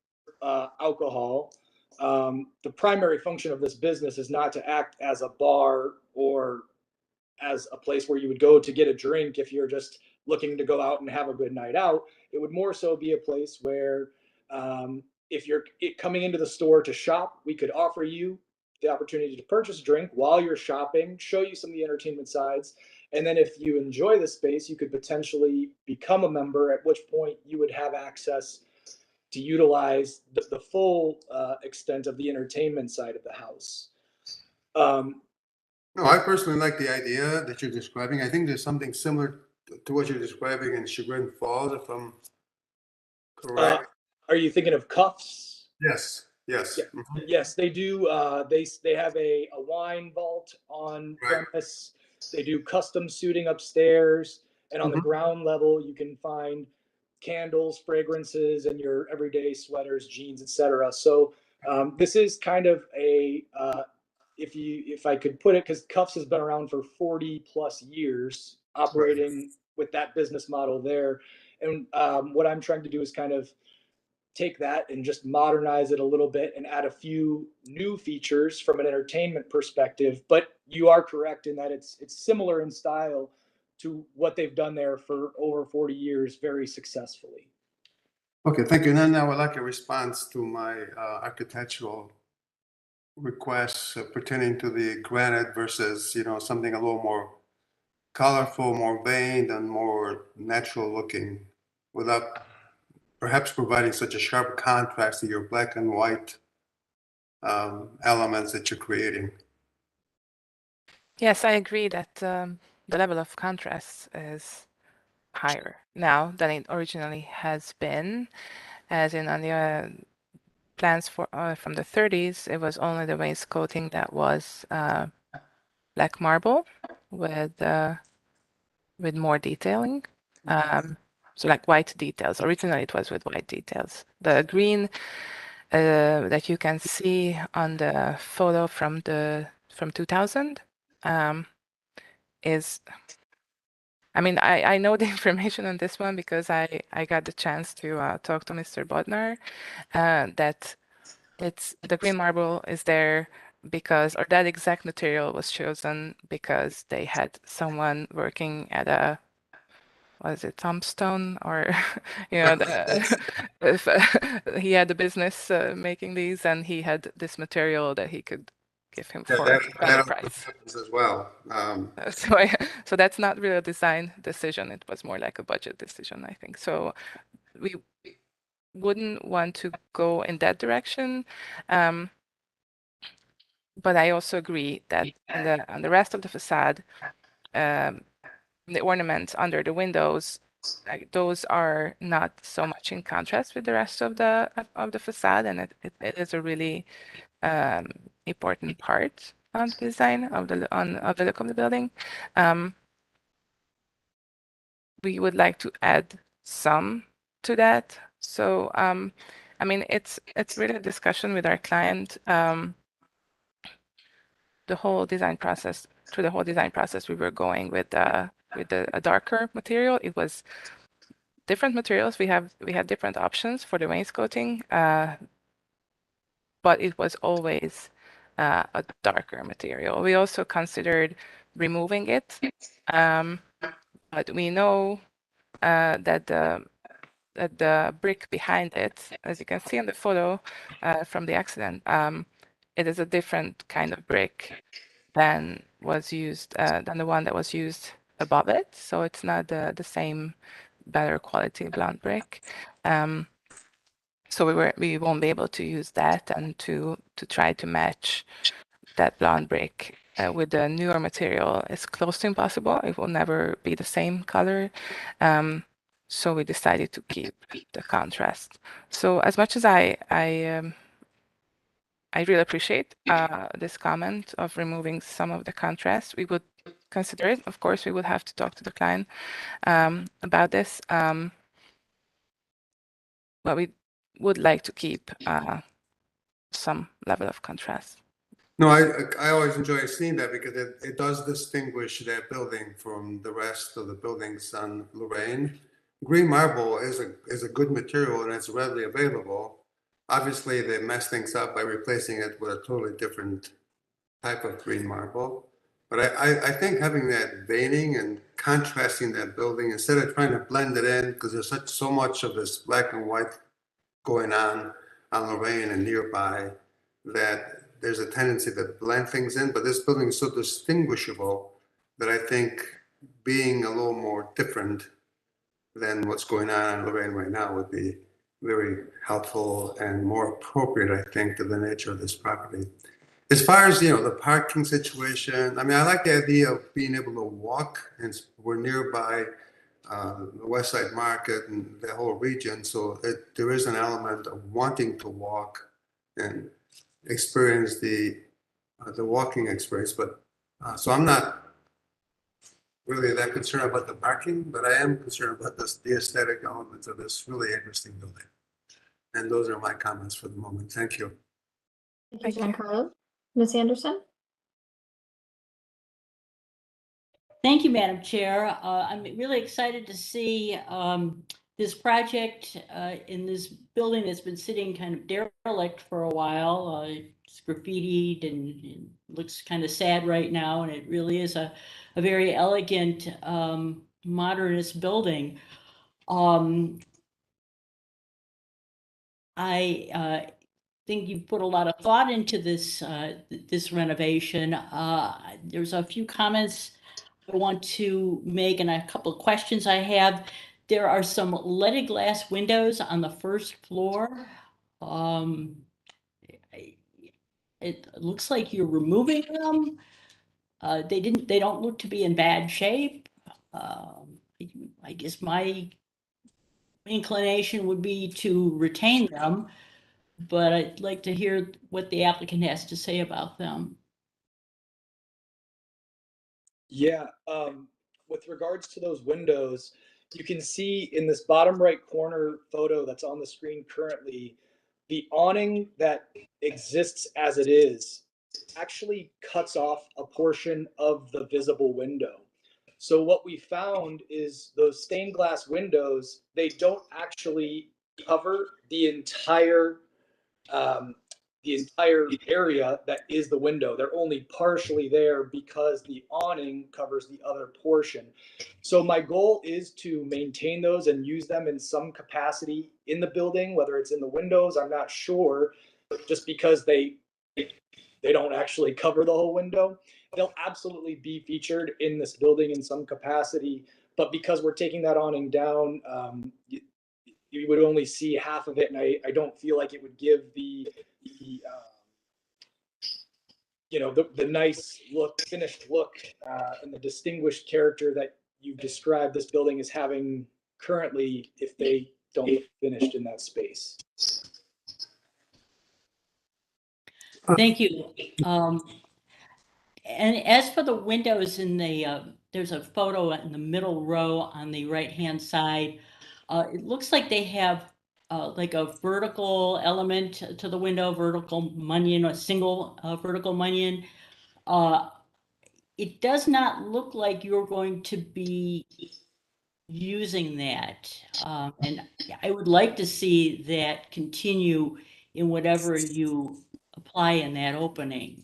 alcohol, the primary function of this business is not to act as a bar or as a place where you would go to get a drink if you're just looking to go out and have a good night out. It would more so be a place where if you're coming into the store to shop, we could offer you the opportunity to purchase a drink while you're shopping, show you some of the entertainment sides. And then if you enjoy the space, you could potentially become a member, at which point you would have access to utilize the full extent of the entertainment side of the house. No, I personally like the idea that you're describing. I think there's something similar to what you're describing in Chagrin Falls, if I'm correct. Are you thinking of Cuffs? Yes, yes. Yeah. Yes, they do. They have a wine vault on premise. They do custom suiting upstairs, and on the ground level, you can find candles, fragrances, and your everyday sweaters, jeans, etc. So this is kind of a if I could put it, because Cuffs has been around for 40 plus years, operating with that business model there. And what I'm trying to do is kind of take that and just modernize it a little bit and add a few new features from an entertainment perspective. But you are correct in that it's similar in style to what they've done there for over 40 years very successfully. Okay, thank you. And then I would like a response to my architectural requests pertaining to the granite versus, something a little more colorful, more veined, and more natural looking, without perhaps providing such a sharp contrast to your black and white elements that you're creating. Yes, I agree that the level of contrast is higher now than it originally has been, as in on the plans from the 30s, it was only the wainscoting that was black marble with more detailing. So like white details. Originally it was with white details. The green that you can see on the photo from 2000 is, I mean, I know the information on this one because I got the chance to talk to Mr. Bodnar, that the green marble is there because, or that exact material was chosen because they had someone working at a, was it Tombstone, or he had a business making these, and he had this material that he could give him for a better price as well. So that's not really a design decision. It was more like a budget decision, I think. So we wouldn't want to go in that direction. But I also agree that on the rest of the facade, the ornaments under the windows, those are not so much in contrast with the rest of the facade, and it is a really important part of the design of the look of the building. We would like to add some to that. So I mean, it's really a discussion with our client. The whole design process, through the whole design process, we were going with a darker material. It was different materials. We had different options for the wainscoting, but it was always a darker material. We also considered removing it, but we know that the brick behind it, as you can see in the photo from the accident, it is a different kind of brick than was used than the one that was used above it. So it's not the same better quality blonde brick. So we won't be able to use that, and to try to match that blonde brick with the newer material is close to impossible. It will never be the same color. So we decided to keep the contrast. So as much as I really appreciate this comment of removing some of the contrast, we would consider it. Of course, we would have to talk to the client about this, but we would like to keep some level of contrast. No, I always enjoy seeing that because it does distinguish that building from the rest of the buildings on Lorraine. Green marble is a good material and it's readily available. Obviously, they mess things up by replacing it with a totally different type of green marble. But I think having that veining and contrasting that building instead of trying to blend it in, because there's so much of this black and white going on Lorraine and nearby, that there's a tendency to blend things in. But this building is so distinguishable that I think being a little more different than what's going on Lorraine right now would be very helpful and more appropriate, I think, to the nature of this property. As far as, the parking situation, I mean, I like the idea of being able to walk, and we're nearby the West Side Market and the whole region, so there is an element of wanting to walk and experience the walking experience. But so I'm not really that concerned about the parking, but I am concerned about the aesthetic elements of this really interesting building. And those are my comments for the moment. Thank you. Thank you, Giancarlo. Ms. Anderson? Thank you, Madam Chair. I'm really excited to see this project in this building that's been sitting kind of derelict for a while. It's graffitied and looks kind of sad right now, and it really is a very elegant modernist building. I think you've put a lot of thought into this this renovation. There's a few comments I want to make and a couple of questions I have. There are some leaded glass windows on the first floor. It looks like you're removing them. They don't look to be in bad shape. I guess my inclination would be to retain them, but I'd like to hear what the applicant has to say about them. Yeah, with regards to those windows, you can see in this bottom right corner photo that's on the screen currently, the awning that exists as it is actually cuts off a portion of the visible window. So what we found is those stained glass windows, they don't actually cover the entire area that is the window. They're only partially there because the awning covers the other portion. So my goal is to maintain those and use them in some capacity in the building, whether it's in the windows, I'm not sure, just because they don't actually cover the whole window. They'll absolutely be featured in this building in some capacity, but because we're taking that awning down, you would only see half of it, and I don't feel like it would give the nice look, finished look, and the distinguished character that you've described this building as having currently if they don't look finished in that space. Thank you. And as for the windows in the, there's a photo in the middle row on the right-hand side. It looks like they have like a vertical element to the window, vertical mullion, a single vertical mullion. It does not look like you're going to be using that. And I would like to see that continue in whatever you apply in that opening.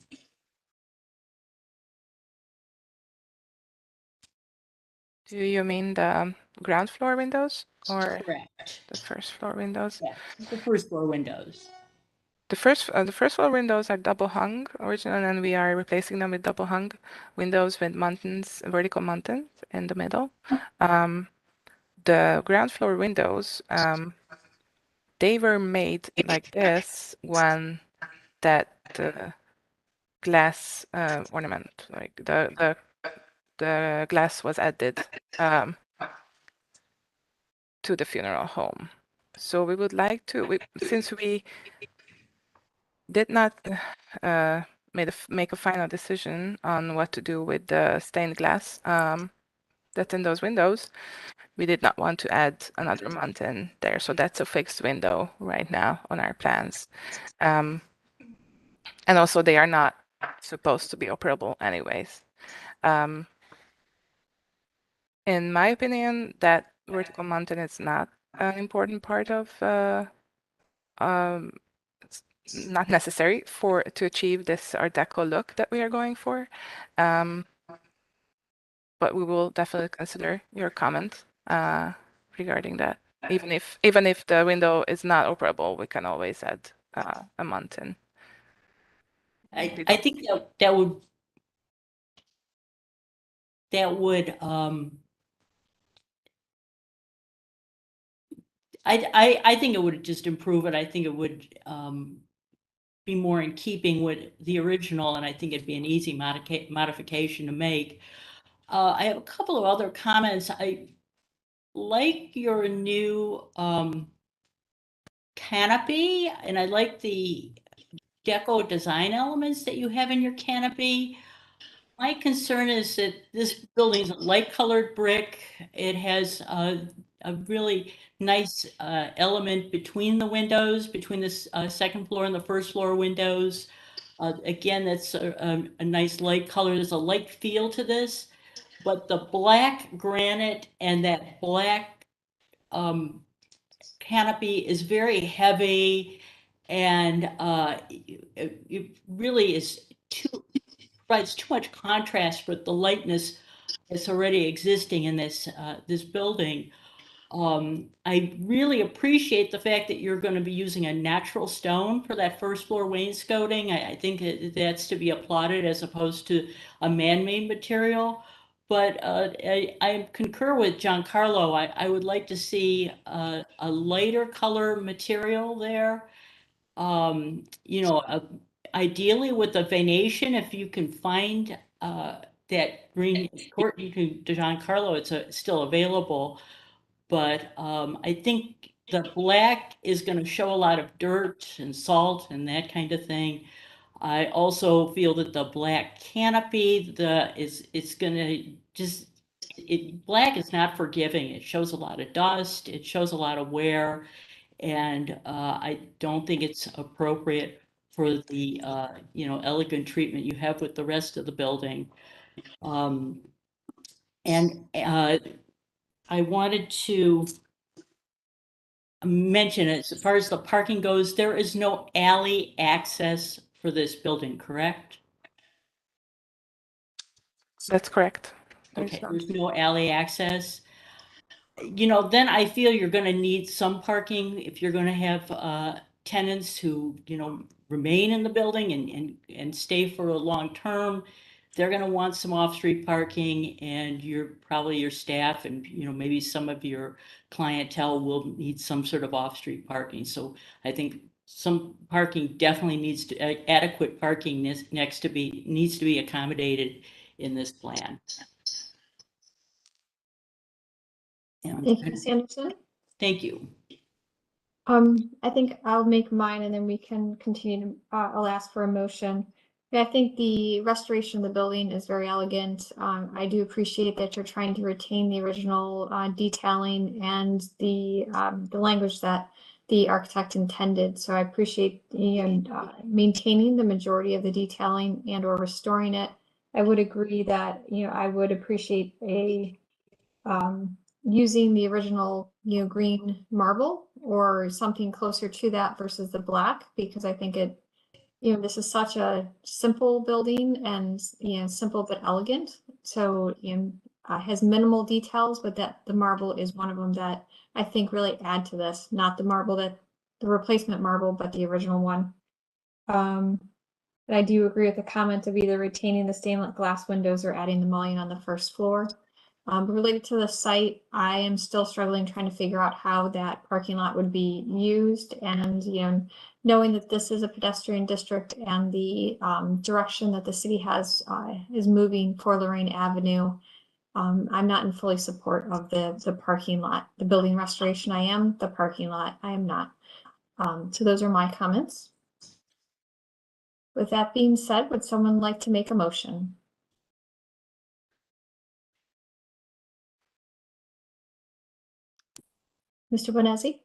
Do you mean the ground floor windows or Correct. the first floor windows? Yeah, the first floor windows. The first floor windows are double hung original, and we are replacing them with double hung windows with mountains, vertical mountains in the middle. The ground floor windows, they were made like this when that glass ornament, like the glass was added to the funeral home. So we would like to, since we did not make a final decision on what to do with the stained glass that's in those windows, we did not want to add another mountain there. So that's a fixed window right now on our plans. And also they are not supposed to be operable anyways. In my opinion, that vertical mountain is not an important part of it's not necessary to achieve this Art Deco look that we are going for. But we will definitely consider your comment regarding that. Even if the window is not operable, we can always add a mountain. I think that would I think it would just improve it. I think it would be more in keeping with the original, and I think it'd be an easy modification to make. I have a couple of other comments. I like your new canopy, and I like the deco design elements that you have in your canopy. My concern is that this building is a light colored brick. It has a really nice element between the windows, between the second floor and the first floor windows. Again, that's a nice light color. There's a light feel to this, but the black granite and that black canopy is very heavy, and it really is provides too much contrast with the lightness that's already existing in this this building. I really appreciate the fact that you're going to be using a natural stone for that first floor wainscoting. I think that's to be applauded as opposed to a man-made material. But I concur with Giancarlo. I would like to see a lighter color material there. You know, ideally with a venation, if you can find that green court, you can, Giancarlo, it's still available. But I think the black is going to show a lot of dirt and salt and that kind of thing. I also feel that the black canopy, it's going to just, black is not forgiving. It shows a lot of dust. It shows a lot of wear. And I don't think it's appropriate for the, you know, elegant treatment you have with the rest of the building. And I wanted to mention, as far as the parking goes, there is no alley access for this building, correct? That's correct. Okay, there's no alley access. You know, then I feel you're going to need some parking if you're going to have tenants who, you know, remain in the building and stay for a long term. They're going to want some off-street parking, and probably your staff and, you know, maybe some of your clientele will need some sort of off-street parking. So I think some parking definitely needs to, adequate parking needs to be accommodated in this plan. Thank you, Ms. Anderson. Thank you. I think I'll make mine and then we can continue to, I'll ask for a motion. Yeah, I think the restoration of the building is very elegant. I do appreciate that you're trying to retain the original detailing and the language that the architect intended. So I appreciate maintaining the majority of the detailing and or restoring it. I would agree that, I would appreciate using the original, green marble or something closer to that versus the black, because I think it, this is such a simple building and, simple but elegant. So, has minimal details, but that the marble is one of them that I think really add to this, not the marble the replacement marble, but the original one. And I do agree with the comment of either retaining the stained glass windows or adding the mullion on the first floor. Related to the site, I am still struggling trying to figure out how that parking lot would be used, and knowing that this is a pedestrian district and the direction that the city has is moving for Lorraine Avenue. I'm not in fully support of the parking lot. The building restoration I am, the parking lot I am not. So those are my comments. With that being said, would someone like to make a motion? Mr. Bonezzi?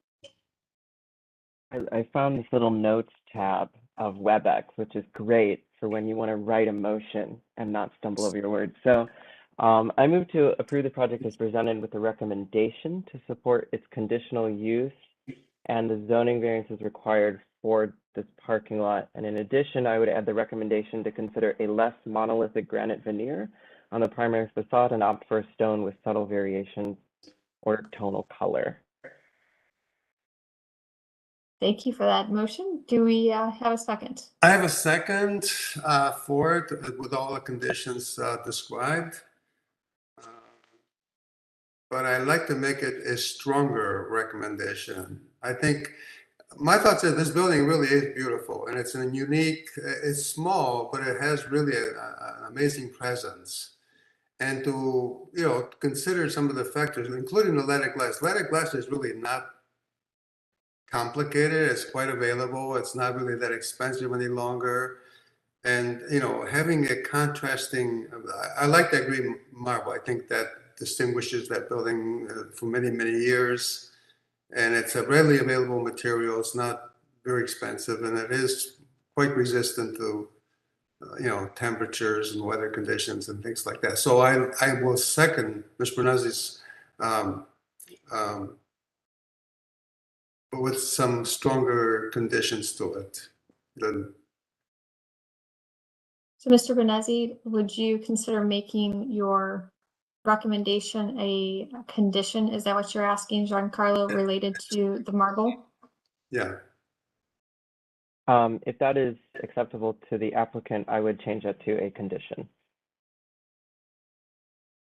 I found this little notes tab of WebEx, which is great for when you want to write a motion and not stumble over your words. So I move to approve the project as presented with a recommendation to support its conditional use and the zoning variances required for this parking lot. And in addition, I would add the recommendation to consider a less monolithic granite veneer on the primary facade and opt for a stone with subtle variations or tonal color. Thank you for that motion. Do we have a second? I have a second for it with all the conditions described. But I'd like to make it a stronger recommendation. I think my thoughts are this building really is beautiful and it's a unique, it's small, but it has really an amazing presence. And to, consider some of the factors, including the leaded glass. Leaded glass is really not complicated. It's quite available. It's not really that expensive any longer. And, having a contrasting, I like that green marble. I think that distinguishes that building for many, many years. And it's a readily available material. It's not very expensive, and it is quite resistant to, temperatures and weather conditions and things like that. So I will second Ms. Bonezzi's, but with some stronger conditions to it. So Mr. Bonezzi, would you consider making your recommendation a condition? Is that what you're asking, Giancarlo, related to the marble? Yeah. If that is acceptable to the applicant, I would change that to a condition.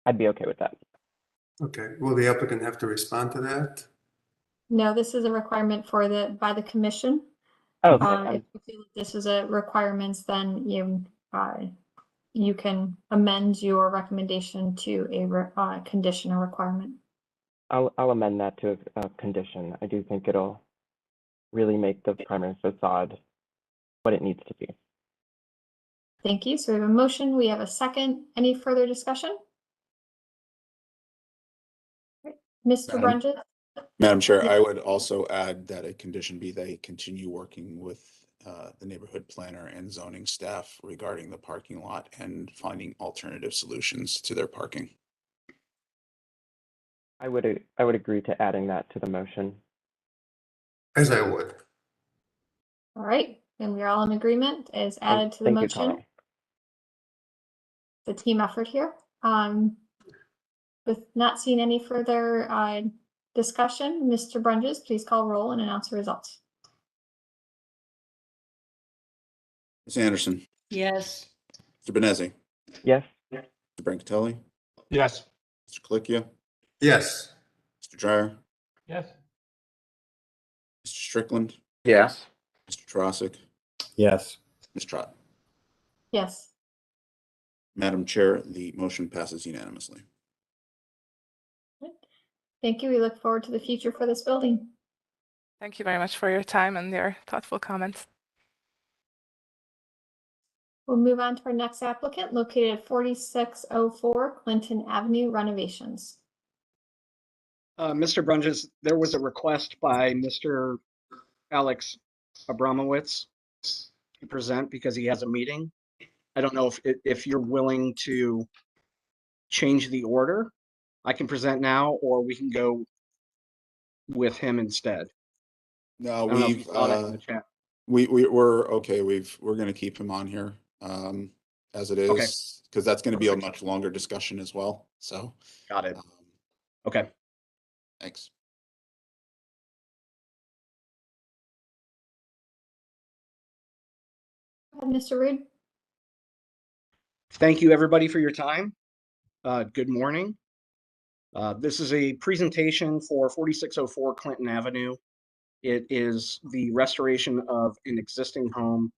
I'd be okay with that. Okay. Will the applicant have to respond to that? No, this is a requirement by the commission. Oh, if you feel that this is a requirement, then you can amend your recommendation to a condition or requirement. I'll amend that to a condition. I do think it'll really make the primary facade what it needs to be. Thank you. So we have a motion. We have a second. Any further discussion? Mr. Brunges? Madam Chair, I would also add that a condition be they continue working with the neighborhood planner and zoning staff regarding the parking lot and finding alternative solutions to their parking. I would agree to adding that to the motion. As I would. All right, and we're all in agreement as added to the Thank you, motion. Carl. The team effort here. With not seeing any further discussion, Mr. Brunges, please call roll and announce the results. Ms. Anderson, Yes. Mr. Bonezzi, Yes. Mr. Brancatelli, Yes. Mr. Colicchio, Yes. Mr. Dryer, Yes. Mr. Strickland, Yes. Mr. Tarasic, Yes. Ms. Trott. Yes. Madam Chair, the motion passes unanimously. Thank you. We look forward to the future for this building. Thank you very much for your time and your thoughtful comments. We'll move on to our next applicant located at 4604 Clinton Avenue renovations. Mr. Brunges, there was a request by Mr. Alex Abramowitz to present because he has a meeting. I don't know if you're willing to change the order. I can present now, or we can go with him instead. No, I don't know if you saw that in the chat. we're okay. We're gonna keep him on here as it Okay. is, because that's gonna be a much longer discussion as well. So Got it. Okay. thanks. Go ahead, Mr. Rude. Thank you, everybody, for your time. Good morning. This is a presentation for 4604 Clinton Avenue. It is the restoration of an existing home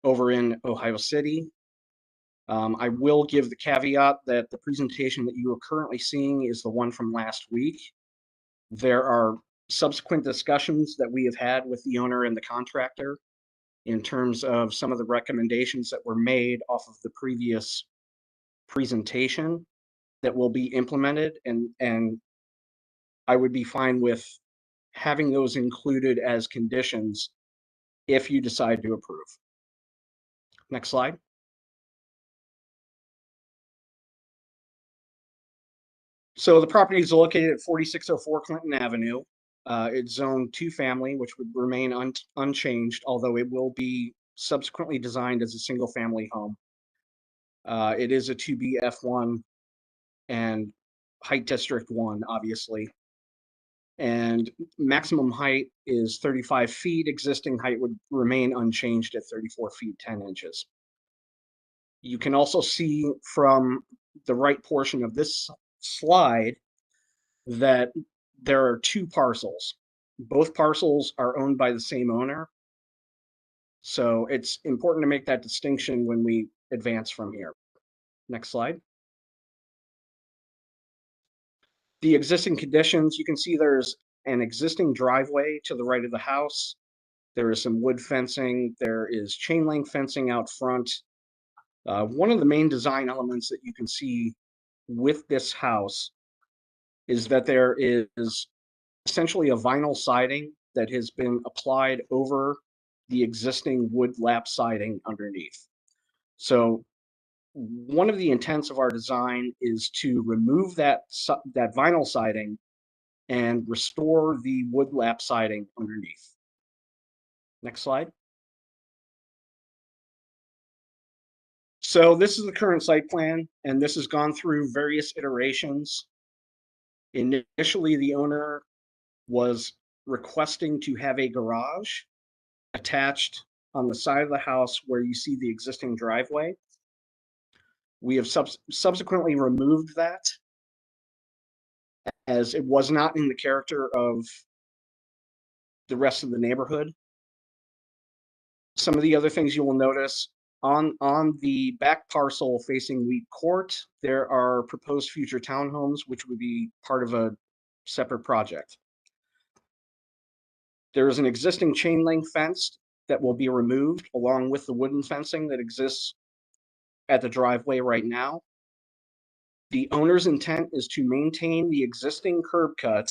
over in Ohio City. I will give the caveat that the presentation that you are currently seeing is the one from last week. There are subsequent discussions that we have had with the owner and the contractor in terms of some of the recommendations that were made off of the previous presentation that will be implemented, and I would be fine with having those included as conditions if you decide to approve. Next slide. So the property is located at 4604 Clinton Avenue. It's zoned 2-family, which would remain unchanged, although it will be subsequently designed as a single-family home. It is a 2B F1 and height district 1, obviously. And maximum height is 35 feet. Existing height would remain unchanged at 34 feet 10 inches. You can also see from the right portion of this slide that there are 2 parcels. Both parcels are owned by the same owner. So it's important to make that distinction when we advance from here. Next slide. The existing conditions, you can see there's an existing driveway to the right of the house. There is some wood fencing. There is chain link fencing out front. One of the main design elements that you can see with this house is that there is essentially a vinyl siding that has been applied over the existing wood lap siding underneath. So one of the intents of our design is to remove that vinyl siding and restore the wood lap siding underneath. Next slide. So this is the current site plan, and this has gone through various iterations. Initially, the owner was requesting to have a garage attached on the side of the house where you see the existing driveway. We have subsequently removed that, as it was not in the character of the rest of the neighborhood. Some of the other things you will notice on the back parcel facing Wheat Court, there are proposed future townhomes, which would be part of a separate project. There is an existing chain link fence that will be removed along with the wooden fencing that exists at the driveway right now. The owner's intent is to maintain the existing curb cut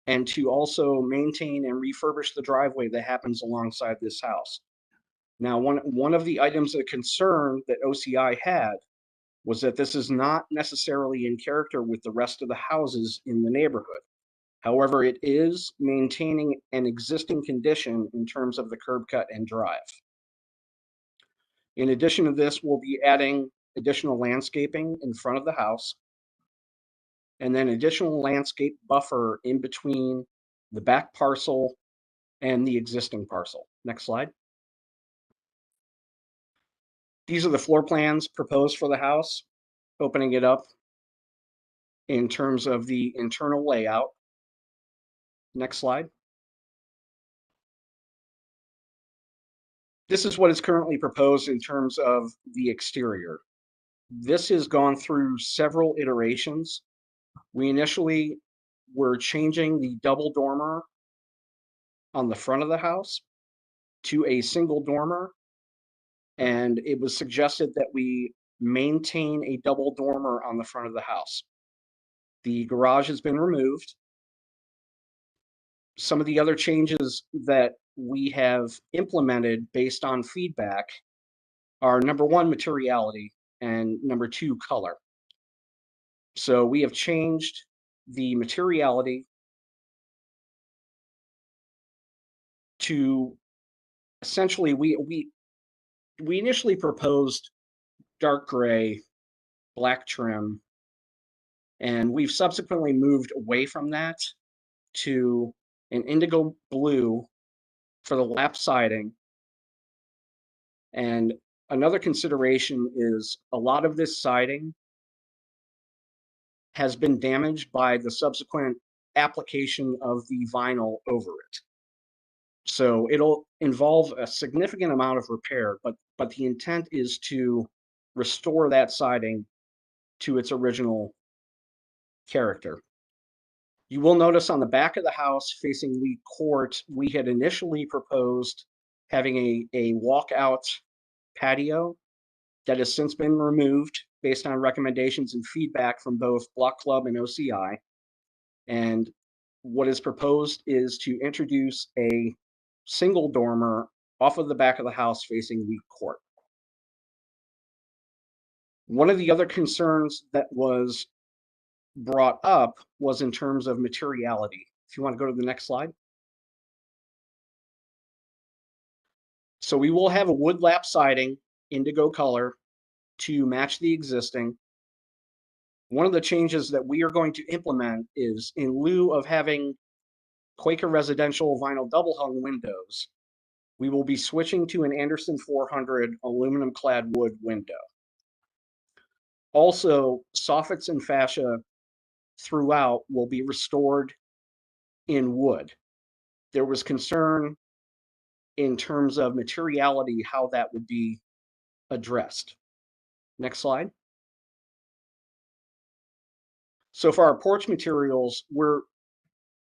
and to also maintain and refurbish the driveway that happens alongside this house. Now, one of the items of concern that OCI had was that this is not necessarily in character with the rest of the houses in the neighborhood. However, it is maintaining an existing condition in terms of the curb cut and drive. In addition to this, we'll be adding additional landscaping in front of the house, and then additional landscape buffer in between the back parcel and the existing parcel. Next slide. These are the floor plans proposed for the house, opening it up in terms of the internal layout. Next slide. This is what is currently proposed in terms of the exterior. This has gone through several iterations. We initially were changing the double dormer on the front of the house to a single dormer. And it was suggested that we maintain a double dormer on the front of the house. The garage has been removed. Some of the other changes that we have implemented based on feedback are number one, materiality, and number two, color. So we have changed the materiality to essentially, we initially proposed dark gray, black trim, and we've subsequently moved away from that to an indigo blue for the lap siding. And another consideration is a lot of this siding has been damaged by the subsequent application of the vinyl over it. So it'll involve a significant amount of repair, but the intent is to restore that siding to its original character. You will notice on the back of the house facing Lee Court, we had initially proposed having a walkout patio that has since been removed based on recommendations and feedback from both Block Club and OCI. And what is proposed is to introduce a single dormer off of the back of the house facing Lee Court. One of the other concerns that was brought up was in terms of materiality. If you want to go to the next slide. So we will have a wood lap siding, indigo color, to match the existing. One of the changes that we are going to implement is, in lieu of having Quaker Residential vinyl double hung windows, we will be switching to an Anderson 400 aluminum clad wood window. Also, soffits and fascia throughout will be restored in wood. There was concern in terms of materiality, how that would be addressed. Next slide. So for our porch materials, we're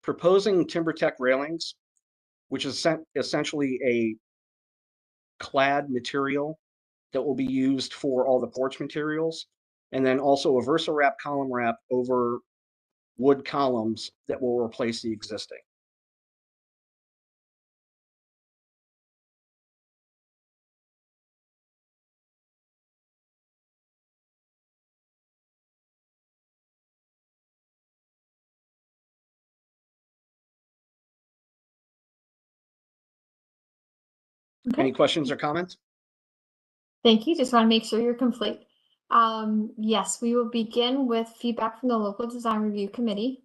proposing TimberTech railings, which is essentially a clad material that will be used for all the porch materials, and then also a VersaWrap column wrap over wood columns that will replace the existing. Okay. Any questions or comments? Thank you. Just want to make sure you're complete. Yes, we will begin with feedback from the local design review committee.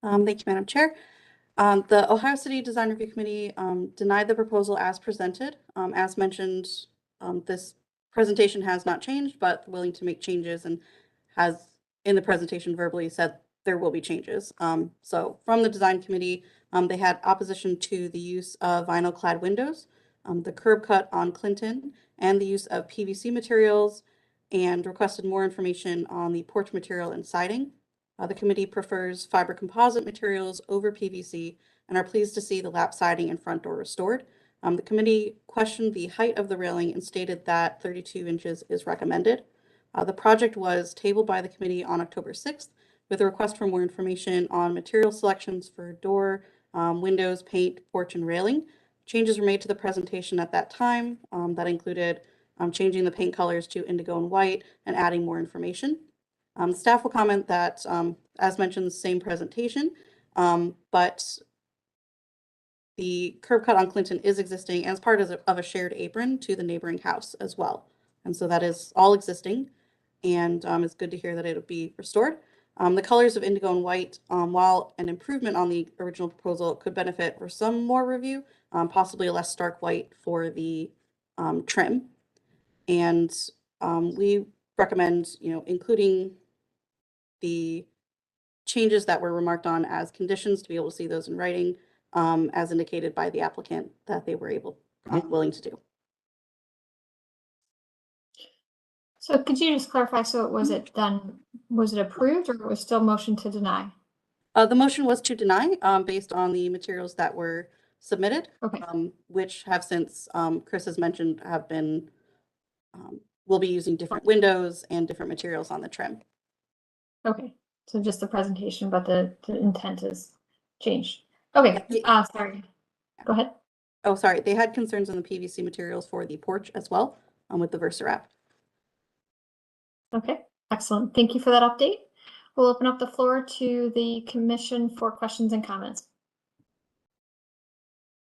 Thank you, Madam Chair. The Ohio City Design Review Committee denied the proposal as presented. As mentioned, this presentation has not changed, but willing to make changes and has in the presentation verbally said there will be changes. So from the design committee, they had opposition to the use of vinyl clad windows, the curb cut on Clinton, and the use of PVC materials, and requested more information on the porch material and siding. The committee prefers fiber composite materials over PVC and are pleased to see the lap siding and front door restored. The committee questioned the height of the railing and stated that 32 inches is recommended. The project was tabled by the committee on October 6th with a request for more information on material selections for door, windows, paint, porch, and railing. Changes were made to the presentation at that time that included changing the paint colors to indigo and white and adding more information. Staff will comment that, as mentioned, the same presentation, but the curb cut on Clinton is existing as part of a shared apron to the neighboring house as well. And so that is all existing, and it's good to hear that it'll be restored. The colors of indigo and white, while an improvement on the original proposal, could benefit for some more review, possibly a less stark white for the trim. And we recommend, including the changes that were remarked on as conditions to be able to see those in writing, as indicated by the applicant that they were willing to do. So could you just clarify, so was it approved or it was still motion to deny? The motion was to deny, based on the materials that were submitted, Okay. Which have since, Chris has mentioned, have been, we'll be using different windows and different materials on the trim. Okay, so just the presentation, but the intent is changed. Okay, sorry. Go ahead. Oh, sorry. They had concerns on the PVC materials for the porch as well, with the Versarap. Okay, excellent. Thank you for that update. We'll open up the floor to the commission for questions and comments.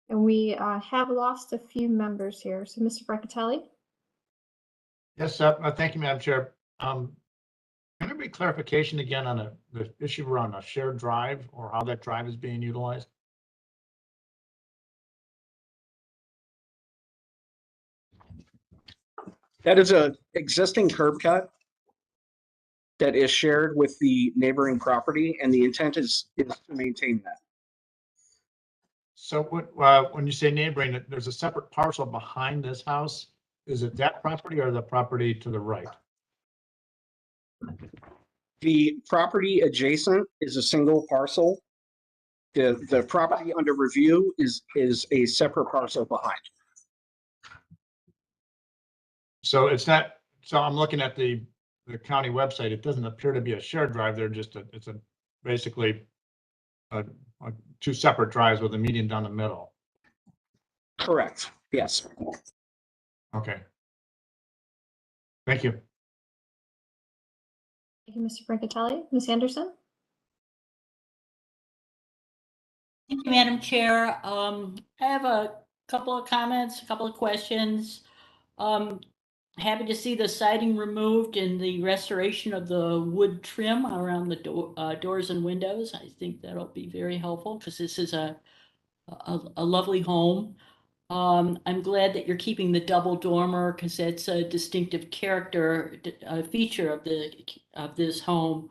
And we have lost a few members here. So Mr. Brancatelli? Yes, thank you, Madam Chair. Can there be clarification again on the issue around a shared drive or how that drive is being utilized? That is a existing curb cut that is shared with the neighboring property, and the intent is to maintain that. So what, when you say neighboring, there's a separate parcel behind this house. Is it that property or the property to the right? The property adjacent is a single parcel. The property under review is a separate parcel behind. So it's not, so I'm looking at the county website. It doesn't appear to be a shared drive. They're just it's basically two separate drives with a median down the middle. Correct. Yes. Okay. Thank you. Thank you, Mr. Brancatelli. Ms. Anderson? Thank you, Madam Chair. I have a couple of comments, a couple of questions. Happy to see the siding removed and the restoration of the wood trim around the doors and windows. I think that'll be very helpful because this is a lovely home. I'm glad that you're keeping the double dormer because that's a distinctive character feature of this home.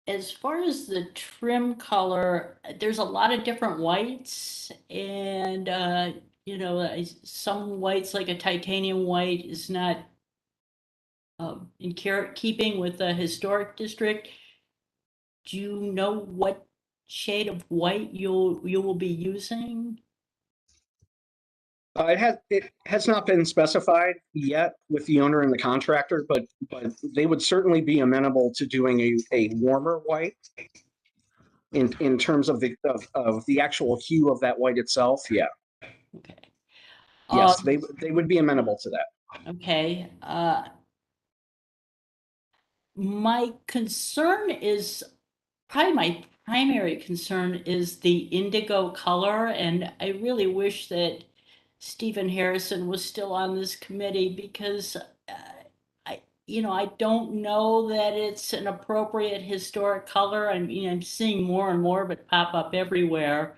As far as the trim color, there's a lot of different whites, and you know, some whites like a titanium white is not in keeping with the historic district. Do you know what shade of white you will be using? It has not been specified yet with the owner and the contractor, but they would certainly be amenable to doing a warmer white in terms of the actual hue of that white itself. Yeah. Okay. Yes, they would be amenable to that. Okay. My concern is, probably my primary concern is the indigo color, and I really wish that Stephen Harrison was still on this committee because I don't know that it's an appropriate historic color. I mean, I'm seeing more and more of it pop up everywhere.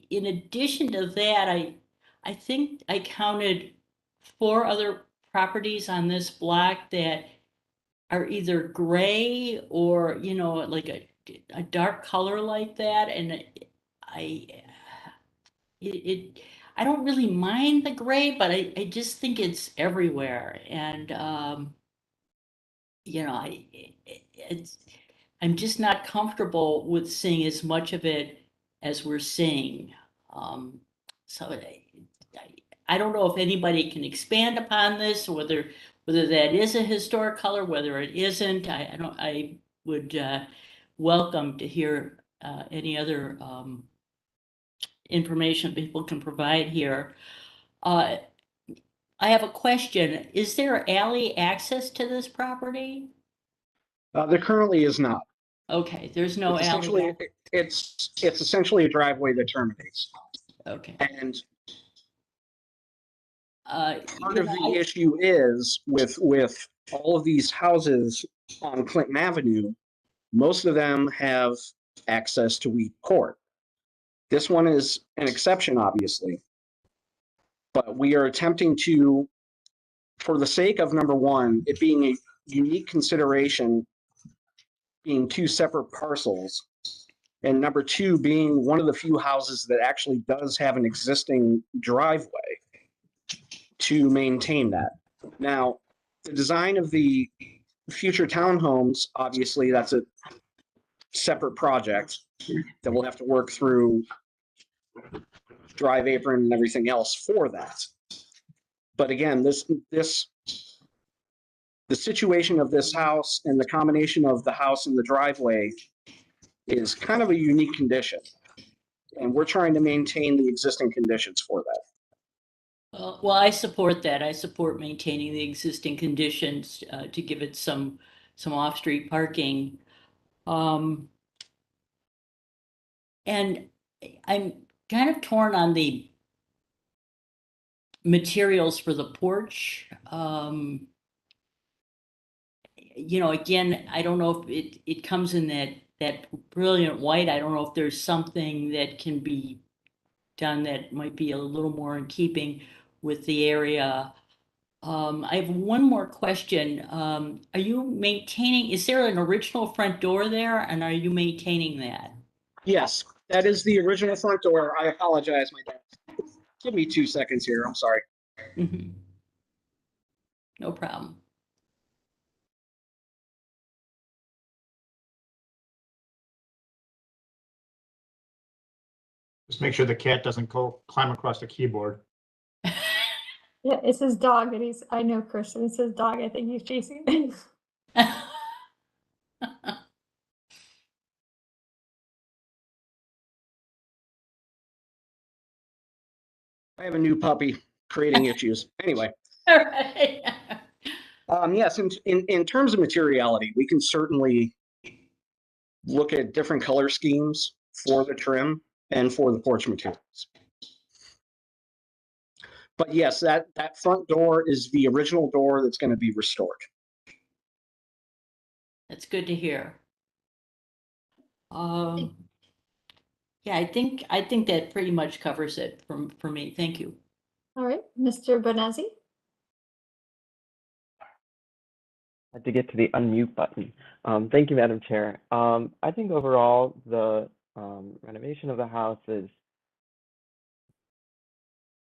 In addition to that, I think I counted 4 other properties on this block that are either gray or, you know, like a dark color like that. And I don't really mind the gray, but I just think it's everywhere. And, you know, I'm just not comfortable with seeing as much of it as we're seeing. So I don't know if anybody can expand upon this, or whether that is a historic color, whether it isn't. I would welcome to hear any other information people can provide here. I have a question. Is there alley access to this property? There currently is not. Okay, there's no It's alley. essentially it's essentially a driveway that terminates. Okay. And part you of know, the issue is with all of these houses on Clinton Avenue, most of them have access to Wheat Court. This one is an exception, obviously, but we are attempting to, for the sake of number one, it being a unique consideration, being 2 separate parcels, and number 2 being one of the few houses that actually does have an existing driveway, to maintain that. Now, the design of the future townhomes, obviously, that's a separate project that we'll have to work through drive apron and everything else for that. But again, the situation of this house and the combination of the house and the driveway is kind of a unique condition. And we're trying to maintain the existing conditions for that. Well, I support that. I support maintaining the existing conditions to give it some off-street parking. And I'm kind of torn on the materials for the porch. You know, again, I don't know if it comes in that brilliant white. I don't know if there's something that can be done that might be a little more in keeping with the area. I have one more question. Are you maintaining, is there an original front door there, and are you maintaining that? Yes, that is the original front door. I apologize, my dad. Give me 2 seconds here. I'm sorry. Mm-hmm. No problem. Just make sure the cat doesn't climb across the keyboard. Yeah, it's his dog that I know, Chris, it's his dog I think he's chasing. I have a new puppy creating issues. Anyway. All right. Yes, in terms of materiality, we can certainly look at different color schemes for the trim and for the porch materials. But yes, that front door is the original door that's going to be restored. That's good to hear. Yeah, I think that pretty much covers it for me. Thank you. All right, Mr. Bonazzi. Had to get to the unmute button. Thank you, Madam Chair. I think overall the renovation of the house is,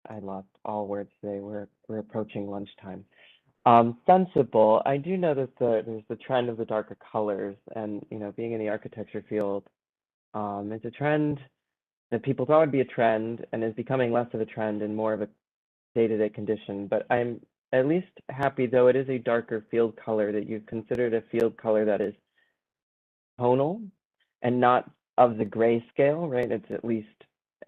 I lost all words today. We're approaching lunchtime. Sensible. I do notice that there's the trend of the darker colors, and you know, being in the architecture field, it's a trend that people thought would be a trend and is becoming less of a trend and more of a day-to-day condition. But I'm at least happy, though it is a darker field color, that you've considered a field color that is tonal and not of the grayscale, right? It's at least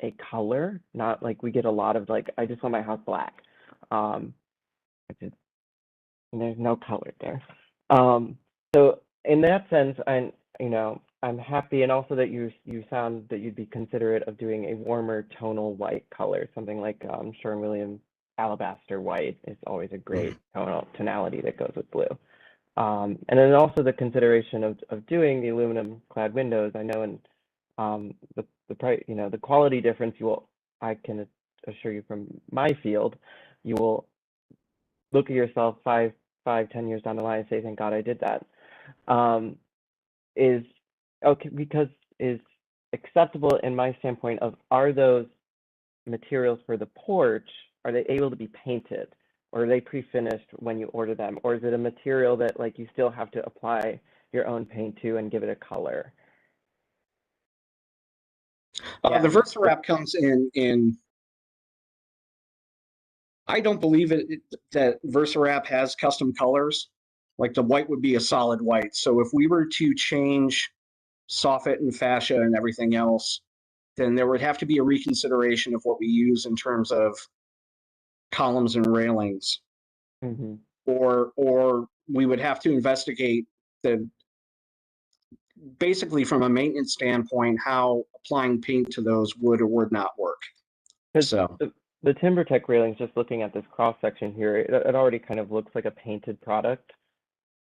a color, not like we get a lot of like, I just want my house black. There's no color there. So in that sense, I'm happy, and also that you sound that you'd be considerate of doing a warmer tonal white color, something like Sherwin-Williams alabaster white is always a great tonality that goes with blue. And then also the consideration of doing the aluminum clad windows. I know in the price, the quality difference, I can assure you from my field, you will look at yourself 5, 10 years down the line and say, thank God I did that. Is okay, because is acceptable in my standpoint of, are those materials for the porch, are they able to be painted, or are they pre-finished when you order them, or is it a material that like you still have to apply your own paint to and give it a color? The Versarap comes in. I don't believe that Versarap has custom colors. Like the white would be a solid white. So if we were to change soffit and fascia and everything else, then there would have to be a reconsideration of what we use in terms of columns and railings. Mm-hmm. Or we would have to investigate basically from a maintenance standpoint, how applying paint to those would or would not work. So the TimberTech railings, just looking at this cross section here, it already kind of looks like a painted product.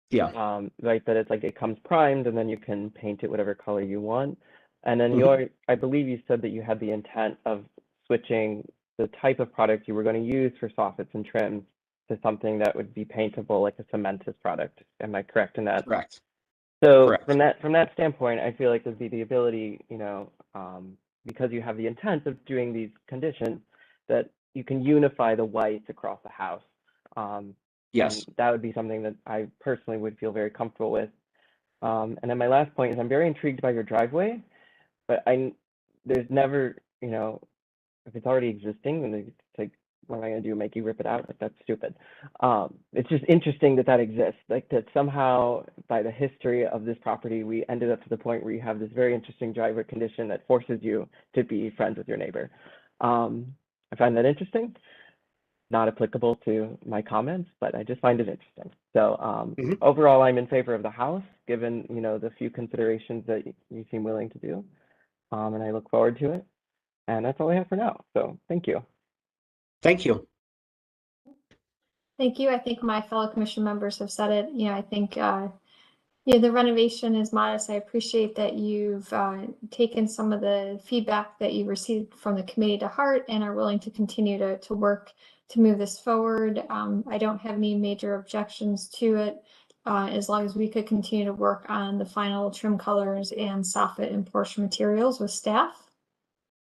Yeah. Right, that it's like it comes primed and then you can paint it whatever color you want. And then I believe you said that you had the intent of switching the type of product you were going to use for soffits and trims to something that would be paintable, like a cementous product. Am I correct in that? Correct. So Correct. from that standpoint, I feel like there'd be the ability, because you have the intent of doing these conditions, that you can unify the whites across the house. Yes. And that would be something that I personally would feel very comfortable with. And then my last point is I'm very intrigued by your driveway, but there's never, you know, if it's already existing, then it's like, what am I going to do? Make you rip it out? Like, that's stupid. It's just interesting that that exists. Like that somehow, by the history of this property, we ended up to the point where you have this very interesting driveway condition that forces you to be friends with your neighbor. I find that interesting. Not applicable to my comments, but I just find it interesting. So overall, I'm in favor of the house, given, you know, the few considerations that you seem willing to do. And I look forward to it. And that's all I have for now. So thank you. Thank you. Thank you. I think my fellow commission members have said it. You know, I think the renovation is modest. I appreciate that you've taken some of the feedback that you received from the committee to heart and are willing to continue to work to move this forward. I don't have any major objections to it, as long as we could continue to work on the final trim colors and soffit and porch materials with staff.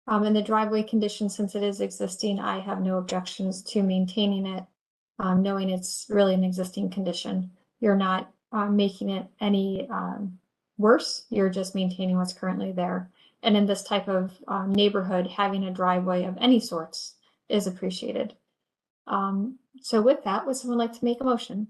And the driveway condition, since it is existing, I have no objections to maintaining it, knowing it's really an existing condition. You're not making it any worse. You're just maintaining what's currently there. And in this type of neighborhood, having a driveway of any sorts is appreciated. So with that, would someone like to make a motion?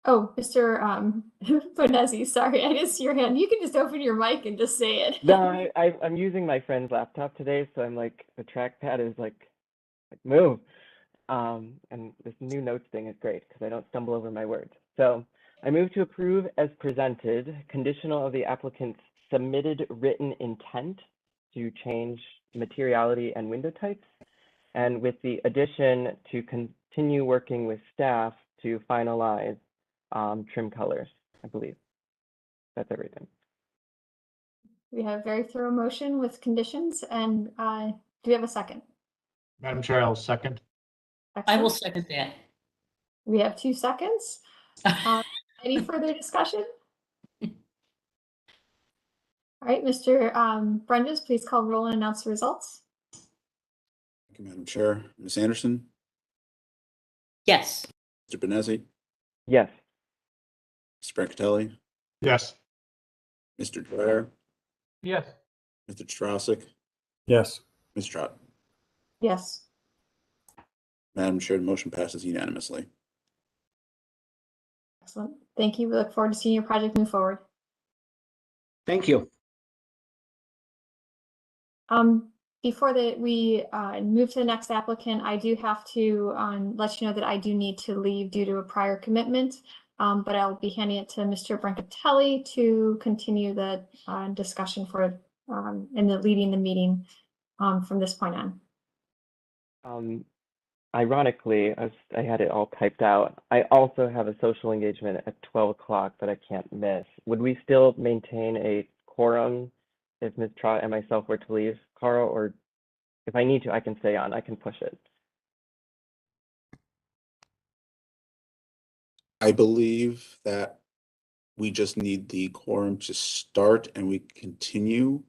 Oh, Mr. Bonezzi, sorry, I didn't see your hand. You can just open your mic and just say it. No, I'm using my friend's laptop today, so I'm like, the trackpad is like move. And this new notes thing is great because I don't stumble over my words. So I move to approve as presented, conditional of the applicant's submitted written intent to change materiality and window types, and with the addition to continue working with staff to finalize trim colors, I believe. That's everything. We have a very thorough motion with conditions, and do we have a second? Madam Chair, I'll second. I will Excellent. second that. We have 2 seconds. Any further discussion? All right, Mr. Brendis, please call roll and announce the results. Thank you, Madam Chair. Ms. Anderson, Yes. Mr. Benezzi, Yes. Mr. Brancatelli, Yes. Mr. Dwyer, Yes. Mr. Straussick, Yes. Ms. Trott. Yes. Madam Chair, the motion passes unanimously. Excellent. Thank you. We look forward to seeing your project move forward. Thank you. Before we move to the next applicant, I do have to let you know that I do need to leave due to a prior commitment, but I'll be handing it to Mr. Brancatelli to continue the discussion for and leading the meeting from this point on. Ironically, I had it all typed out. I also have a social engagement at 12 o'clock that I can't miss. Would we still maintain a quorum if Ms. Trott and myself were to leave, Carl? Or if I need to, I can stay on. I can push it. I believe that we just need the quorum to start and we continue.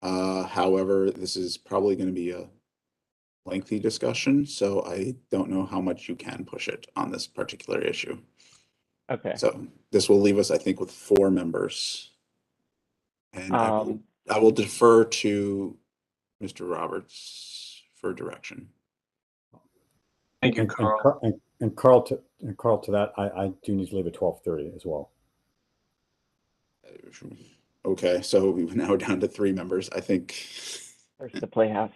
However, this is probably going to be a lengthy discussion, so I don't know how much you can push it on this particular issue. Okay. So this will leave us, I think, with 4 members. And I will defer to Mr. Roberts for direction. Thank you, Carl. And Carl, to that, I do need to leave at 12:30 as well. Okay, so we now down to 3 members, I think. First the Playhouse.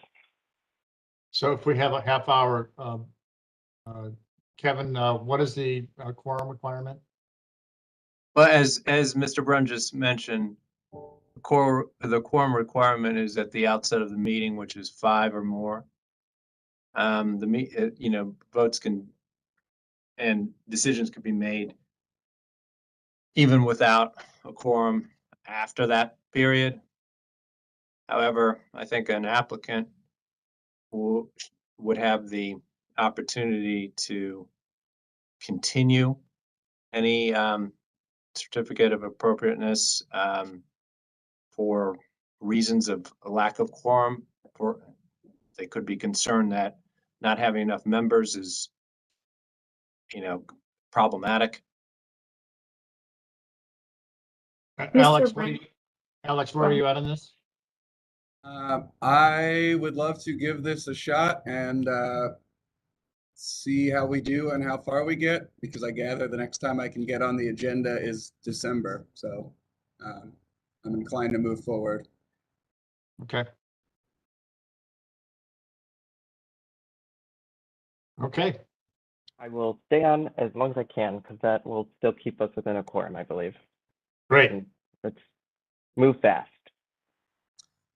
So if we have a half hour, Kevin, what is the quorum requirement? Well, as Mr. Brun just mentioned, the quorum requirement is at the outset of the meeting, which is 5 or more. Votes can and decisions can be made even without a quorum after that period. However, I think an applicant would have the opportunity to continue any certificate of appropriateness for reasons of a lack of quorum. For they could be concerned that not having enough members is, problematic. Alex, Brand- Alex, where are you at on this? I would love to give this a shot and see how we do and how far we get, because I gather the next time I can get on the agenda is December. So I'm inclined to move forward. Okay. Okay. I will stay on as long as I can because that will still keep us within a quorum, I believe. Great. And let's move fast.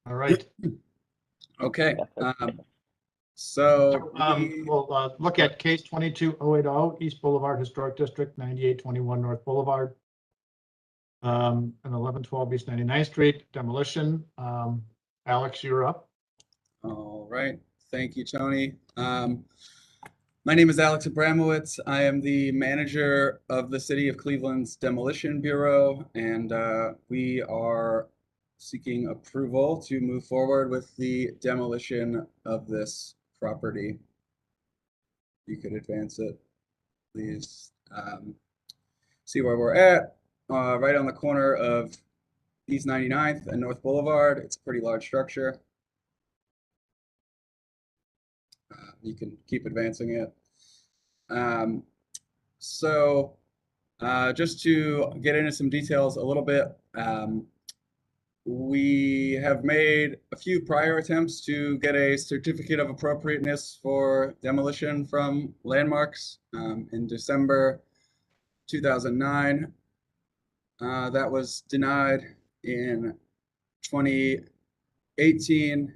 All right. Okay. We'll look at case 22080, East Boulevard Historic District, 9821 North Boulevard, and 1112 East 99th Street, demolition. Alex, you're up. All right. Thank you, Tony. My name is Alex Abramowitz. I am the manager of the City of Cleveland's Demolition Bureau, and we are seeking approval to move forward with the demolition of this property. You could advance it, please. See where we're at. Right on the corner of East 99th and North Boulevard. It's a pretty large structure. You can keep advancing it. Just to get into some details a little bit, we have made a few prior attempts to get a certificate of appropriateness for demolition from Landmarks in December 2009. That was denied in 2018.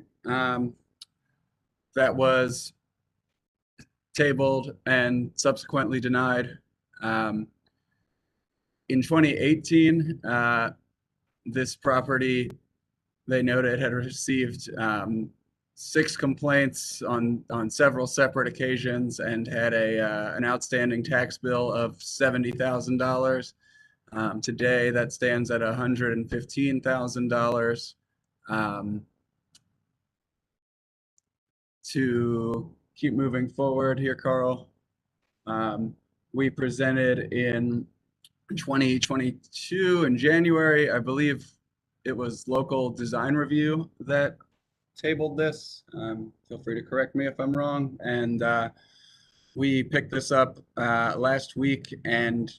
That was tabled and subsequently denied. In 2018, this property, they noted, had received 6 complaints on several separate occasions and had an outstanding tax bill of $70,000. Today, that stands at $115,000. To keep moving forward here, Carl, we presented in 2022 in January. I believe it was Local Design Review that tabled this. Feel free to correct me if I'm wrong. And we picked this up last week, and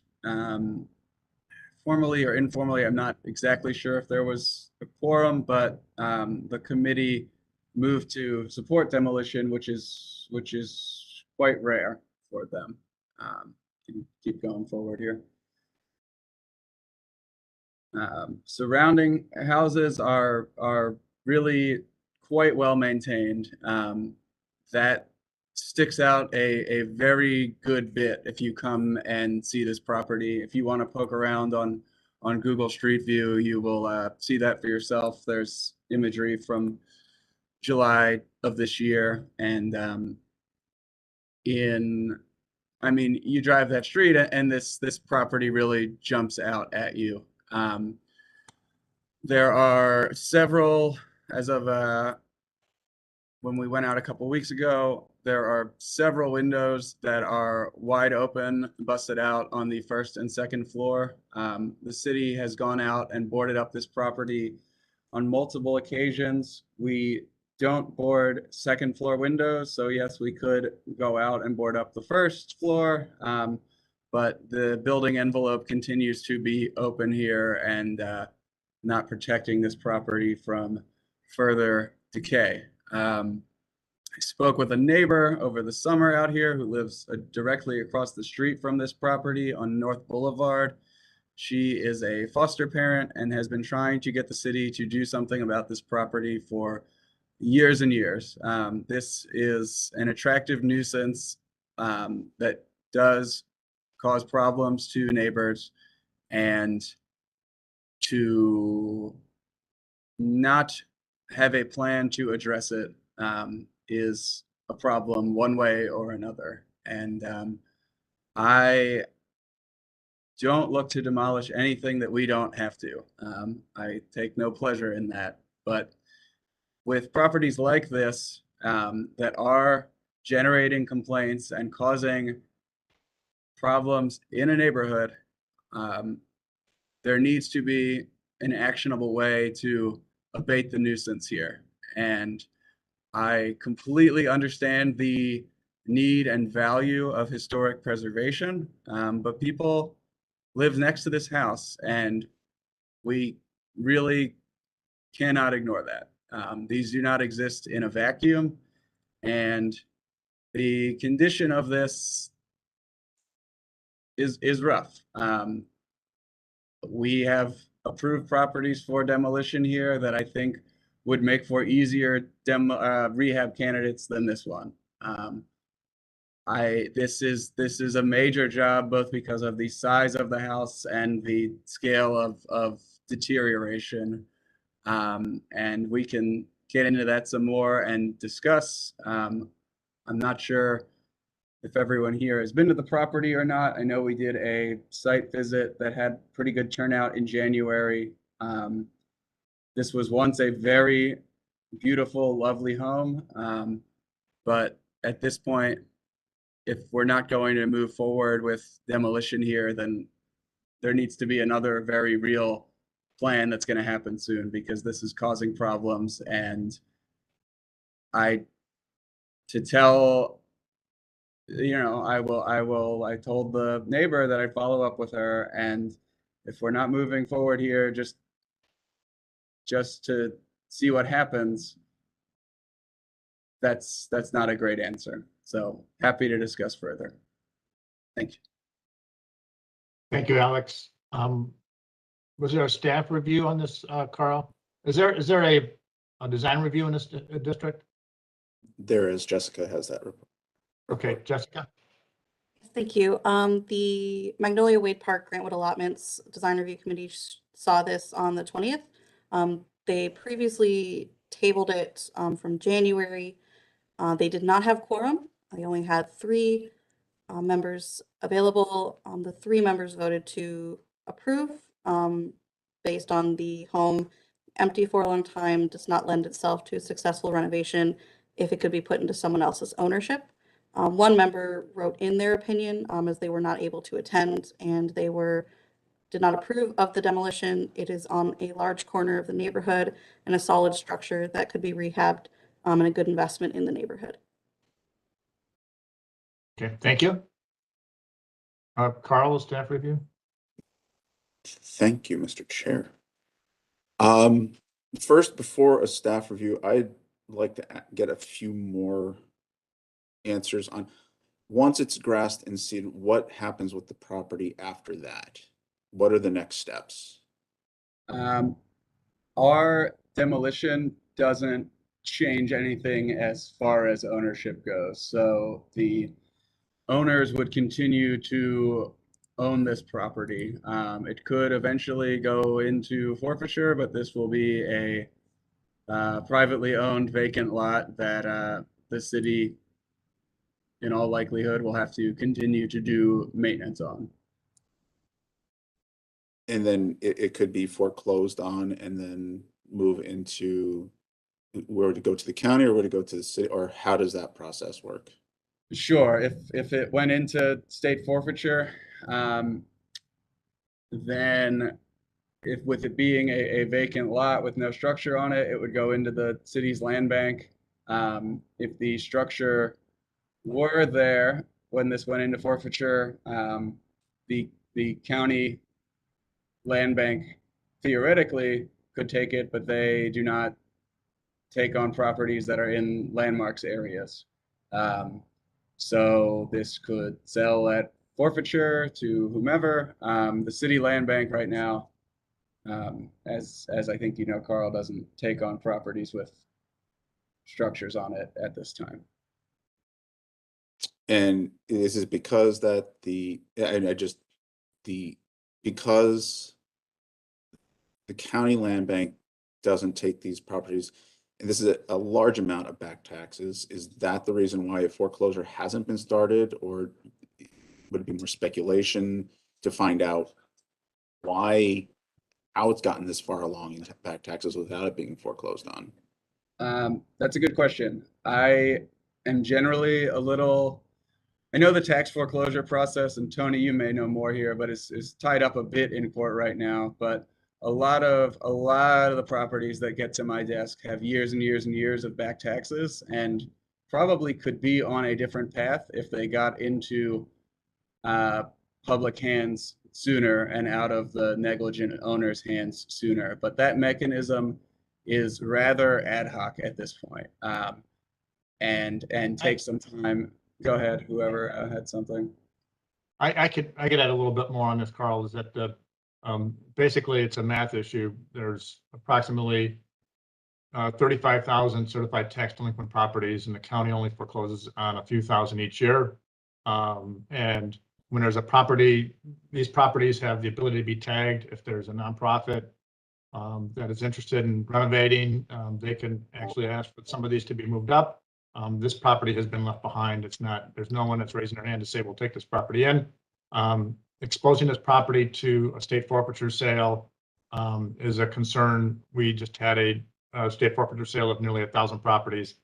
formally or informally, I'm not exactly sure if there was a quorum, but the committee moved to support demolition, which is quite rare for them. Keep going forward here. Surrounding houses are really quite well maintained. That sticks out a very good bit if you come and see this property. If you want to poke around on Google Street View, you will see that for yourself. There's imagery from July of this year, and you drive that street and this property really jumps out at you. There are several, as of when we went out a couple weeks ago, there are several windows that are wide open, busted out on the first and second floor. The city has gone out and boarded up this property on multiple occasions. We don't board second floor windows, so yes, we could go out and board up the first floor, but the building envelope continues to be open here and not protecting this property from further decay. I spoke with a neighbor over the summer out here who lives directly across the street from this property on North Boulevard. She is a foster parent and has been trying to get the city to do something about this property for years and years. This is an attractive nuisance that does cause problems to neighbors, and to not have a plan to address it is a problem one way or another. And I don't look to demolish anything that we don't have to. I take no pleasure in that. But with properties like this that are generating complaints and causing problems in a neighborhood, there needs to be an actionable way to abate the nuisance here. And I completely understand the need and value of historic preservation, but people live next to this house and we really cannot ignore that. These do not exist in a vacuum, and the condition of this is rough. We have approved properties for demolition here that I think would make for easier rehab candidates than this one. This is a major job, both because of the size of the house and the scale of deterioration. And we can get into that some more and discuss. I'm not sure if everyone here has been to the property or not. I know we did a site visit that had pretty good turnout in January. This was once a very beautiful, lovely home. But at this point, if we're not going to move forward with demolition here, then there needs to be another very real plan that's going to happen soon, because this is causing problems. And I told the neighbor that I'd follow up with her, and if we're not moving forward here, just to see what happens, that's not a great answer. So happy to discuss further. Thank you. Thank you, Alex. Was there a staff review on this, Carl? Is there a design review in this district? There is. Jessica has that report. Okay, Jessica. Thank you. The Magnolia Wade Park Grantwood Allotments Design Review Committee saw this on the 20th. They previously tabled it from January. They did not have quorum. They only had 3 members available. The 3 members voted to approve based on the home empty for a long time does not lend itself to a successful renovation if it could be put into someone else's ownership. 1 member wrote in their opinion as they were not able to attend, and they did not approve of the demolition. It is on a large corner of the neighborhood and a solid structure that could be rehabbed and a good investment in the neighborhood. Okay, thank you. Carl, staff review. Thank you, Mr. Chair. First, before a staff review, I'd like to get a few more answers on, once it's grassed and seeded, what happens with the property after that? What are the next steps? Our demolition doesn't change anything as far as ownership goes. So the owners would continue to own this property. It could eventually go into forfeiture, but this will be a privately owned vacant lot that the city, in all likelihood, will have to continue to do maintenance on. And then it could be foreclosed on and then move into, where to go to the county or where to go to the city, or how does that process work? Sure. If it went into state forfeiture, then with it being a vacant lot with no structure on it, it would go into the city's land bank. If the structure were there when this went into forfeiture, the county land bank theoretically could take it, but they do not take on properties that are in landmarks areas. So this could sell at forfeiture to whomever. The city land bank right now, as I think you know, Carl, doesn't take on properties with structures on it at this time. And this is because that because the county land bank doesn't take these properties, and this is a large amount of back taxes, is that the reason why a foreclosure hasn't been started, or would it be more speculation to find out how it's gotten this far along in back taxes without it being foreclosed on. That's a good question. I am generally I know the tax foreclosure process, and Tony, you may know more here, but it's tied up a bit in court right now. But a lot of the properties that get to my desk have years and years and years of back taxes, and probably could be on a different path if they got into public hands sooner and out of the negligent owner's hands sooner. But that mechanism is rather ad hoc at this point, and takes some time. Go ahead, whoever had something. I could add a little bit more on this, Carl, is that basically it's a math issue. There's approximately 35,000 certified tax delinquent properties, and the county only forecloses on a few thousand each year. And when there's a property, these properties have the ability to be tagged. If there's a nonprofit that is interested in renovating, they can actually ask for some of these to be moved up. This property has been left behind. There's no one that's raising their hand to say, we'll take this property in. Exposing this property to a state forfeiture sale is a concern. We just had a state forfeiture sale of nearly 1,000 properties.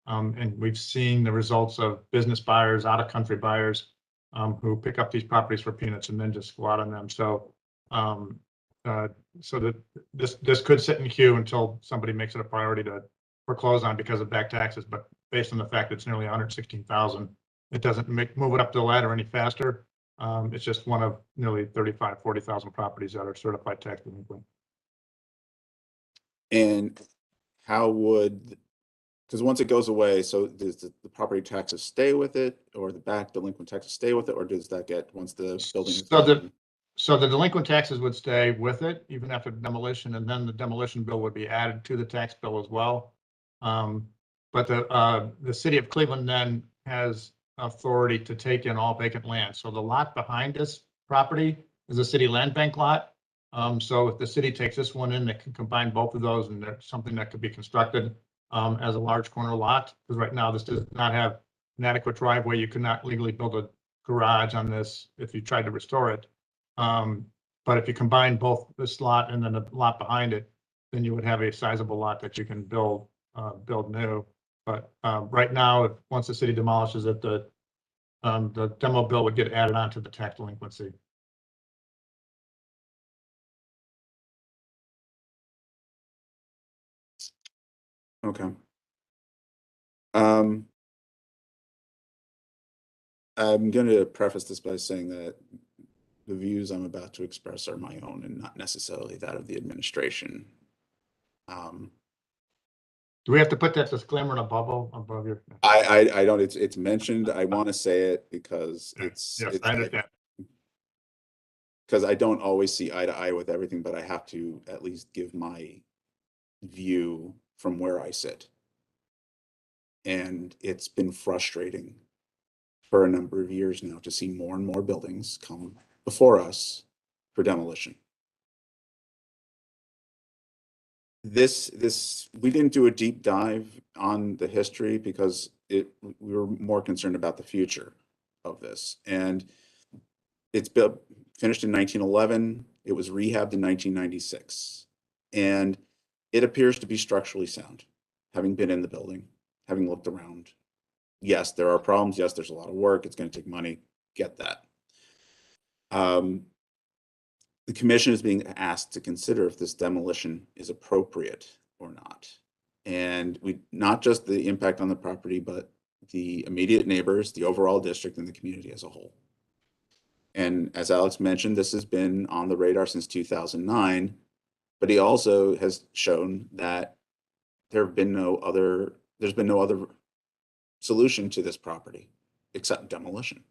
And we've seen the results of business buyers, out-of-country buyers who pick up these properties for peanuts and then just go out on them. So that this could sit in queue until somebody makes it a priority to foreclose on because of back taxes. But based on the fact that it's nearly 116,000, it doesn't move it up the ladder any faster. It's just one of nearly 40,000 properties that are certified tax delinquent. And how would, because once it goes away, so does the property taxes stay with it, or the back delinquent taxes stay with it, or does that get once the building is done? So the delinquent taxes would stay with it even after demolition, and then the demolition bill would be added to the tax bill as well. But the city of Cleveland then has authority to take in all vacant land. So the lot behind this property is a city land bank lot. So if the city takes this one in, they can combine both of those, and there's something that could be constructed as a large corner lot. Because right now this does not have an adequate driveway. You could not legally build a garage on this if you tried to restore it. But if you combine both this lot and then the lot behind it, then you would have a sizable lot that you can build new. But right now, once the city demolishes it, the demo bill would get added on to the tax delinquency. Okay. I'm going to preface this by saying that the views I'm about to express are my own and not necessarily that of the administration. Do we have to put that disclaimer in a bubble above your? I don't. It's mentioned. I want to say it because Yes, I understand. Because I don't always see eye to eye with everything, but I have to at least give my view from where I sit. And it's been frustrating for a number of years now to see more and more buildings come before us for demolition. We didn't do a deep dive on the history because we were more concerned about the future of this. And it's finished in 1911. It was rehabbed in 1996. And it appears to be structurally sound, having been in the building, having looked around. Yes, there are problems. Yes, there's a lot of work. It's going to take money. Get that. The commission is being asked to consider if this demolition is appropriate or not. And not just the impact on the property, but the immediate neighbors, the overall district, and the community as a whole. And as Alex mentioned, this has been on the radar since 2009, but he also has shown that there's been no other solution to this property except demolition.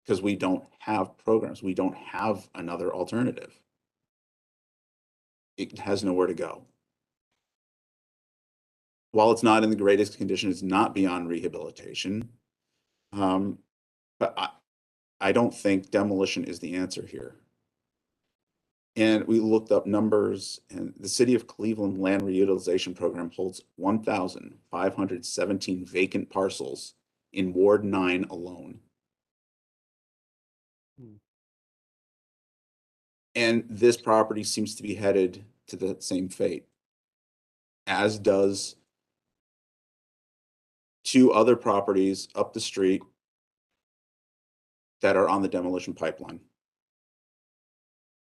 Because we don't have programs. We don't have another alternative. It has nowhere to go. While it's not in the greatest condition, it's not beyond rehabilitation. But I don't think demolition is the answer here. And we looked up numbers, and the City of Cleveland Land Reutilization Program holds 1,517 vacant parcels in Ward 9 alone. And this property seems to be headed to the same fate, as does 2 other properties up the street that are on the demolition pipeline.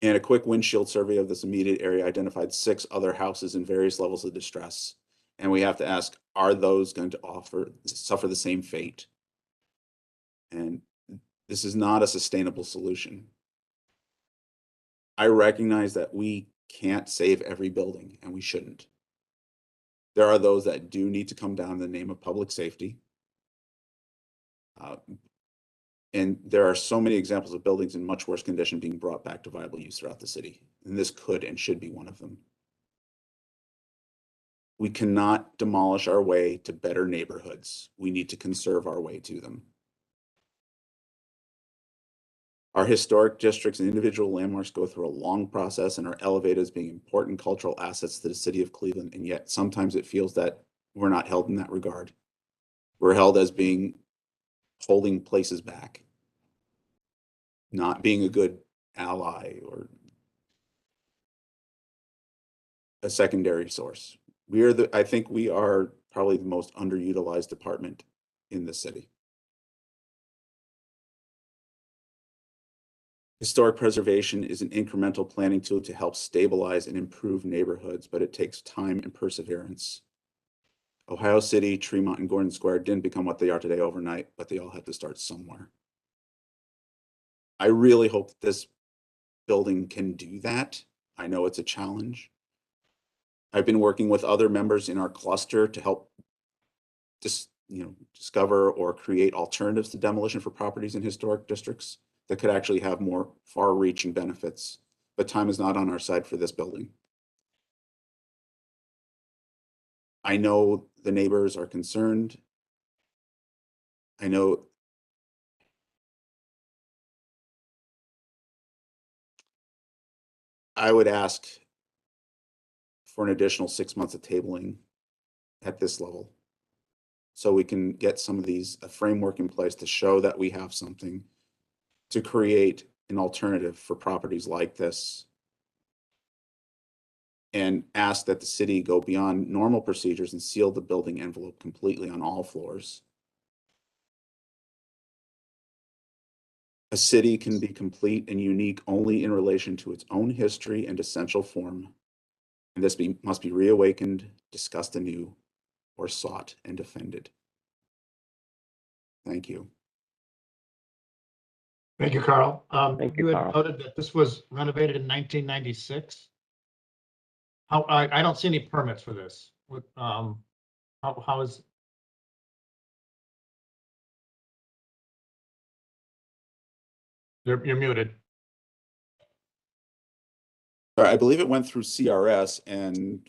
And a quick windshield survey of this immediate area identified 6 other houses in various levels of distress. And we have to ask, are those going to suffer the same fate? And this is not a sustainable solution. I recognize that we can't save every building, and we shouldn't. There are those that do need to come down in the name of public safety. And there are so many examples of buildings in much worse condition being brought back to viable use throughout the city. And this could and should be one of them. We cannot demolish our way to better neighborhoods. We need to conserve our way to them. Our historic districts and individual landmarks go through a long process and are elevated as being important cultural assets to the city of Cleveland. And yet sometimes it feels that we're not held in that regard. We're held as being holding places back, not being a good ally or a secondary source. I think we are probably the most underutilized department in the city. Historic preservation is an incremental planning tool to help stabilize and improve neighborhoods, but it takes time and perseverance. Ohio City, Tremont, and Gordon Square didn't become what they are today overnight, but they all had to start somewhere. I really hope that this building can do that. I know it's a challenge. I've been working with other members in our cluster to help discover or create alternatives to demolition for properties in historic districts that could actually have more far-reaching benefits, but time is not on our side for this building. I know the neighbors are concerned. I know I would ask for an additional 6 months of tabling at this level, so we can get some of these, a framework in place to show that we have something to create an alternative for properties like this, and ask that the city go beyond normal procedures and seal the building envelope completely on all floors. A city can be complete and unique only in relation to its own history and essential form, and this must be reawakened, discussed anew, or sought and defended. Thank you. Thank you, Carl. Thank You you, had Carl. noted that this was renovated in 1996. I don't see any permits for this. How is? You're muted. I believe it went through CRS, and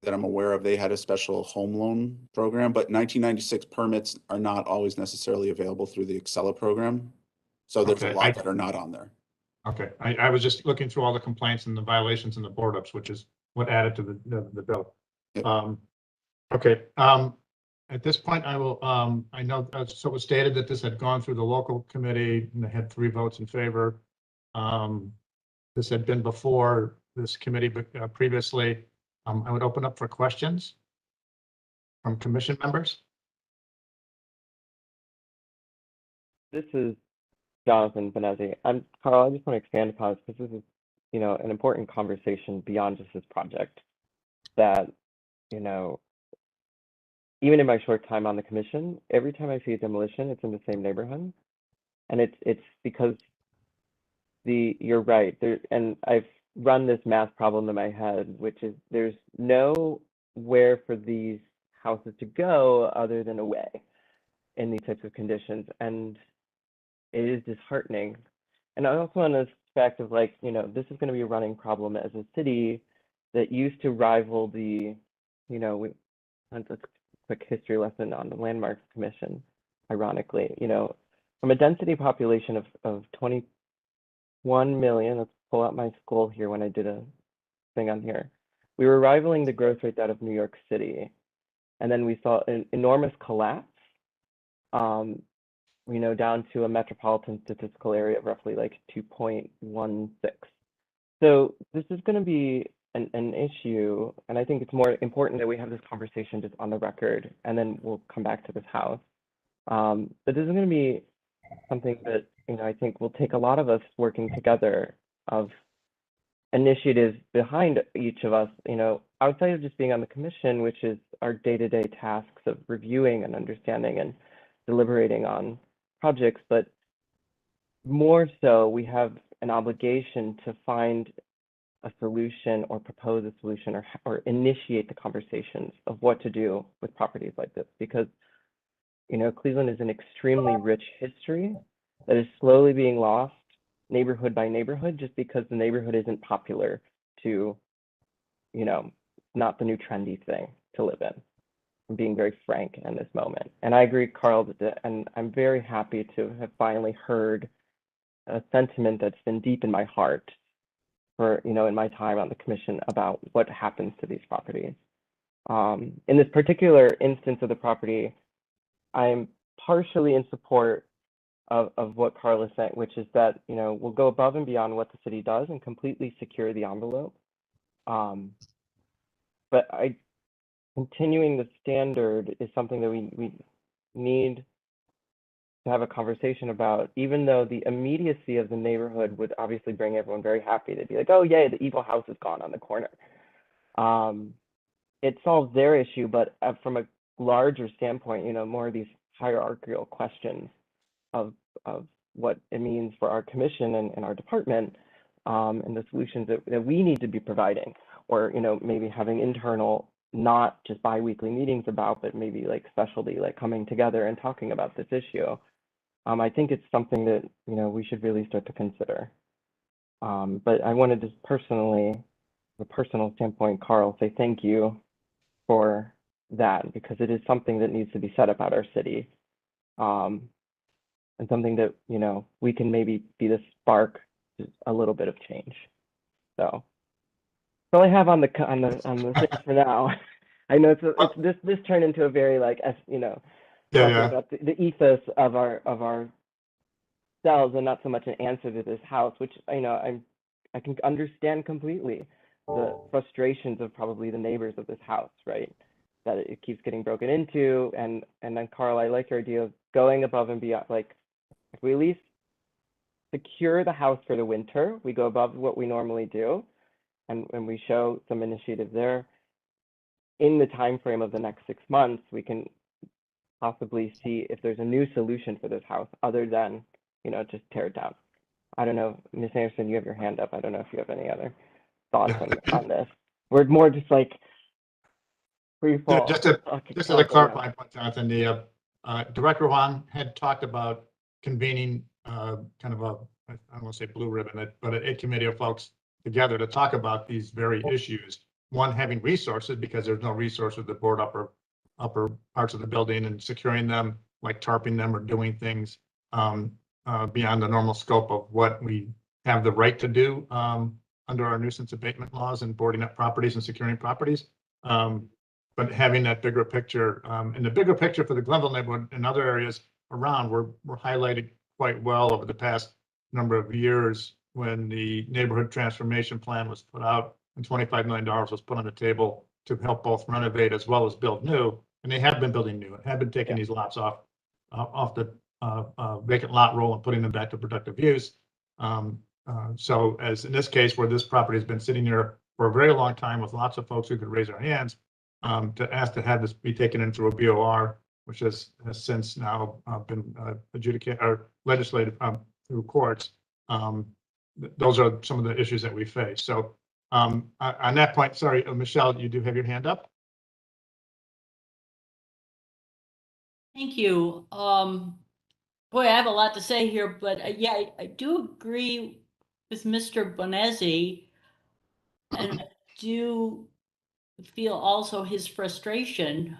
that I'm aware of, they had a special home loan program, but 1996 permits are not always necessarily available through the Excella program. So there's a lot that are not on there. Okay, I was just looking through all the complaints and the violations and the board ups, which is what added to the bill. Yep. Okay, at this point, I will, I know, so it was stated that this had gone through the local committee and they had 3 votes in favor. This had been before this committee previously. I would open up for questions from commission members. This is Jonathan Benezzi. Carl, I just want to expand upon this because this is, an important conversation beyond just this project. That, even in my short time on the commission, every time I see a demolition, it's in the same neighborhood, and it's because you're right there, and I've run this math problem in my head, which is there's nowhere for these houses to go other than away in these types of conditions, and it is disheartening. And I also on this fact of this is going to be a running problem as a city that used to rival the, that's a quick history lesson on the Landmarks Commission, ironically, from a density population of 21 million, let's pull out my school here when I did a thing on here. We were rivaling the growth rate out of New York City. And then we saw an enormous collapse down to a metropolitan statistical area of roughly like 2.16. So this is going to be an issue, and I think it's more important that we have this conversation just on the record, and then we'll come back to this house. But this is going to be something that, I think will take a lot of us working together of initiatives behind each of us, outside of just being on the commission, which is our day-to-day tasks of reviewing and understanding and deliberating on projects, but more so we have an obligation to find a solution or propose a solution or initiate the conversations of what to do with properties like this, because Cleveland is an extremely rich history that is slowly being lost neighborhood by neighborhood, just because the neighborhood isn't popular to, not the new trendy thing to live in. I'm being very frank in this moment. And I agree, Carl, and I'm very happy to have finally heard a sentiment that's been deep in my heart for, in my time on the commission about what happens to these properties. In this particular instance of the property, I'm partially in support of what Carl is saying, which is that, we'll go above and beyond what the city does and completely secure the envelope. But continuing the standard is something that we need to have a conversation about, even though the immediacy of the neighborhood would obviously bring everyone very happy to be like, oh, yay, the evil house is gone on the corner. It solves their issue, but from a larger standpoint, more of these hierarchical questions of what it means for our commission and our department, and the solutions that we need to be providing, or maybe having internal, not just bi-weekly meetings about, but maybe like specialty, like coming together and talking about this issue. I think it's something that we should really start to consider. But I wanted to personally, the personal standpoint, Carl, say thank you for that, because it is something that needs to be said about our city, and something that we can maybe be the spark to a little bit of change. So that's all I have on the thing for now. I know this turned into a very like talking about the ethos of our cells and not so much an answer to this house, which I can understand completely the frustrations of probably the neighbors of this house, right? That it keeps getting broken into, and then Carl, I like your idea of going above and beyond. Like, if we at least secure the house for the winter, we go above what we normally do, and we show some initiative there. In the time frame of the next 6 months, we can possibly see if there's a new solution for this house other than just tear it down. I don't know, Ms. Anderson, you have your hand up. I don't know if you have any other thoughts on this. We're more just like free fall. Just to clarify, Jonathan, the Director Huang had talked about convening kind of I don't want to say blue ribbon, but a committee of folks together to talk about these very issues. One, having resources, because there's no resources to board upper parts of the building and securing them, like tarping them or doing things beyond the normal scope of what we have the right to do under our nuisance abatement laws and boarding up properties and securing properties. But having that bigger picture, and the bigger picture for the Glenville neighborhood and other areas around were highlighted quite well over the past number of years when the neighborhood transformation plan was put out and $25 million was put on the table to help both renovate as well as build new. And they have been building new and have been taking these lots off the vacant lot roll and putting them back to productive use. So as in this case, where this property has been sitting there for a very long time with lots of folks who could raise their hands, to ask to have this be taken into a BOR, which has since now been adjudicated or legislated through courts. Those are some of the issues that we face. So on that point, sorry, Michelle, you do have your hand up. Thank you. Boy, I have a lot to say here, but yeah, I do agree with Mr. Bonezzi, and I do feel also his frustration.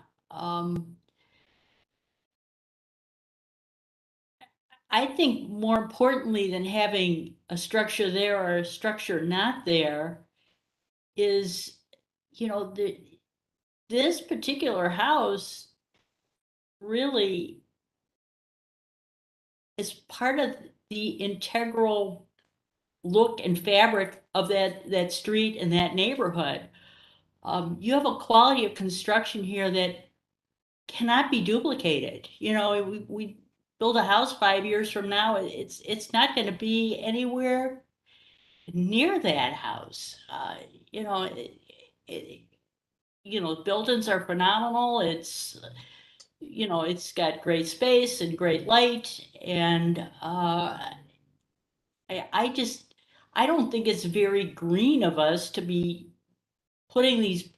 I think more importantly than having a structure there or a structure not there is, this particular house really as part of the integral look and fabric of that street and that neighborhood. You have a quality of construction here that cannot be duplicated. You know, we build a house 5 years from now, it's not going to be anywhere near that house. You know, buildings are phenomenal. It's, it's got great space and great light, and I don't think it's very green of us to be putting these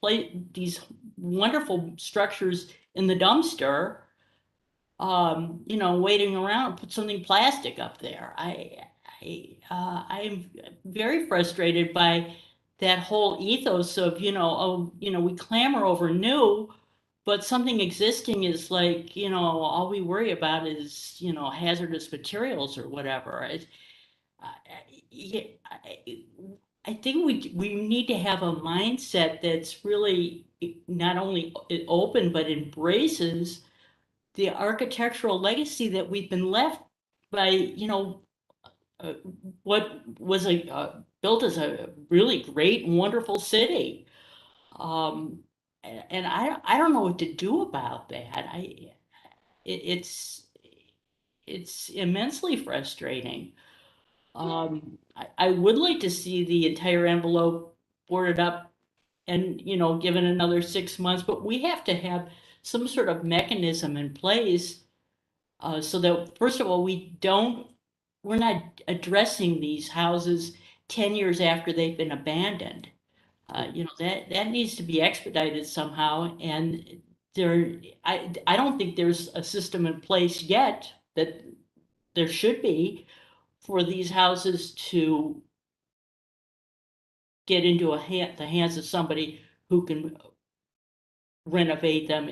wonderful structures in the dumpster, waiting around, put something plastic up there. I'm very frustrated by that whole ethos of, we clamor over new, but something existing is like, all we worry about is, hazardous materials or whatever. I think we need to have a mindset that's really not only open, but embraces the architectural legacy that we've been left by, what was built as a really great and wonderful city. And I don't know what to do about that. It's immensely frustrating. I would like to see the entire envelope boarded up and, given another 6 months, but we have to have some sort of mechanism in place, so that, first of all, we're not addressing these houses 10 years after they've been abandoned. That needs to be expedited somehow, and I don't think there's a system in place yet that there should be for these houses to get into the hands of somebody who can renovate them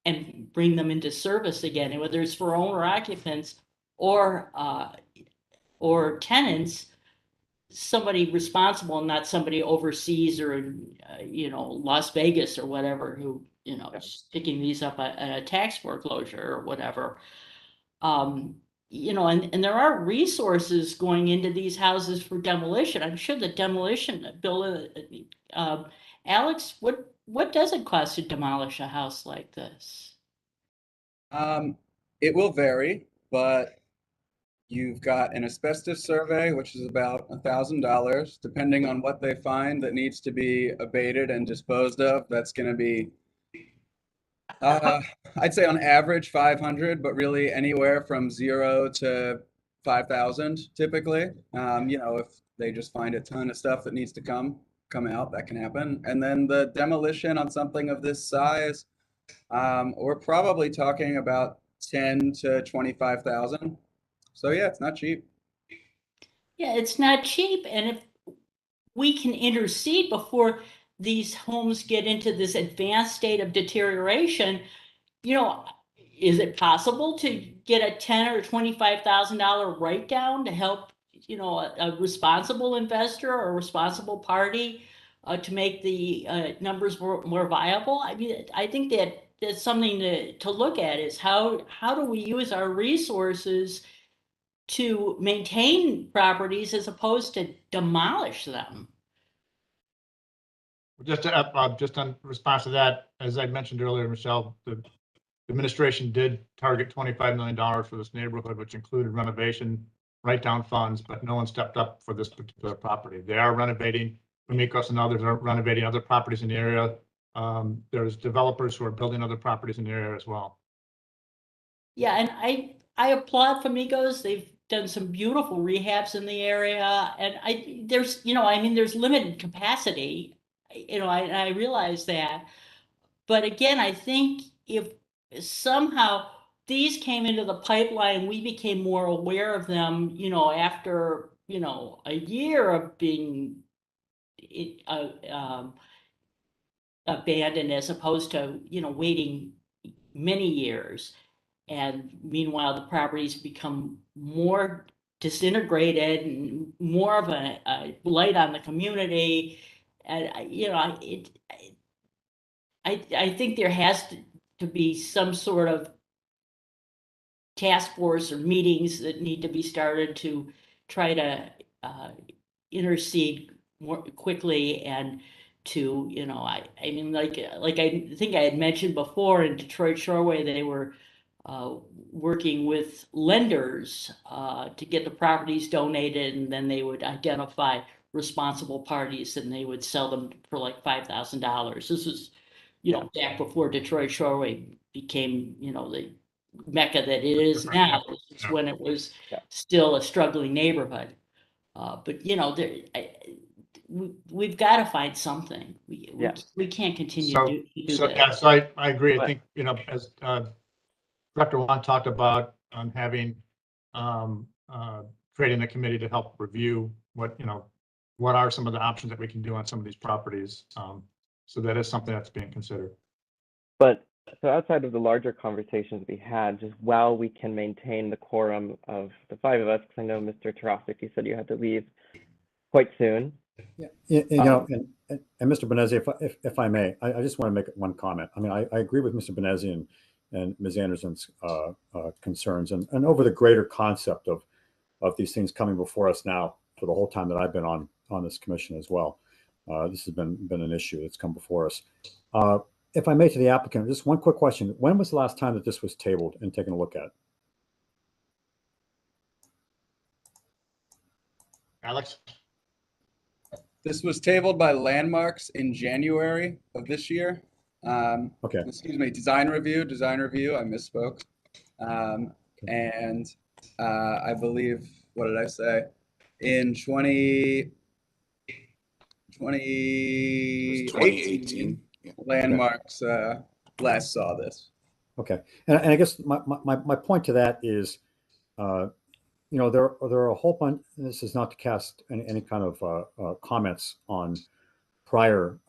and bring them into service again, and whether it's for owner occupants or tenants, somebody responsible, not somebody overseas or in Las Vegas or whatever, who is picking these up at a tax foreclosure or whatever. And there are resources going into these houses for demolition. I'm sure the demolition bill, Alex, what does it cost to demolish a house like this? It will vary, but you've got an asbestos survey, which is about $1,000, depending on what they find that needs to be abated and disposed of. That's going to be, I'd say on average 500, but really anywhere from 0 to 5,000 typically. If they just find a ton of stuff that needs to come out, that can happen. And then the demolition on something of this size, we're probably talking about 10 to 25,000. So yeah, it's not cheap. Yeah, it's not cheap. And if we can intercede before these homes get into this advanced state of deterioration, is it possible to get a $10,000 or $25,000 write down to help, a responsible investor or a responsible party to make the numbers more viable? I mean, I think that's something to look at, is how do we use our resources to maintain properties as opposed to demolish them? Just on response to that, as I mentioned earlier, Michelle, the administration did target $25 million for this neighborhood, which included renovation, write-down funds, but no one stepped up for this particular property. They are renovating. Amicus and others are renovating other properties in the area. There's developers who are building other properties in the area as well. Yeah, and I applaud Famigos. They've done some beautiful rehabs in the area, and there's limited capacity. I realize that, but again, I think if somehow these came into the pipeline, we became more aware of them, after, a year of being abandoned, as opposed to, waiting many years. And meanwhile, the properties become more disintegrated and more of a blight on the community. And, I think there has to be some sort of task force or meetings that need to be started to try to intercede more quickly and to, you know, I mean, like I think I had mentioned before, in Detroit Shoreway, they were working with lenders to get the properties donated, and then they would identify responsible parties and they would sell them for like $5,000. This was, you know, back before Detroit Shoreway became, you know, the mecca that it is now. This is when it was still a struggling neighborhood. But you know, we've got to find something. We can't continue to do So that. yeah, so I agree. I think, you know, as Director Wong talked about having creating a committee to help review what, you know, what are some of the options that we can do on some of these properties. So that is something that's being considered. But so outside of the larger conversations we had, just while we can maintain the quorum of the 5 of us, because I know Mr. Tarasik, you said you had to leave quite soon. Yeah, you know, and Mr. Benesi, if I may, I just want to make one comment. I mean, I agree with Mr. Benesi and Ms. Anderson's concerns, and over the greater concept of these things coming before us now for the whole time that I've been on this commission as well. This has been an issue that's come before us. If I may, to the applicant, just one quick question. When was the last time that this was tabled and taken a look at? Alex? This was tabled by Landmarks in January of this year. Okay. Excuse me, design review, I misspoke. And I believe, what did I say? In 2018, Landmarks last saw this. Okay, and I guess my point to that is, you know, there are a whole bunch. This is not to cast any kind of comments on prior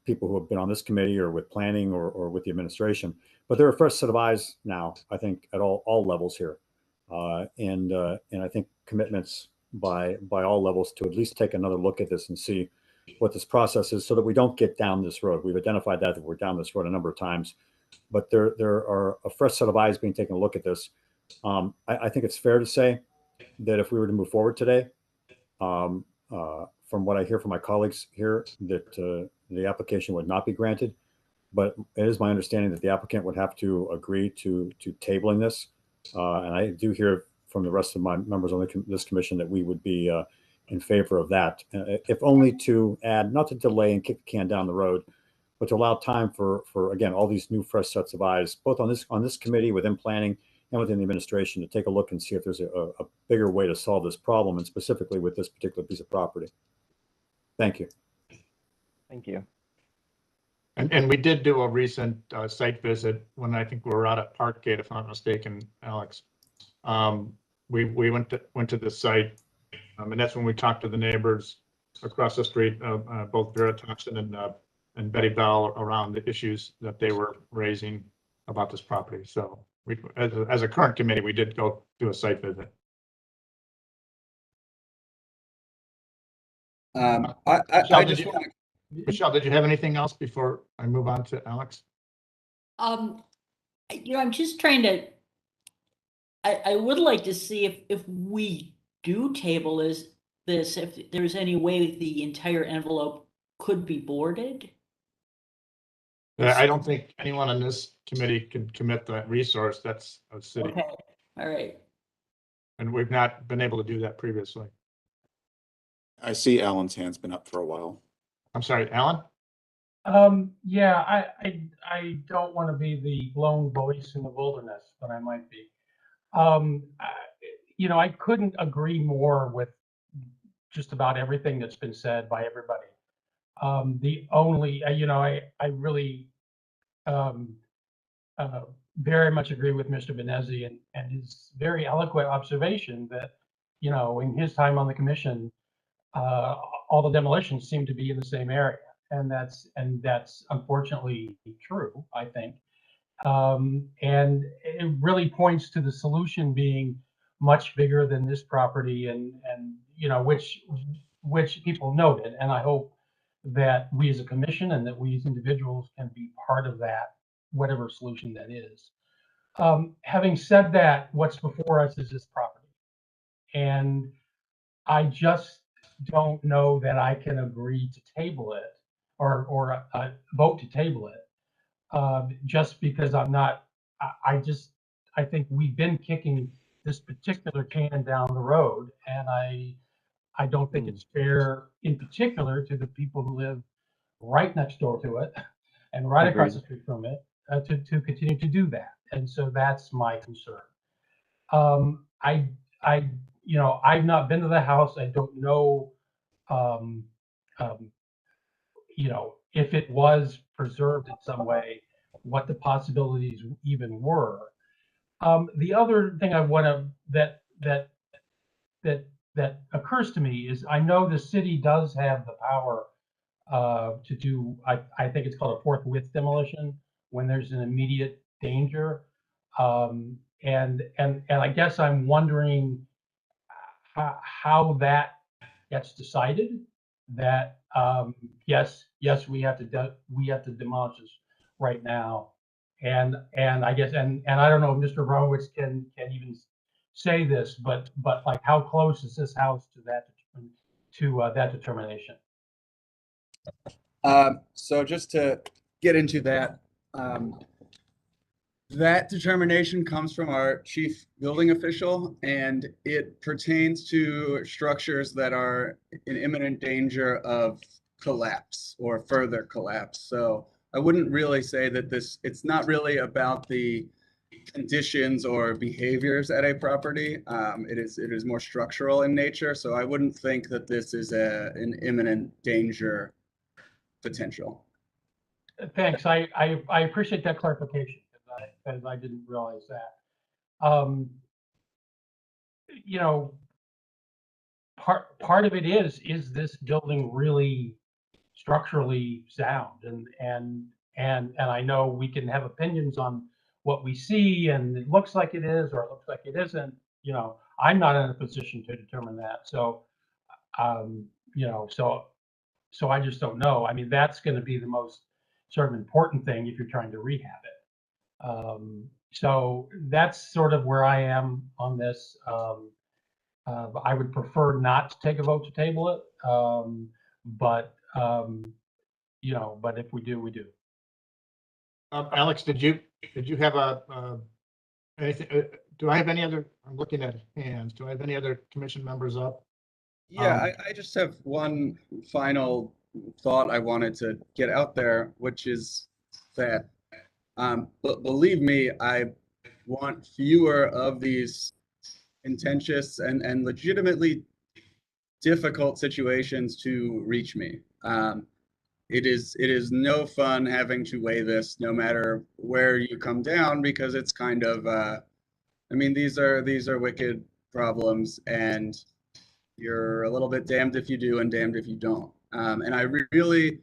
people who have been on this committee or with planning or with the administration, but there are a fresh set of eyes now, I think, at all levels here, and I think commitments by all levels to at least take another look at this and see what this process is, so that we don't get down this road. We've identified that we're down this road a number of times, but there are a fresh set of eyes being taken a look at this. I think it's fair to say that if we were to move forward today, from what I hear from my colleagues here, that the application would not be granted. But it is my understanding that the applicant would have to agree to tabling this. And I do hear from the rest of my members on this commission that we would be in favor of that, if only to add, not to delay and kick the can down the road, but to allow time for again, all these new fresh sets of eyes, both on this committee, within planning and within the administration, to take a look and see if there's a bigger way to solve this problem, and specifically with this particular piece of property. Thank you. Thank you. And we did do a recent site visit when I think we were out at Parkgate, if I'm not mistaken, Alex. We went to the site, and that's when we talked to the neighbors across the street, both Vera Thompson and Betty Bell, around the issues that they were raising about this property. So we, as a current committee, we did go do a site visit. Michelle, did you have anything else before I move on to Alex? You know, I'm just trying to, I would like to see if we do table this, if there's any way the entire envelope could be boarded. I don't think anyone on this committee can commit that resource. That's a city. Okay, all right. And we've not been able to do that previously. I see Alan's hand's been up for a while. I'm sorry, Alan? Yeah, I don't want to be the lone voice in the wilderness, but I might be. You know, I couldn't agree more with just about everything that's been said by everybody. The only, you know, I really very much agree with Mr. Benesi and his very eloquent observation that, you know, in his time on the commission, all the demolitions seem to be in the same area, and that's unfortunately true, I think. And it really points to the solution being much bigger than this property, and you know, which people noted, and I hope that we as a commission and that we as individuals can be part of that, whatever solution that is. Having said that, what's before us is this property. And I just don't know that I can agree to table it or vote to table it. Just because I'm not, I think we've been kicking this particular can down the road, and I don't think it's fair, in particular, to the people who live right next door to it and right across the Agreed. street from it, to continue to do that. And so that's my concern. I've not been to the house. I don't know, um, um, if it was preserved in some way, what the possibilities even were. The other thing I want to that occurs to me is I know the city does have the power to do, I think it's called a forthwith demolition when there's an immediate danger. And I guess I'm wondering how that gets decided. That yes, we have to demolish this right now. And I guess and I don't know if Mr. Bromwitz can even say this, but like how close is this house to that determination? So just to get into that, that determination comes from our chief building official, and it pertains to structures that are in imminent danger of collapse or further collapse. So I wouldn't really say that it's not really about the conditions or behaviors at a property. It is more structural in nature. So I wouldn't think that this is an imminent danger potential. Thanks. I appreciate that clarification because I didn't realize that. Part of it is this building really structurally sound, and I know we can have opinions on what we see and it looks like it is or it looks like it isn't. I'm not in a position to determine that. So so I just don't know. I mean, that's going to be the most sort of important thing if you're trying to rehab it. So that's sort of where I am on this. I would prefer not to take a vote to table it, but if we do, we do. Alex, did you have anything? Do I have any other? I'm looking at hands. Do I have any other commission members up? Yeah, I just have one final thought I wanted to get out there, which is that, but believe me, I want fewer of these contentious and legitimately difficult situations to reach me. It is no fun having to weigh this, no matter where you come down, because it's kind of, I mean, these are wicked problems, and you're a little bit damned if you do and damned if you don't. And I really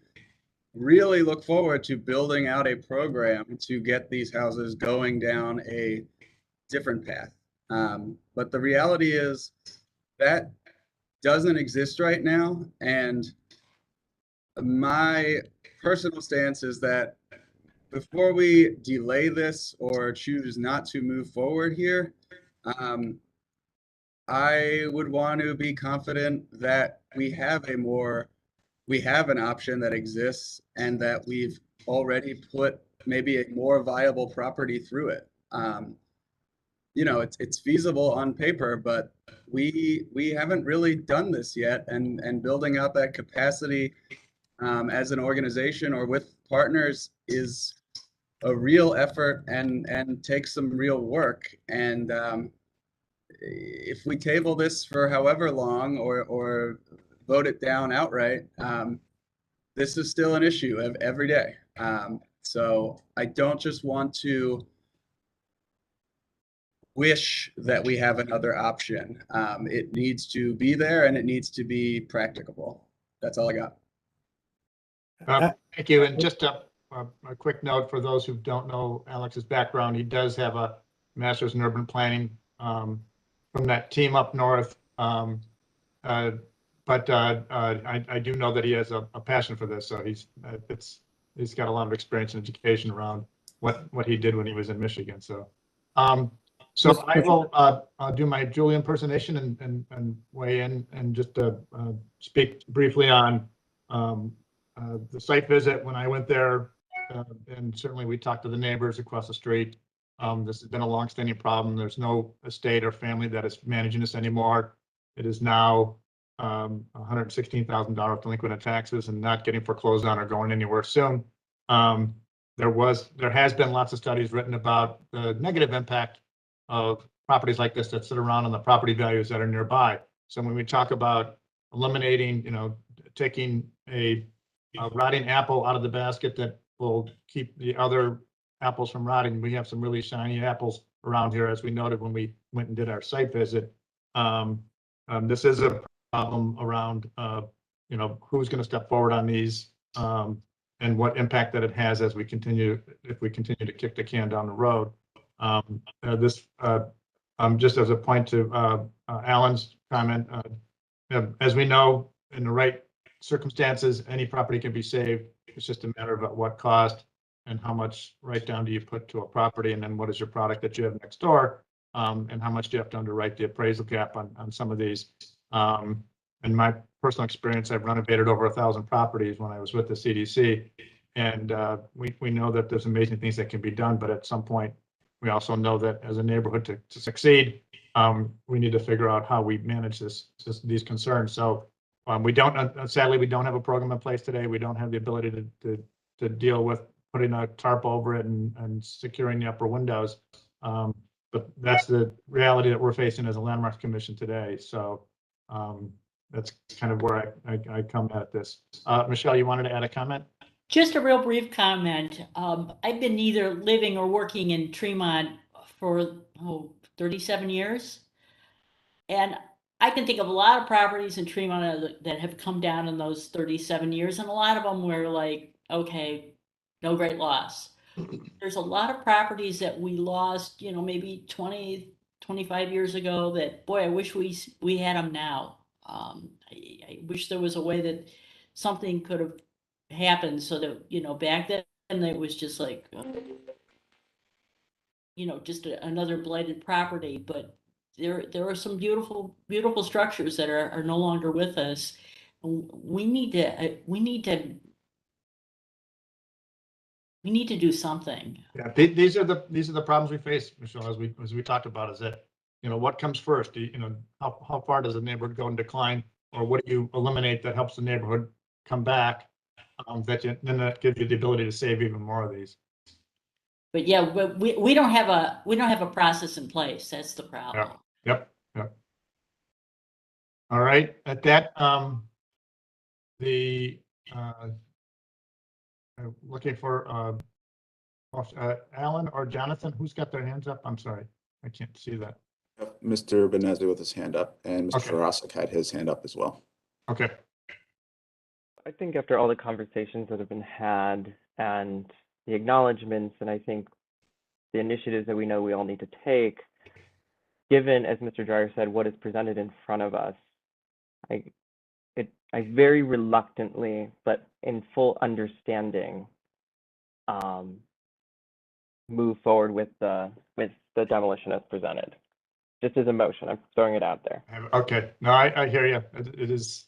look forward to building out a program to get these houses going down a different path. But the reality is that doesn't exist right now. And my personal stance is that before we delay this or choose not to move forward here, I would want to be confident that we have an option that exists and that we've already put maybe a more viable property through it. It's feasible on paper, but we haven't really done this yet, and building out that capacity as an organization or with partners is a real effort and takes some real work. And if we table this for however long or vote it down outright, this is still an issue of every day. So I don't just want to wish that we have another option. It needs to be there and it needs to be practicable. That's all I got. Thank you. And just a quick note for those who don't know Alex's background, he does have a master's in urban planning from that team up north. But I do know that he has a passion for this. So he's got a lot of experience and education around what he did when he was in Michigan. So So I will do my Julie impersonation and weigh in and just speak briefly on the site visit when I went there. And certainly we talked to the neighbors across the street. This has been a longstanding problem. There's no estate or family that is managing this anymore. It is now $116,000 delinquent in taxes and not getting foreclosed on or going anywhere soon. There has been lots of studies written about the negative impact of properties like this that sit around on the property values that are nearby. So when we talk about eliminating, taking a rotting apple out of the basket that will keep the other apples from rotting, we have some really shiny apples around here, as we noted when we went and did our site visit. This is a problem around, who's going to step forward on these and what impact that it has as we continue, if we continue to kick the can down the road. Just as a point to Alan's comment, as we know, in the right circumstances, any property can be saved. It's just a matter of at what cost and how much write down do you put to a property, and then what is your product that you have next door, and how much do you have to underwrite the appraisal gap on some of these. In my personal experience, I've renovated over 1,000 properties when I was with the CDC, and we know that there's amazing things that can be done, but at some point, we also know that as a neighborhood to succeed, we need to figure out how we manage these concerns. So sadly, we don't have a program in place today. We don't have the ability to deal with putting a tarp over it and securing the upper windows. But that's the reality that we're facing as a Landmarks Commission today. So that's kind of where I come at this. Michelle, you wanted to add a comment? Just a real brief comment. I've been either living or working in Tremont for 37 years. And I can think of a lot of properties in Tremont that have come down in those 37 years. And a lot of them were like, okay, no great loss. There's a lot of properties that we lost, maybe 20, 25 years ago that, boy, I wish we had them now. I wish there was a way that something could have happened so that, back then it was just like, just another blighted property. But there are some beautiful, beautiful structures that are no longer with us. We need to do something. Yeah, these are the problems we face, Michelle, as we talked about, is that, what comes first? How far does the neighborhood go in decline, or what do you eliminate that helps the neighborhood come back? Then that gives you the ability to save even more of these. But yeah, we don't have a process in place. That's the problem. Yep. All right. At that, looking for Alan or Jonathan, who's got their hands up? I'm sorry, I can't see that. Mr. Benezzi with his hand up, and Mr. Okay. Tarasik had his hand up as well. Okay. I think after all the conversations that have been had and the acknowledgements, and I think the initiatives that we know we all need to take, given, as Mr. Dreyer said, what is presented in front of us, I very reluctantly, but in full understanding, move forward with the demolition as presented. Just as a motion, I'm throwing it out there. Okay. No, I hear you. It is.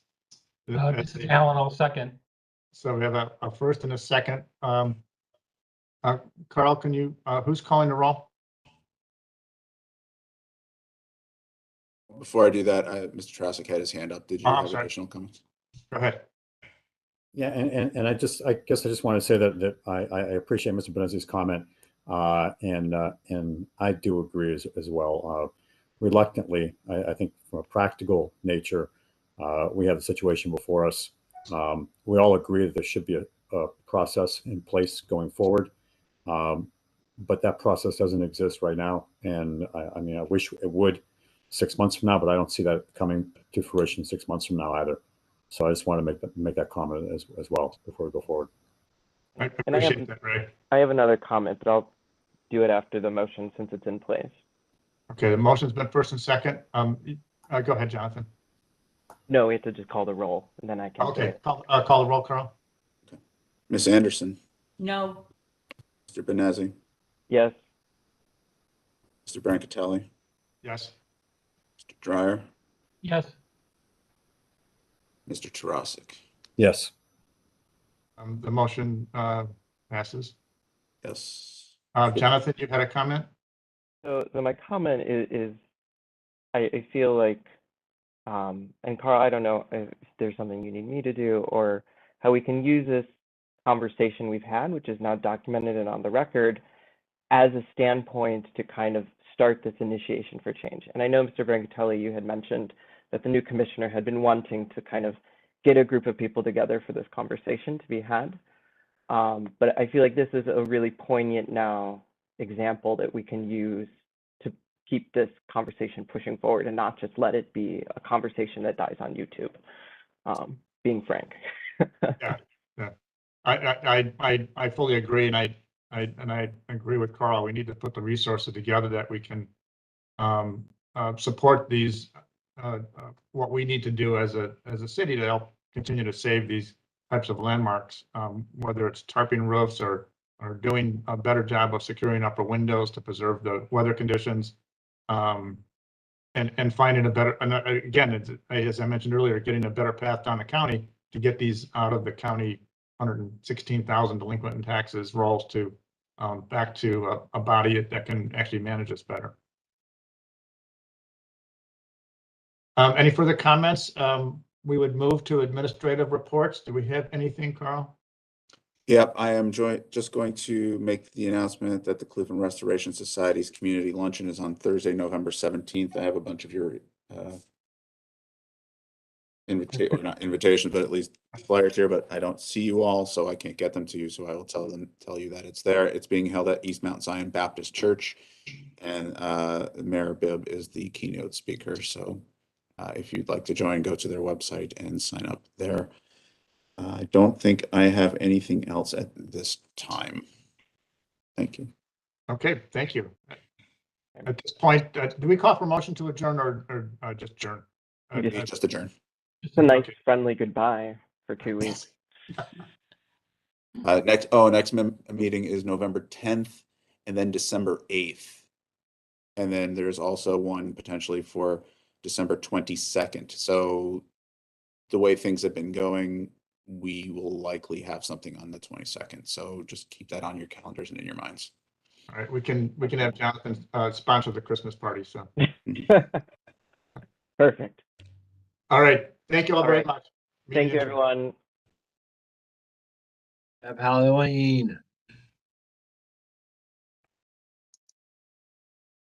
This is Alan, I'll second. So we have a first and a second. Carl, can you, who's calling the roll? Before I do that, Mr. Tarasik had his hand up. Did you have sorry. additional comments? Go ahead. Yeah, and I guess I just want to say that I appreciate Mr. Benezzi's comment, and I do agree as well. Reluctantly, I think from a practical nature, we have the situation before us. We all agree that there should be a process in place going forward, but that process doesn't exist right now. And I mean, I wish it would 6 months from now, but I don't see that coming to fruition 6 months from now either. So I just want to make that comment as well before we go forward. I appreciate that, Ray. I have another comment, but I'll do it after the motion since it's in place. Okay, the motion's been first and second. Go ahead, Jonathan. No, we have to just call the roll, and then I can. Okay, call the roll, Carl. Okay. Ms. Anderson, No. Mr. Benezzi, Yes. Mr. Brancatelli, Yes. Mr. Dryer, Yes. Mr. Tarasik. Yes. The motion passes. Yes. Jonathan, you had a comment? So my comment is I feel like, and Carl, I don't know if there's something you need me to do or how we can use this conversation we've had, which is now documented and on the record, as a standpoint to kind of start this initiation for change. And I know, Mr. Brancatelli, you had mentioned that the new commissioner had been wanting to kind of get a group of people together for this conversation to be had. But I feel like this is a really poignant now example that we can use to keep this conversation pushing forward and not just let it be a conversation that dies on YouTube, being frank. Yeah. I fully agree, and I agree with Carl. We need to put the resources together that we can support these what we need to do as a city to help continue to save these types of landmarks, whether it's tarping roofs or doing a better job of securing upper windows to preserve the weather conditions, and finding a better, and again, as I mentioned earlier, getting a better path down the county to get these out of the county 116,000 delinquent in taxes rolls to back to a body that can actually manage this better. Any further comments? We would move to administrative reports. Do we have anything, Carl? Yep, I am just going to make the announcement that the Cleveland Restoration Society's community luncheon is on Thursday, November 17th. I have a bunch of your not invitations, but at least flyers here, but I don't see you all, so I can't get them to you. So I will tell you that it's there. It's being held at East Mount Zion Baptist Church, and Mayor Bibb is the keynote speaker. So if you'd like to join, go to their website and sign up there. I don't think I have anything else at this time. Thank you. Okay, thank you. At this point, do we call for motion to adjourn or just adjourn? Just adjourn. It's a nice friendly goodbye for 2 weeks. Next meeting is November 10th and then December 8th. And then there's also one potentially for December 22nd. So the way things have been going, we will likely have something on the 22nd. So just keep that on your calendars and in your minds. All right, we can have Jonathan sponsor the Christmas party. So Perfect. All right. Thank you all very much. Thank you, everyone. Happy Halloween.